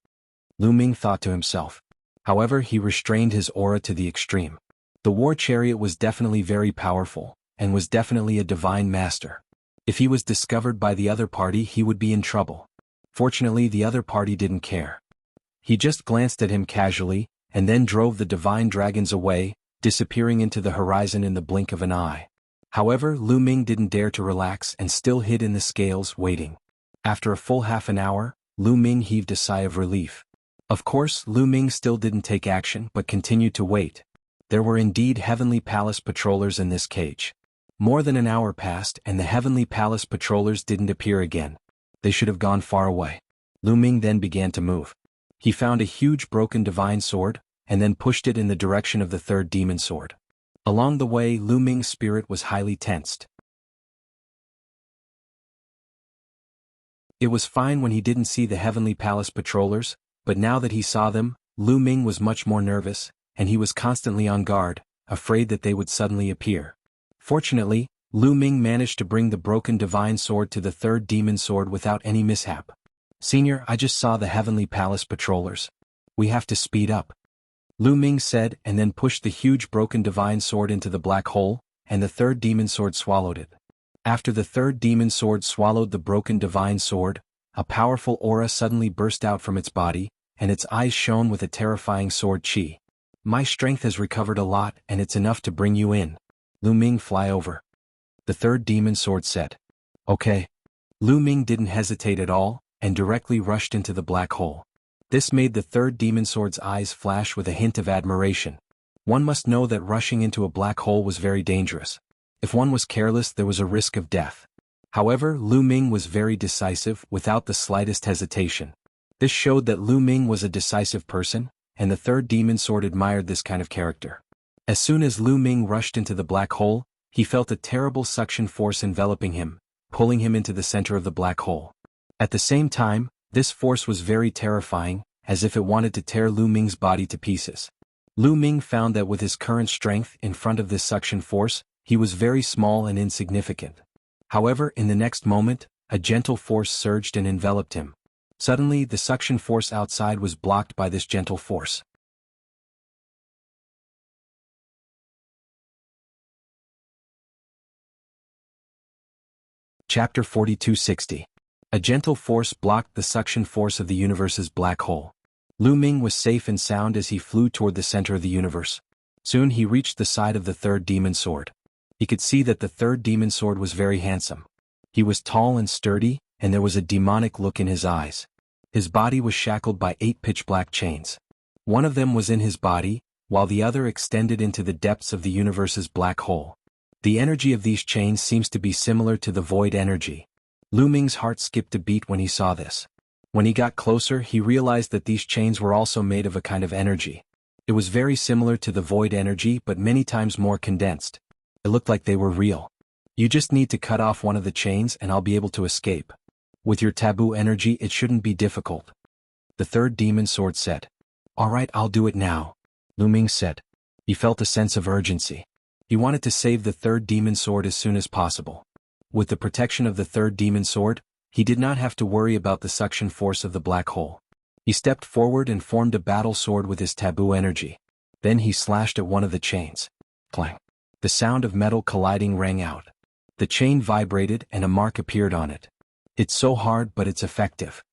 Lu Ming thought to himself. However, he restrained his aura to the extreme. The war chariot was definitely very powerful, and was definitely a divine master. If he was discovered by the other party, he would be in trouble. Fortunately, the other party didn't care. He just glanced at him casually, and then drove the divine dragons away, disappearing into the horizon in the blink of an eye. However, Lu Ming didn't dare to relax and still hid in the scales, waiting. After a full half an hour, Lu Ming heaved a sigh of relief. Of course, Lu Ming still didn't take action but continued to wait. There were indeed Heavenly Palace patrollers in this cage. More than an hour passed and the Heavenly Palace patrollers didn't appear again. They should have gone far away. Lu Ming then began to move. He found a huge broken divine sword, and then pushed it in the direction of the third demon sword. Along the way, Lu Ming's spirit was highly tensed. It was fine when he didn't see the Heavenly Palace patrollers, but now that he saw them, Lu Ming was much more nervous, and he was constantly on guard, afraid that they would suddenly appear. Fortunately, Lu Ming managed to bring the broken divine sword to the third demon sword without any mishap. "Senior, I just saw the Heavenly Palace patrollers. We have to speed up," Lu Ming said, and then pushed the huge broken divine sword into the black hole, and the third demon sword swallowed it. After the third demon sword swallowed the broken divine sword, a powerful aura suddenly burst out from its body, and its eyes shone with a terrifying sword chi. "My strength has recovered a lot, and it's enough to bring you in. Lu Ming, fly over," the third demon sword said. "Okay." Lu Ming didn't hesitate at all, and directly rushed into the black hole. This made the third demon sword's eyes flash with a hint of admiration. One must know that rushing into a black hole was very dangerous. If one was careless, there was a risk of death. However, Lu Ming was very decisive, without the slightest hesitation. This showed that Lu Ming was a decisive person, and the third demon sword admired this kind of character. As soon as Lu Ming rushed into the black hole, he felt a terrible suction force enveloping him, pulling him into the center of the black hole. At the same time, this force was very terrifying, as if it wanted to tear Lu Ming's body to pieces. Lu Ming found that with his current strength in front of this suction force, he was very small and insignificant. However, in the next moment, a gentle force surged and enveloped him. Suddenly, the suction force outside was blocked by this gentle force. Chapter 4260. A gentle force blocked the suction force of the universe's black hole. Lu Ming was safe and sound as he flew toward the center of the universe. Soon he reached the side of the third demon sword. He could see that the third demon sword was very handsome. He was tall and sturdy, and there was a demonic look in his eyes. His body was shackled by 8 pitch-black chains. One of them was in his body, while the other extended into the depths of the universe's black hole. The energy of these chains seems to be similar to the void energy. Lu Ming's heart skipped a beat when he saw this. When he got closer, he realized that these chains were also made of a kind of energy. It was very similar to the void energy but many times more condensed. It looked like they were real. "You just need to cut off one of the chains and I'll be able to escape. With your taboo energy, it shouldn't be difficult," the third demon sword said. "All right, I'll do it now," Lu Ming said. He felt a sense of urgency. He wanted to save the third demon sword as soon as possible. With the protection of the third demon sword, he did not have to worry about the suction force of the black hole. He stepped forward and formed a battle sword with his taboo energy. Then he slashed at one of the chains. Clang. The sound of metal colliding rang out. The chain vibrated and a mark appeared on it. "It's so hard, but it's effective."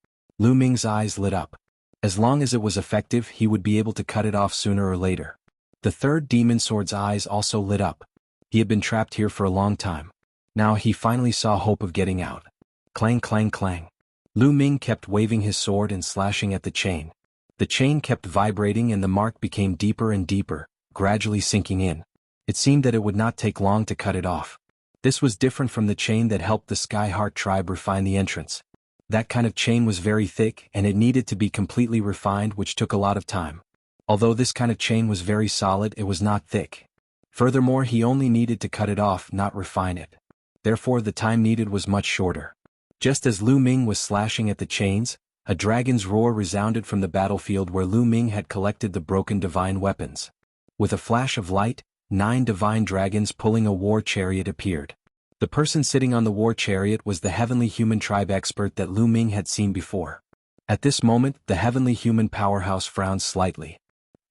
Lu Ming's eyes lit up. As long as it was effective, he would be able to cut it off sooner or later. The third demon sword's eyes also lit up. He had been trapped here for a long time. Now he finally saw hope of getting out. Clang, clang, clang. Lu Ming kept waving his sword and slashing at the chain. The chain kept vibrating and the mark became deeper and deeper, gradually sinking in. It seemed that it would not take long to cut it off. This was different from the chain that helped the Skyheart tribe refine the entrance. That kind of chain was very thick and it needed to be completely refined, which took a lot of time. Although this kind of chain was very solid, it was not thick. Furthermore, he only needed to cut it off, not refine it. Therefore, the time needed was much shorter. Just as Lu Ming was slashing at the chains, A dragon's roar resounded from the battlefield where Lu Ming had collected the broken divine weapons. With a flash of light, 9 divine dragons pulling a war chariot appeared. The person sitting on the war chariot was the heavenly human tribe expert that Lu Ming had seen before. At this moment, the heavenly human powerhouse frowned slightly.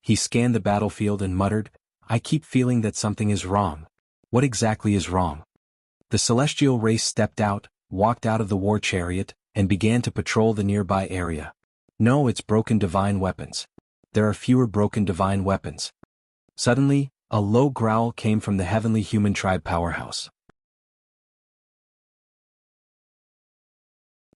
He scanned the battlefield and muttered, "I keep feeling that something is wrong. What exactly is wrong?" The celestial race stepped out, walked out of the war chariot, and began to patrol the nearby area. "No, it's broken divine weapons. There are fewer broken divine weapons." Suddenly, a low growl came from the heavenly human tribe powerhouse.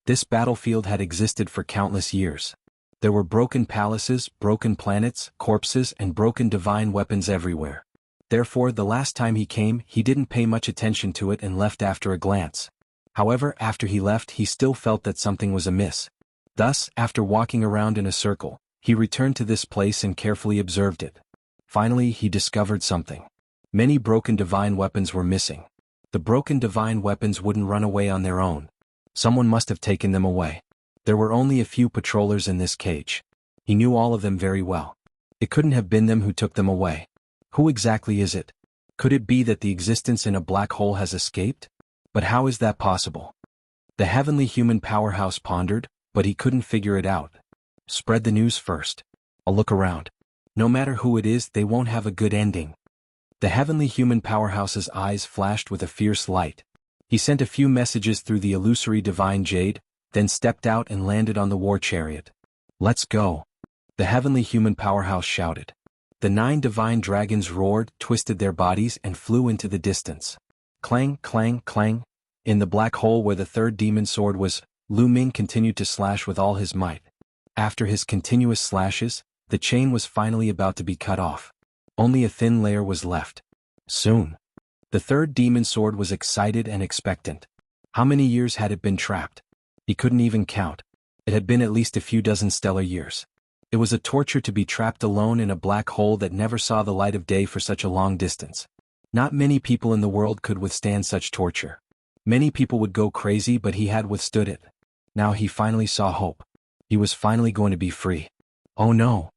This battlefield had existed for countless years. There were broken palaces, broken planets, corpses, and broken divine weapons everywhere. Therefore, the last time he came, he didn't pay much attention to it and left after a glance. However, after he left, he still felt that something was amiss. Thus, after walking around in a circle, he returned to this place and carefully observed it. Finally, he discovered something. Many broken divine weapons were missing. The broken divine weapons wouldn't run away on their own. Someone must have taken them away. There were only a few patrollers in this cage. He knew all of them very well. It couldn't have been them who took them away. Who exactly is it? Could it be that the existence in a black hole has escaped? But how is that possible? The heavenly human powerhouse pondered, but he couldn't figure it out. Spread the news first. I'll look around. No matter who it is, they won't have a good ending. The heavenly human powerhouse's eyes flashed with a fierce light. He sent a few messages through the illusory divine jade, then stepped out and landed on the war chariot. "Let's go!" the heavenly human powerhouse shouted. The 9 divine dragons roared, twisted their bodies, and flew into the distance. Clang, clang, clang. In the black hole where the 3rd demon sword was, Lu Ming continued to slash with all his might. After his continuous slashes, the chain was finally about to be cut off. Only a thin layer was left. Soon. The 3rd demon sword was excited and expectant. How many years had it been trapped? He couldn't even count. It had been at least a few dozen stellar years. It was a torture to be trapped alone in a black hole that never saw the light of day for such a long distance. Not many people in the world could withstand such torture. Many people would go crazy, but he had withstood it. Now he finally saw hope. He was finally going to be free. Oh no!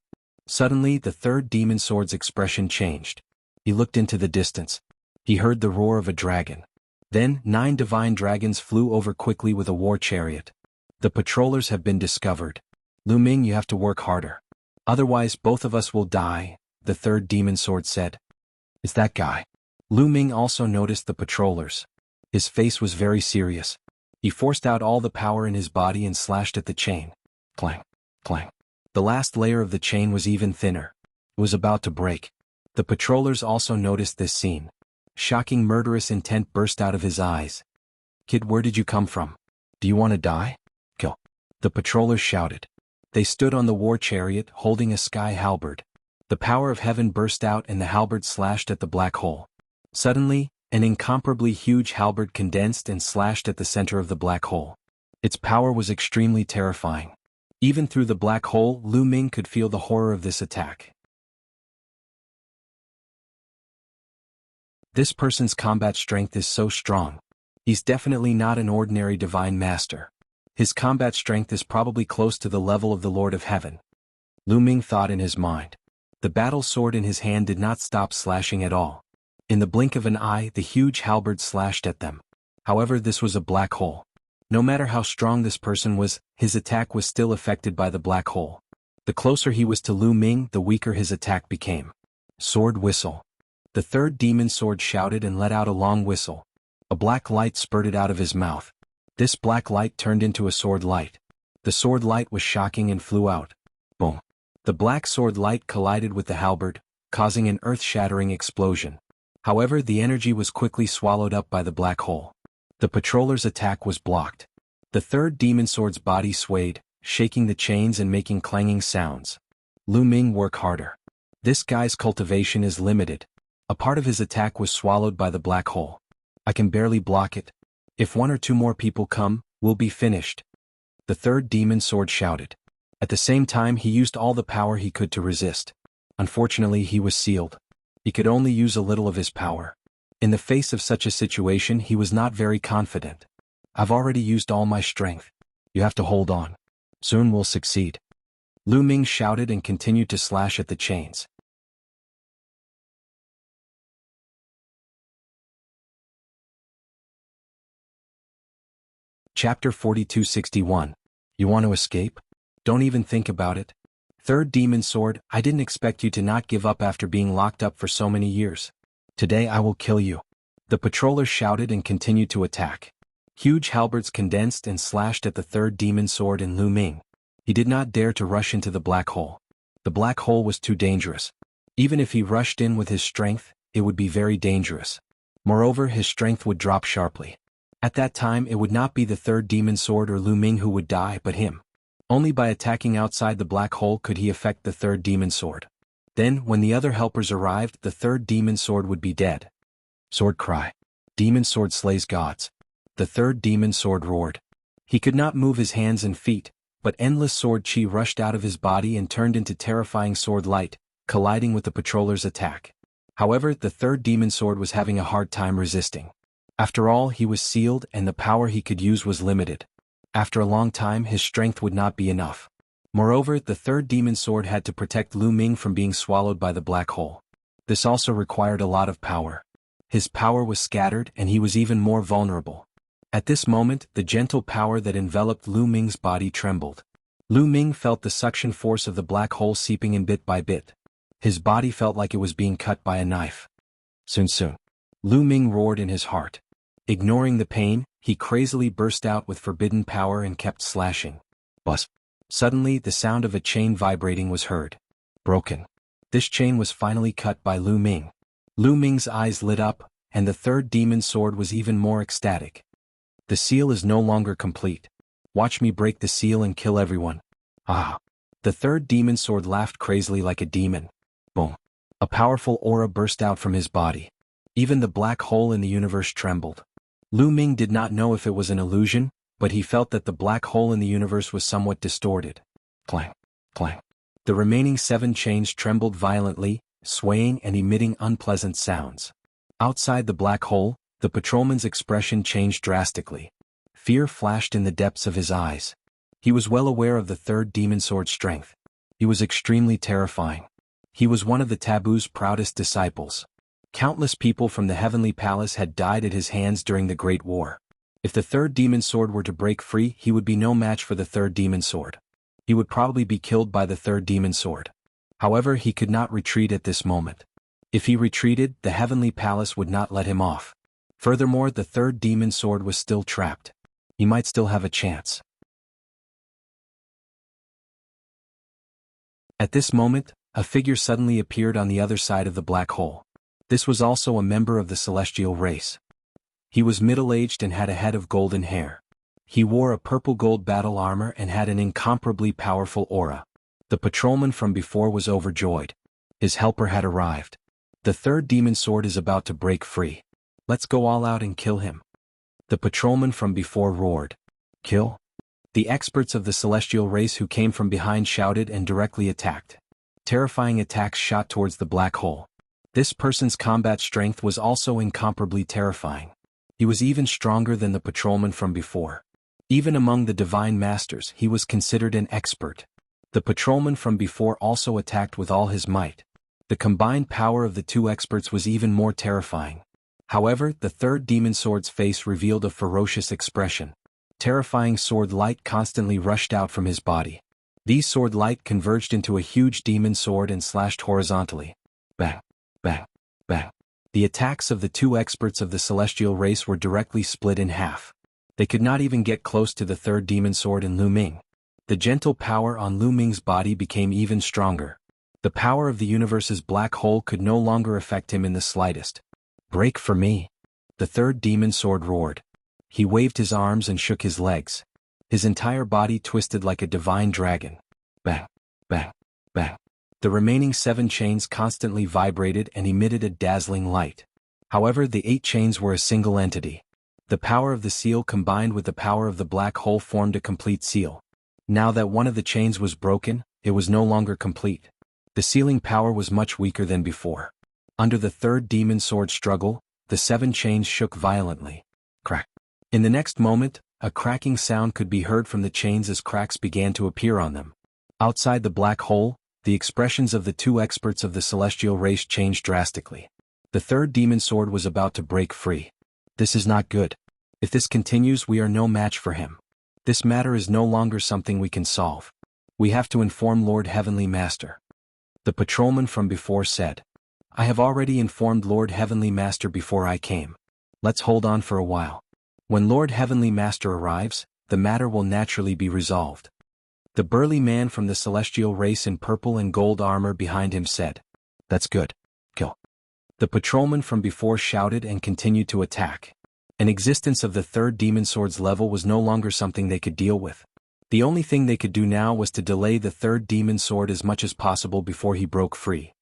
Suddenly, the 3rd demon sword's expression changed. He looked into the distance. He heard the roar of a dragon. Then, 9 divine dragons flew over quickly with a war chariot. "The patrollers have been discovered. Lu Ming, you have to work harder. Otherwise, both of us will die," the 3rd demon sword said. "It's that guy." Lu Ming also noticed the patrollers. His face was very serious. He forced out all the power in his body and slashed at the chain. Clang, clang. The last layer of the chain was even thinner. It was about to break. The patrollers also noticed this scene. Shocking murderous intent burst out of his eyes. "Kid, where did you come from? Do you want to die? Kill!" the patrollers shouted. They stood on the war chariot, holding a sky halberd. The power of heaven burst out and the halberd slashed at the black hole. Suddenly, an incomparably huge halberd condensed and slashed at the center of the black hole. Its power was extremely terrifying. Even through the black hole, Lu Ming could feel the horror of this attack. This person's combat strength is so strong. He's definitely not an ordinary divine master. His combat strength is probably close to the level of the Lord of Heaven. Lu Ming thought in his mind. The battle sword in his hand did not stop slashing at all. In the blink of an eye, the huge halberd slashed at them. However, this was a black hole. No matter how strong this person was, his attack was still affected by the black hole. The closer he was to Lu Ming, the weaker his attack became. Sword whistle. The 3rd demon sword shouted and let out a long whistle. A black light spurted out of his mouth. This black light turned into a sword light. The sword light was shocking and flew out. Boom. The black sword light collided with the halberd, causing an earth-shattering explosion. However, the energy was quickly swallowed up by the black hole. The patroller's attack was blocked. The 3rd demon sword's body swayed, shaking the chains and making clanging sounds. Lu Ming, work harder. This guy's cultivation is limited. A part of his attack was swallowed by the black hole. I can barely block it. If 1 or 2 more people come, we'll be finished. The 3rd demon sword shouted. At the same time, he used all the power he could to resist. Unfortunately, he was sealed. He could only use a little of his power. In the face of such a situation, he was not very confident. I've already used all my strength. You have to hold on. Soon we'll succeed. Lu Ming shouted and continued to slash at the chains. Chapter 4261. You want to escape? Don't even think about it. Third Demon Sword, I didn't expect you to not give up after being locked up for so many years. Today I will kill you. The patroller shouted and continued to attack. Huge halberds condensed and slashed at the Third Demon Sword in Lu Ming. He did not dare to rush into the black hole. The black hole was too dangerous. Even if he rushed in with his strength, it would be very dangerous. Moreover, his strength would drop sharply. At that time it would not be the Third Demon Sword or Lu Ming who would die but him. Only by attacking outside the black hole could he affect the Third Demon Sword. Then, when the other helpers arrived, the Third Demon Sword would be dead. Sword cry. Demon Sword slays gods. The Third Demon Sword roared. He could not move his hands and feet, but endless sword chi rushed out of his body and turned into terrifying sword light, colliding with the patroller's attack. However, the Third Demon Sword was having a hard time resisting. After all, he was sealed and the power he could use was limited. After a long time his strength would not be enough. Moreover, the Third Demon Sword had to protect Lu Ming from being swallowed by the black hole. This also required a lot of power. His power was scattered and he was even more vulnerable. At this moment, the gentle power that enveloped Lu Ming's body trembled. Lu Ming felt the suction force of the black hole seeping in bit by bit. His body felt like it was being cut by a knife. Soon. Lu Ming roared in his heart. Ignoring the pain, he crazily burst out with forbidden power and kept slashing. Buzz. Suddenly, the sound of a chain vibrating was heard. Broken. This chain was finally cut by Lu Ming. Lu Ming's eyes lit up, and the Third Demon Sword was even more ecstatic. The seal is no longer complete. Watch me break the seal and kill everyone. Ah! The Third Demon Sword laughed crazily like a demon. Boom. A powerful aura burst out from his body. Even the black hole in the universe trembled. Lu Ming did not know if it was an illusion, but he felt that the black hole in the universe was somewhat distorted. Clang, clang. The remaining 7 chains trembled violently, swaying and emitting unpleasant sounds. Outside the black hole, the patrolman's expression changed drastically. Fear flashed in the depths of his eyes. He was well aware of the Third Demon Sword's strength. He was extremely terrifying. He was one of the taboo's proudest disciples. Countless people from the Heavenly Palace had died at his hands during the Great War. If the Third Demon Sword were to break free, he would be no match for the Third Demon Sword. He would probably be killed by the Third Demon Sword. However, he could not retreat at this moment. If he retreated, the Heavenly Palace would not let him off. Furthermore, the Third Demon Sword was still trapped. He might still have a chance. At this moment, a figure suddenly appeared on the other side of the black hole. This was also a member of the celestial race. He was middle-aged and had a head of golden hair. He wore a purple-gold battle armor and had an incomparably powerful aura. The patrolman from before was overjoyed. His helper had arrived. The Third Demon Sword is about to break free. Let's go all out and kill him. The patrolman from before roared. Kill? The experts of the celestial race who came from behind shouted and directly attacked. Terrifying attacks shot towards the black hole. This person's combat strength was also incomparably terrifying. He was even stronger than the patrolman from before. Even among the divine masters, he was considered an expert. The patrolman from before also attacked with all his might. The combined power of the 2 experts was even more terrifying. However, the Third Demon Sword's face revealed a ferocious expression. Terrifying sword light constantly rushed out from his body. These sword light converged into a huge demon sword and slashed horizontally. Bang, bang, bang. The attacks of the 2 experts of the celestial race were directly split in half. They could not even get close to the Third Demon Sword in Lu Ming. The gentle power on Lu Ming's body became even stronger. The power of the universe's black hole could no longer affect him in the slightest. Break for me! The Third Demon Sword roared. He waved his arms and shook his legs. His entire body twisted like a divine dragon. Bang, bang, bang. The remaining 7 chains constantly vibrated and emitted a dazzling light. However, the 8 chains were a single entity. The power of the seal combined with the power of the black hole formed a complete seal. Now that one of the chains was broken, it was no longer complete. The sealing power was much weaker than before. Under the Third Demon Sword struggle, the 7 chains shook violently. Crack. In the next moment, A cracking sound could be heard from the chains as cracks began to appear on them. Outside the black hole, the expressions of the two experts of the celestial race changed drastically. The third demon sword was about to break free. This is not good. If this continues, we are no match for him. This matter is no longer something we can solve. We have to inform Lord Heavenly Master. The patrolman from before said. I have already informed Lord Heavenly Master before I came. Let's hold on for a while. When Lord Heavenly Master arrives, the matter will naturally be resolved. The burly man from the celestial race in purple and gold armor behind him said. That's good. Kill. The patrolman from before shouted and continued to attack. An existence of the third demon sword's level was no longer something they could deal with. The only thing they could do now was to delay the third demon sword as much as possible before he broke free.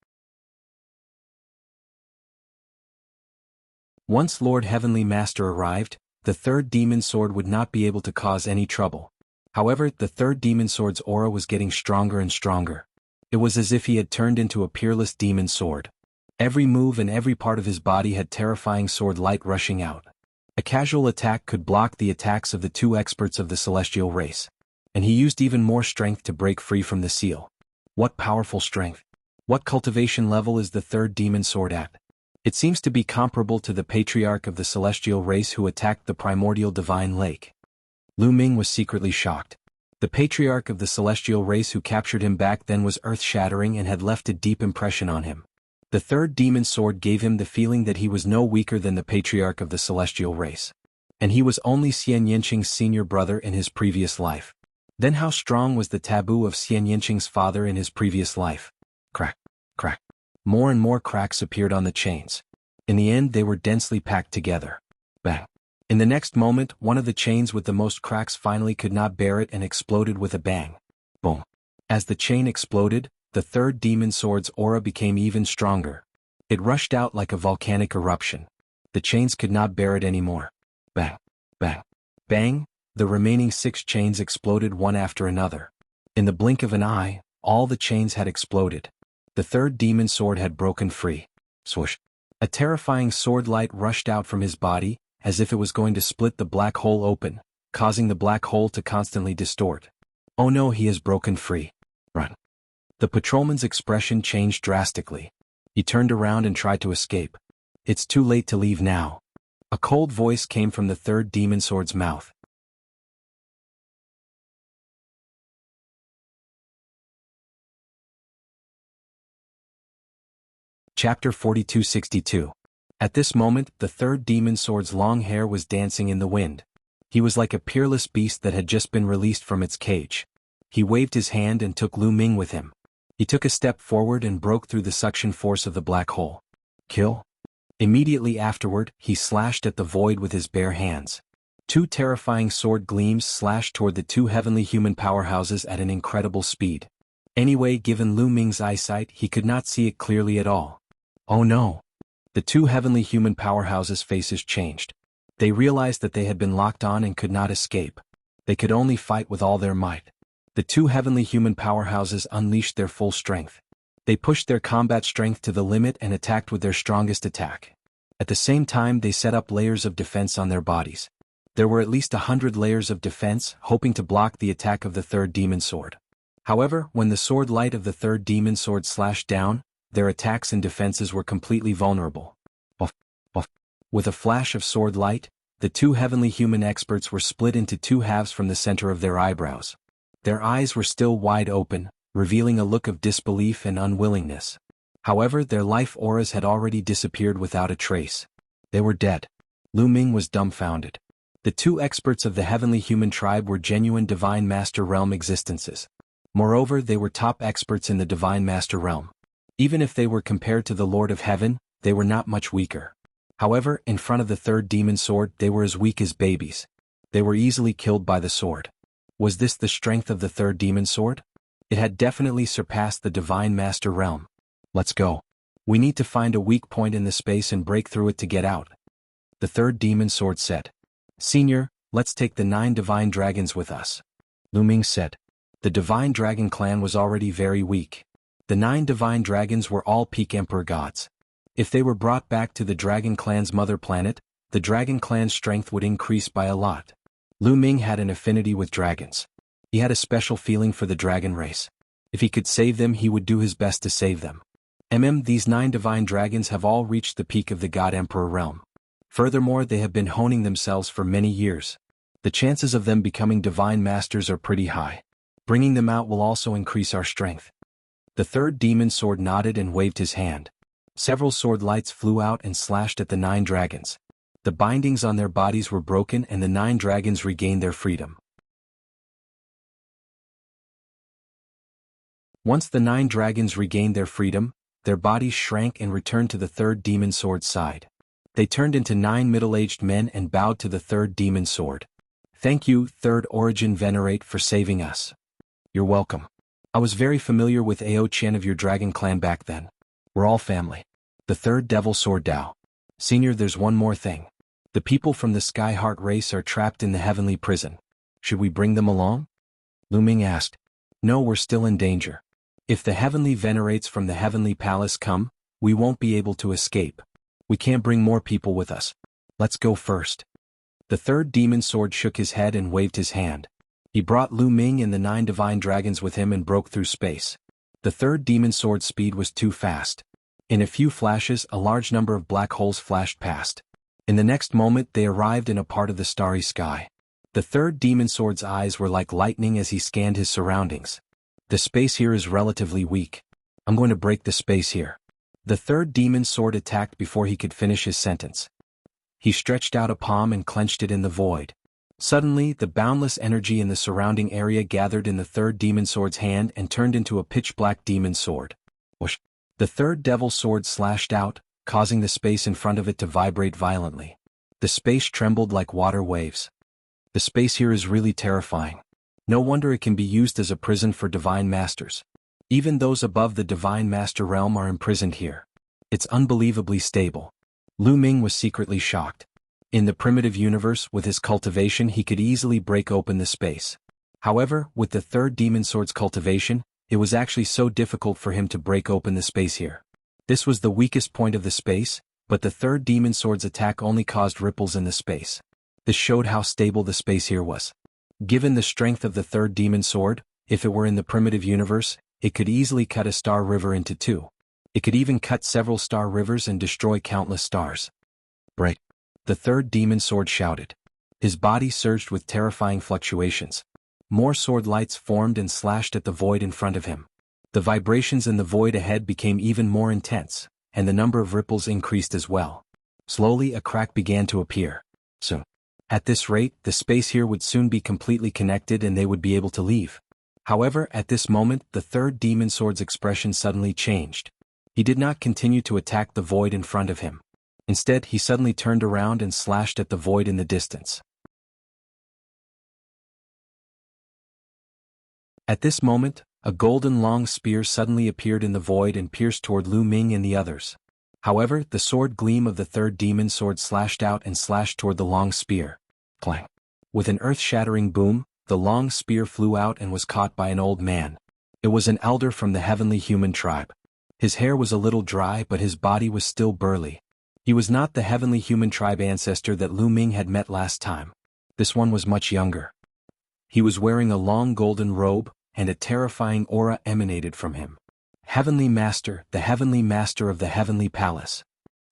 Once Lord Heavenly Master arrived, the third demon sword would not be able to cause any trouble. However, the third demon sword's aura was getting stronger and stronger. It was as if he had turned into a peerless demon sword. Every move and every part of his body had terrifying sword light rushing out. A casual attack could block the attacks of the two experts of the celestial race. And he used even more strength to break free from the seal. What powerful strength! What cultivation level is the third demon sword at? It seems to be comparable to the patriarch of the celestial race who attacked the primordial divine lake. Lu Ming was secretly shocked. The patriarch of the celestial race who captured him back then was earth-shattering and had left a deep impression on him. The third demon sword gave him the feeling that he was no weaker than the patriarch of the celestial race. And he was only Xian Yinqing's senior brother in his previous life. Then how strong was the taboo of Xian Yinqing's father in his previous life? Crack, crack. More and more cracks appeared on the chains. In the end they were densely packed together. Bang. In the next moment, one of the chains with the most cracks finally could not bear it and exploded with a bang. Boom. As the chain exploded, the third demon sword's aura became even stronger. It rushed out like a volcanic eruption. The chains could not bear it anymore. Bang. Bang. Bang. The remaining 6 chains exploded one after another. In the blink of an eye, all the chains had exploded. The third demon sword had broken free. Swoosh. A terrifying sword light rushed out from his body, as if it was going to split the black hole open, causing the black hole to constantly distort. Oh no, he has broken free. Run. The patrolman's expression changed drastically. He turned around and tried to escape. It's too late to leave now. A cold voice came from the third demon sword's mouth. Chapter 4262. At this moment, the third demon sword's long hair was dancing in the wind. He was like a peerless beast that had just been released from its cage. He waved his hand and took Lu Ming with him. He took a step forward and broke through the suction force of the black hole. Kill? Immediately afterward, he slashed at the void with his bare hands. 2 terrifying sword gleams slashed toward the 2 heavenly human powerhouses at an incredible speed. Anyway, given Lu Ming's eyesight, he could not see it clearly at all. Oh no! The 2 heavenly human powerhouses' faces changed. They realized that they had been locked on and could not escape. They could only fight with all their might. The 2 heavenly human powerhouses unleashed their full strength. They pushed their combat strength to the limit and attacked with their strongest attack. At the same time, they set up layers of defense on their bodies. There were at least 100 layers of defense, hoping to block the attack of the third demon sword. However, when the sword light of the third demon sword slashed down, their attacks and defenses were completely vulnerable. Buff, buff. With a flash of sword light, the 2 heavenly human experts were split into 2 halves from the center of their eyebrows. Their eyes were still wide open, revealing a look of disbelief and unwillingness. However, their life auras had already disappeared without a trace. They were dead. Lu Ming was dumbfounded. The 2 experts of the heavenly human tribe were genuine divine master realm existences. Moreover, they were top experts in the divine master realm. Even if they were compared to the Lord of Heaven, they were not much weaker. However, in front of the third demon sword, they were as weak as babies. They were easily killed by the sword. Was this the strength of the third demon sword? It had definitely surpassed the divine master realm. Let's go. We need to find a weak point in the space and break through it to get out. The third demon sword said. Senior, let's take the 9 divine dragons with us. Lu Ming said. The divine dragon clan was already very weak. The 9 divine dragons were all peak emperor gods. If they were brought back to the dragon clan's mother planet, the dragon clan's strength would increase by a lot. Lu Ming had an affinity with dragons. He had a special feeling for the dragon race. If he could save them, he would do his best to save them. These 9 divine dragons have all reached the peak of the God Emperor realm. Furthermore, they have been honing themselves for many years. The chances of them becoming divine masters are pretty high. Bringing them out will also increase our strength. The third demon sword nodded and waved his hand. Several sword lights flew out and slashed at the 9 dragons. The bindings on their bodies were broken and the 9 dragons regained their freedom. Once the 9 dragons regained their freedom, their bodies shrank and returned to the third demon sword's side. They turned into 9 middle-aged men and bowed to the third demon sword. "Thank you, Third Origin Venerate, for saving us." "You're welcome. I was very familiar with Ao Chen of your dragon clan back then. We're all family." The third devil sword Dao. "Senior, there's one more thing. The people from the Sky Heart race are trapped in the heavenly prison. Should we bring them along?" Lu Ming asked. "No, we're still in danger. If the heavenly venerates from the heavenly palace come, we won't be able to escape. We can't bring more people with us. Let's go first." The third demon sword shook his head and waved his hand. He brought Lu Ming and the 9 divine dragons with him and broke through space. The third demon sword's speed was too fast. In a few flashes, a large number of black holes flashed past. In the next moment, they arrived in a part of the starry sky. The third demon sword's eyes were like lightning as he scanned his surroundings. "The space here is relatively weak. I'm going to break the space here." The third demon sword attacked before he could finish his sentence. He stretched out a palm and clenched it in the void. Suddenly, the boundless energy in the surrounding area gathered in the third demon sword's hand and turned into a pitch-black demon sword. Whoosh! The third devil sword slashed out, causing the space in front of it to vibrate violently. The space trembled like water waves. "The space here is really terrifying. No wonder it can be used as a prison for divine masters. Even those above the divine master realm are imprisoned here. It's unbelievably stable." Lu Ming was secretly shocked. In the primitive universe, with his cultivation, he could easily break open the space. However, with the third demon sword's cultivation, it was actually so difficult for him to break open the space here. This was the weakest point of the space, but the third demon sword's attack only caused ripples in the space. This showed how stable the space here was. Given the strength of the third demon sword, if it were in the primitive universe, it could easily cut a star river into 2. It could even cut several star rivers and destroy countless stars. "Break!" The third demon sword shouted. His body surged with terrifying fluctuations. More sword lights formed and slashed at the void in front of him. The vibrations in the void ahead became even more intense, and the number of ripples increased as well. Slowly, a crack began to appear. So, at this rate, the space here would soon be completely connected and they would be able to leave. However, at this moment, the third demon sword's expression suddenly changed. He did not continue to attack the void in front of him. Instead, he suddenly turned around and slashed at the void in the distance. At this moment, a golden long spear suddenly appeared in the void and pierced toward Lu Ming and the others. However, the sword gleam of the third demon sword slashed out and slashed toward the long spear. Clang! With an earth-shattering boom, the long spear flew out and was caught by an old man. It was an elder from the heavenly human tribe. His hair was a little dry, but his body was still burly. He was not the heavenly human tribe ancestor that Lu Ming had met last time. This one was much younger. He was wearing a long golden robe, and a terrifying aura emanated from him. "Heavenly Master, the Heavenly Master of the Heavenly Palace."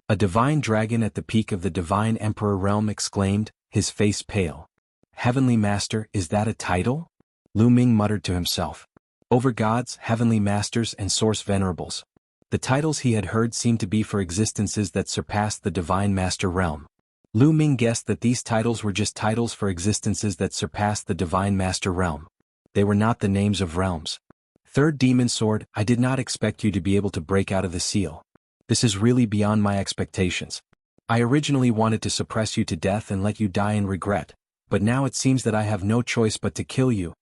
A divine dragon at the peak of the divine emperor realm exclaimed, his face pale. "Heavenly Master, is that a title?" Lu Ming muttered to himself. Over gods, heavenly masters, and source venerables. The titles he had heard seemed to be for existences that surpassed the divine master realm. Lu Ming guessed that these titles were just titles for existences that surpassed the divine master realm. They were not the names of realms. "Third demon sword, I did not expect you to be able to break out of the seal. This is really beyond my expectations. I originally wanted to suppress you to death and let you die in regret, but now it seems that I have no choice but to kill you."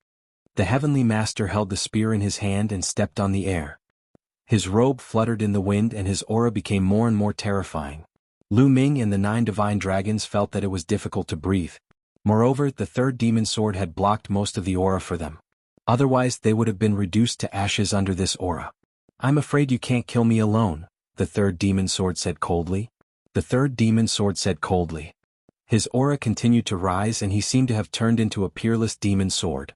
The heavenly master held the spear in his hand and stepped on the air. His robe fluttered in the wind and his aura became more and more terrifying. Lu Ming and the 9 divine dragons felt that it was difficult to breathe. Moreover, the third demon sword had blocked most of the aura for them. Otherwise, they would have been reduced to ashes under this aura. "I'm afraid you can't kill me alone," the third demon sword said coldly. The third demon sword said coldly. His aura continued to rise and he seemed to have turned into a peerless demon sword.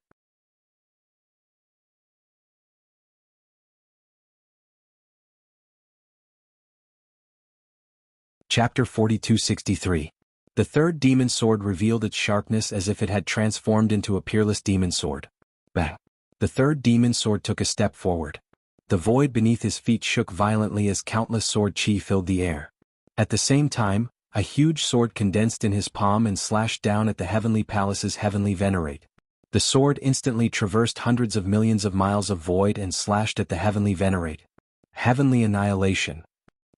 Chapter 4263. The third demon sword revealed its sharpness as if it had transformed into a peerless demon sword. Bang! The third demon sword took a step forward. The void beneath his feet shook violently as countless sword chi filled the air. At the same time, a huge sword condensed in his palm and slashed down at the Heavenly Palace's Heavenly Venerate. The sword instantly traversed hundreds of millions of miles of void and slashed at the Heavenly Venerate. Heavenly Annihilation.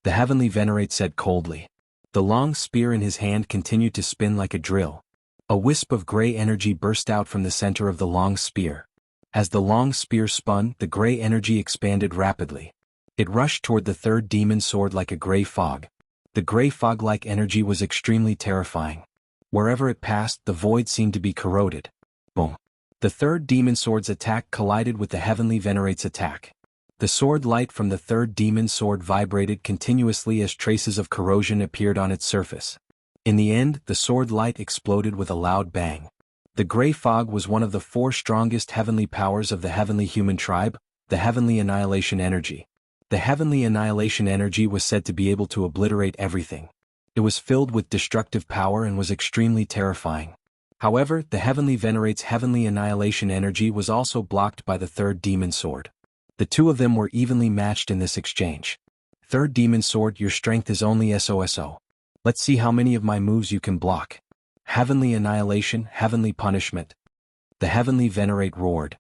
The Heavenly Venerate said coldly. The long spear in his hand continued to spin like a drill. A wisp of gray energy burst out from the center of the long spear. As the long spear spun, the gray energy expanded rapidly. It rushed toward the third demon sword like a gray fog. The gray fog-like energy was extremely terrifying. Wherever it passed, the void seemed to be corroded. Boom! The third demon sword's attack collided with the Heavenly Venerate's attack. The sword light from the third demon sword vibrated continuously as traces of corrosion appeared on its surface. In the end, the sword light exploded with a loud bang. The gray fog was one of the 4 strongest heavenly powers of the heavenly human tribe, the Heavenly Annihilation Energy. The Heavenly Annihilation Energy was said to be able to obliterate everything. It was filled with destructive power and was extremely terrifying. However, the Heavenly Venerate's Heavenly Annihilation Energy was also blocked by the third demon sword. The two of them were evenly matched in this exchange. Third demon sword, your strength is only SOSO. Let's see how many of my moves you can block. Heavenly Annihilation, Heavenly Punishment. The Heavenly Venerate roared.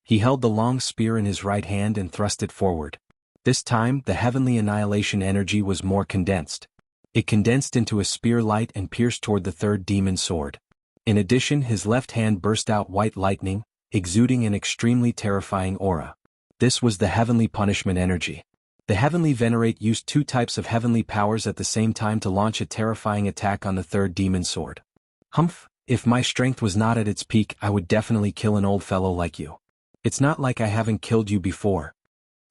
He held the long spear in his right hand and thrust it forward. This time, the Heavenly Annihilation energy was more condensed. It condensed into a spear light and pierced toward the third demon sword. In addition, his left hand burst out white lightning, exuding an extremely terrifying aura. This was the Heavenly Punishment energy. The Heavenly Venerate used 2 types of heavenly powers at the same time to launch a terrifying attack on the third demon sword. Humph, if my strength was not at its peak, I would definitely kill an old fellow like you. It's not like I haven't killed you before.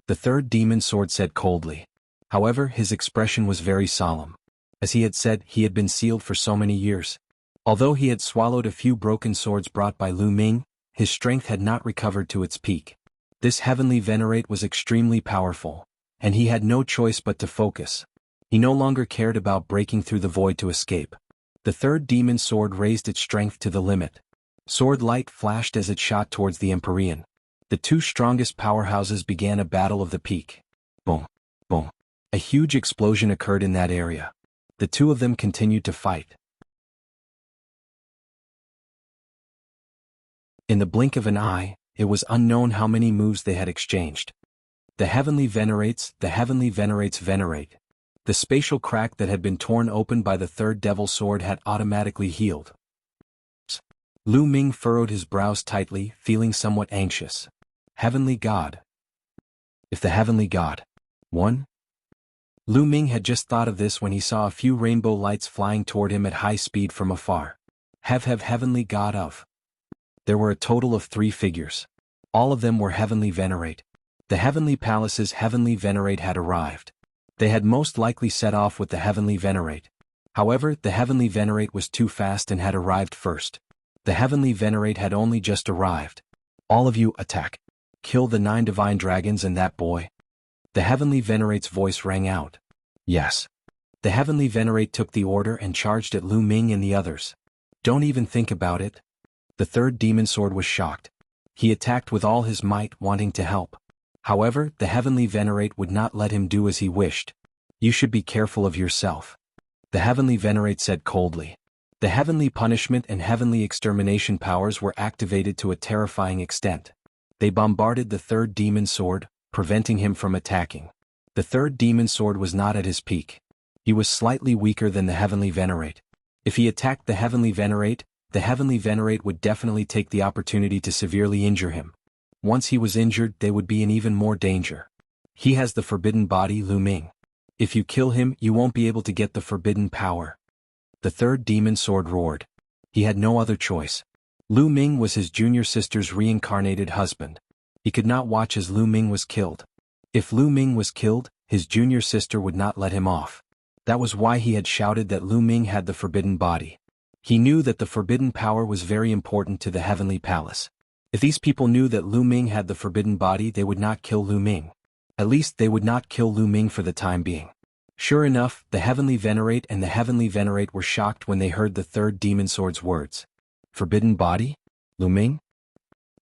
The third demon sword said coldly. However, his expression was very solemn. As he had said, he had been sealed for so many years. Although he had swallowed a few broken swords brought by Lu Ming, his strength had not recovered to its peak. This Heavenly Venerate was extremely powerful, and he had no choice but to focus. He no longer cared about breaking through the void to escape. The third demon sword raised its strength to the limit. Sword light flashed as it shot towards the Empyrean. The 2 strongest powerhouses began a battle of the peak. Boom! Boom! A huge explosion occurred in that area. The 2 of them continued to fight. In the blink of an eye, it was unknown how many moves they had exchanged. The Heavenly Venerates venerate. The spatial crack that had been torn open by the third devil sword had automatically healed. Lu Ming furrowed his brows tightly, feeling somewhat anxious. Heavenly God. If the Heavenly God won? Lu Ming had just thought of this when he saw a few rainbow lights flying toward him at high speed from afar. Heavenly God of. There were a total of 3 figures. All of them were Heavenly Venerate. The Heavenly Palace's Heavenly Venerate had arrived. They had most likely set off with the Heavenly Venerate. However, the Heavenly Venerate was too fast and had arrived first. The Heavenly Venerate had only just arrived. All of you, attack. Kill the 9 divine dragons and that boy. The Heavenly Venerate's voice rang out. Yes. The Heavenly Venerate took the order and charged at Lu Ming and the others. Don't even think about it. The third demon sword was shocked. He attacked with all his might, wanting to help. However, the Heavenly Venerate would not let him do as he wished. You should be careful of yourself. The Heavenly Venerate said coldly. The Heavenly Punishment and Heavenly Extermination powers were activated to a terrifying extent. They bombarded the third demon sword, preventing him from attacking. The third demon sword was not at his peak. He was slightly weaker than the Heavenly Venerate. If he attacked the Heavenly Venerate would definitely take the opportunity to severely injure him. Once he was injured, they would be in even more danger. He has the forbidden body, Lu Ming. If you kill him, you won't be able to get the forbidden power. The third demon sword roared. He had no other choice. Lu Ming was his junior sister's reincarnated husband. He could not watch as Lu Ming was killed. If Lu Ming was killed, his junior sister would not let him off. That was why he had shouted that Lu Ming had the forbidden body. He knew that the forbidden power was very important to the heavenly palace. If these people knew that Lu Ming had the forbidden body, they would not kill Lu Ming. At least they would not kill Lu Ming for the time being. Sure enough, the Heavenly Venerate and the Heavenly Venerate were shocked when they heard the third demon sword's words. Forbidden body? Lu Ming?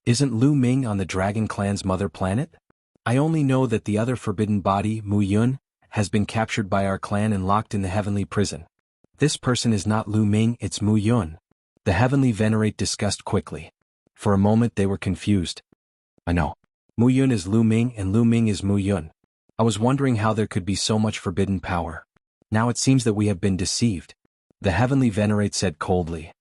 Isn't Lu Ming on the Dragon Clan's mother planet? I only know that the other forbidden body, Mu Yun, has been captured by our clan and locked in the heavenly prison. This person is not Lu Ming, it's Mu Yun. The Heavenly Venerate discussed quickly. For a moment they were confused. I know. Mu Yun is Lu Ming and Lu Ming is Mu Yun. I was wondering how there could be so much forbidden power. Now it seems that we have been deceived. The Heavenly Venerate said coldly.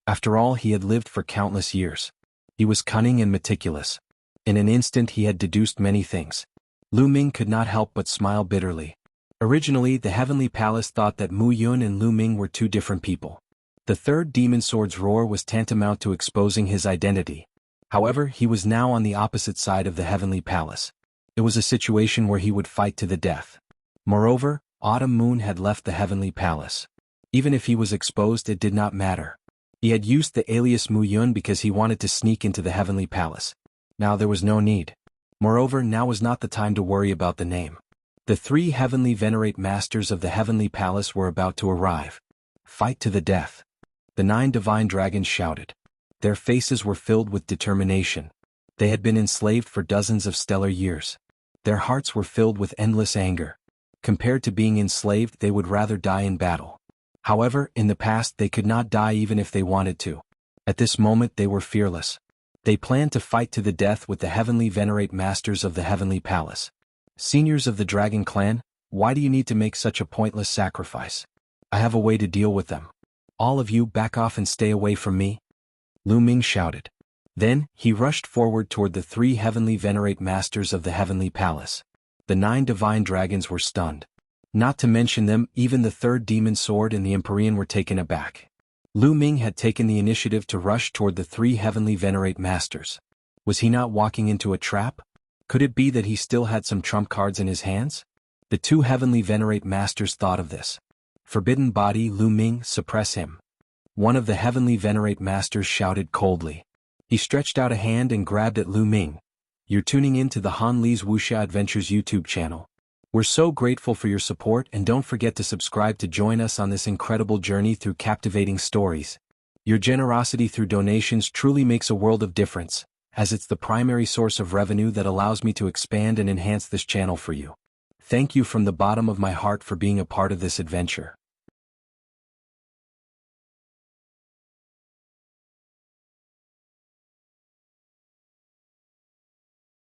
After all, he had lived for countless years. He was cunning and meticulous. In an instant he had deduced many things. Lu Ming could not help but smile bitterly. Originally, the Heavenly Palace thought that Mu Yun and Lu Ming were two different people. The third demon sword's roar was tantamount to exposing his identity. However, he was now on the opposite side of the Heavenly Palace. It was a situation where he would fight to the death. Moreover, Autumn Moon had left the Heavenly Palace. Even if he was exposed, it did not matter. He had used the alias Mu Yun because he wanted to sneak into the Heavenly Palace. Now there was no need. Moreover, now was not the time to worry about the name. The three Heavenly Venerate Masters of the Heavenly Palace were about to arrive. Fight to the death. The 9 divine dragons shouted. Their faces were filled with determination. They had been enslaved for dozens of stellar years. Their hearts were filled with endless anger. Compared to being enslaved, they would rather die in battle. However, in the past they could not die even if they wanted to. At this moment they were fearless. They planned to fight to the death with the Heavenly Venerate Masters of the Heavenly Palace. Seniors of the Dragon Clan, why do you need to make such a pointless sacrifice? I have a way to deal with them. All of you back off and stay away from me. Lu Ming shouted. Then, he rushed forward toward the 3 Heavenly Venerate Masters of the Heavenly Palace. The 9 divine dragons were stunned. Not to mention them, even the third demon sword and the Empyrean were taken aback. Lu Ming had taken the initiative to rush toward the 3 Heavenly Venerate Masters. Was he not walking into a trap? Could it be that he still had some trump cards in his hands? The 2 Heavenly Venerate Masters thought of this. Forbidden body, Lu Ming, suppress him. One of the Heavenly Venerate Masters shouted coldly. He stretched out a hand and grabbed at Lu Ming. You're tuning in to the Han Li's Wuxia Adventures YouTube channel. We're so grateful for your support, and don't forget to subscribe to join us on this incredible journey through captivating stories. Your generosity through donations truly makes a world of difference, as it's the primary source of revenue that allows me to expand and enhance this channel for you. Thank you from the bottom of my heart for being a part of this adventure.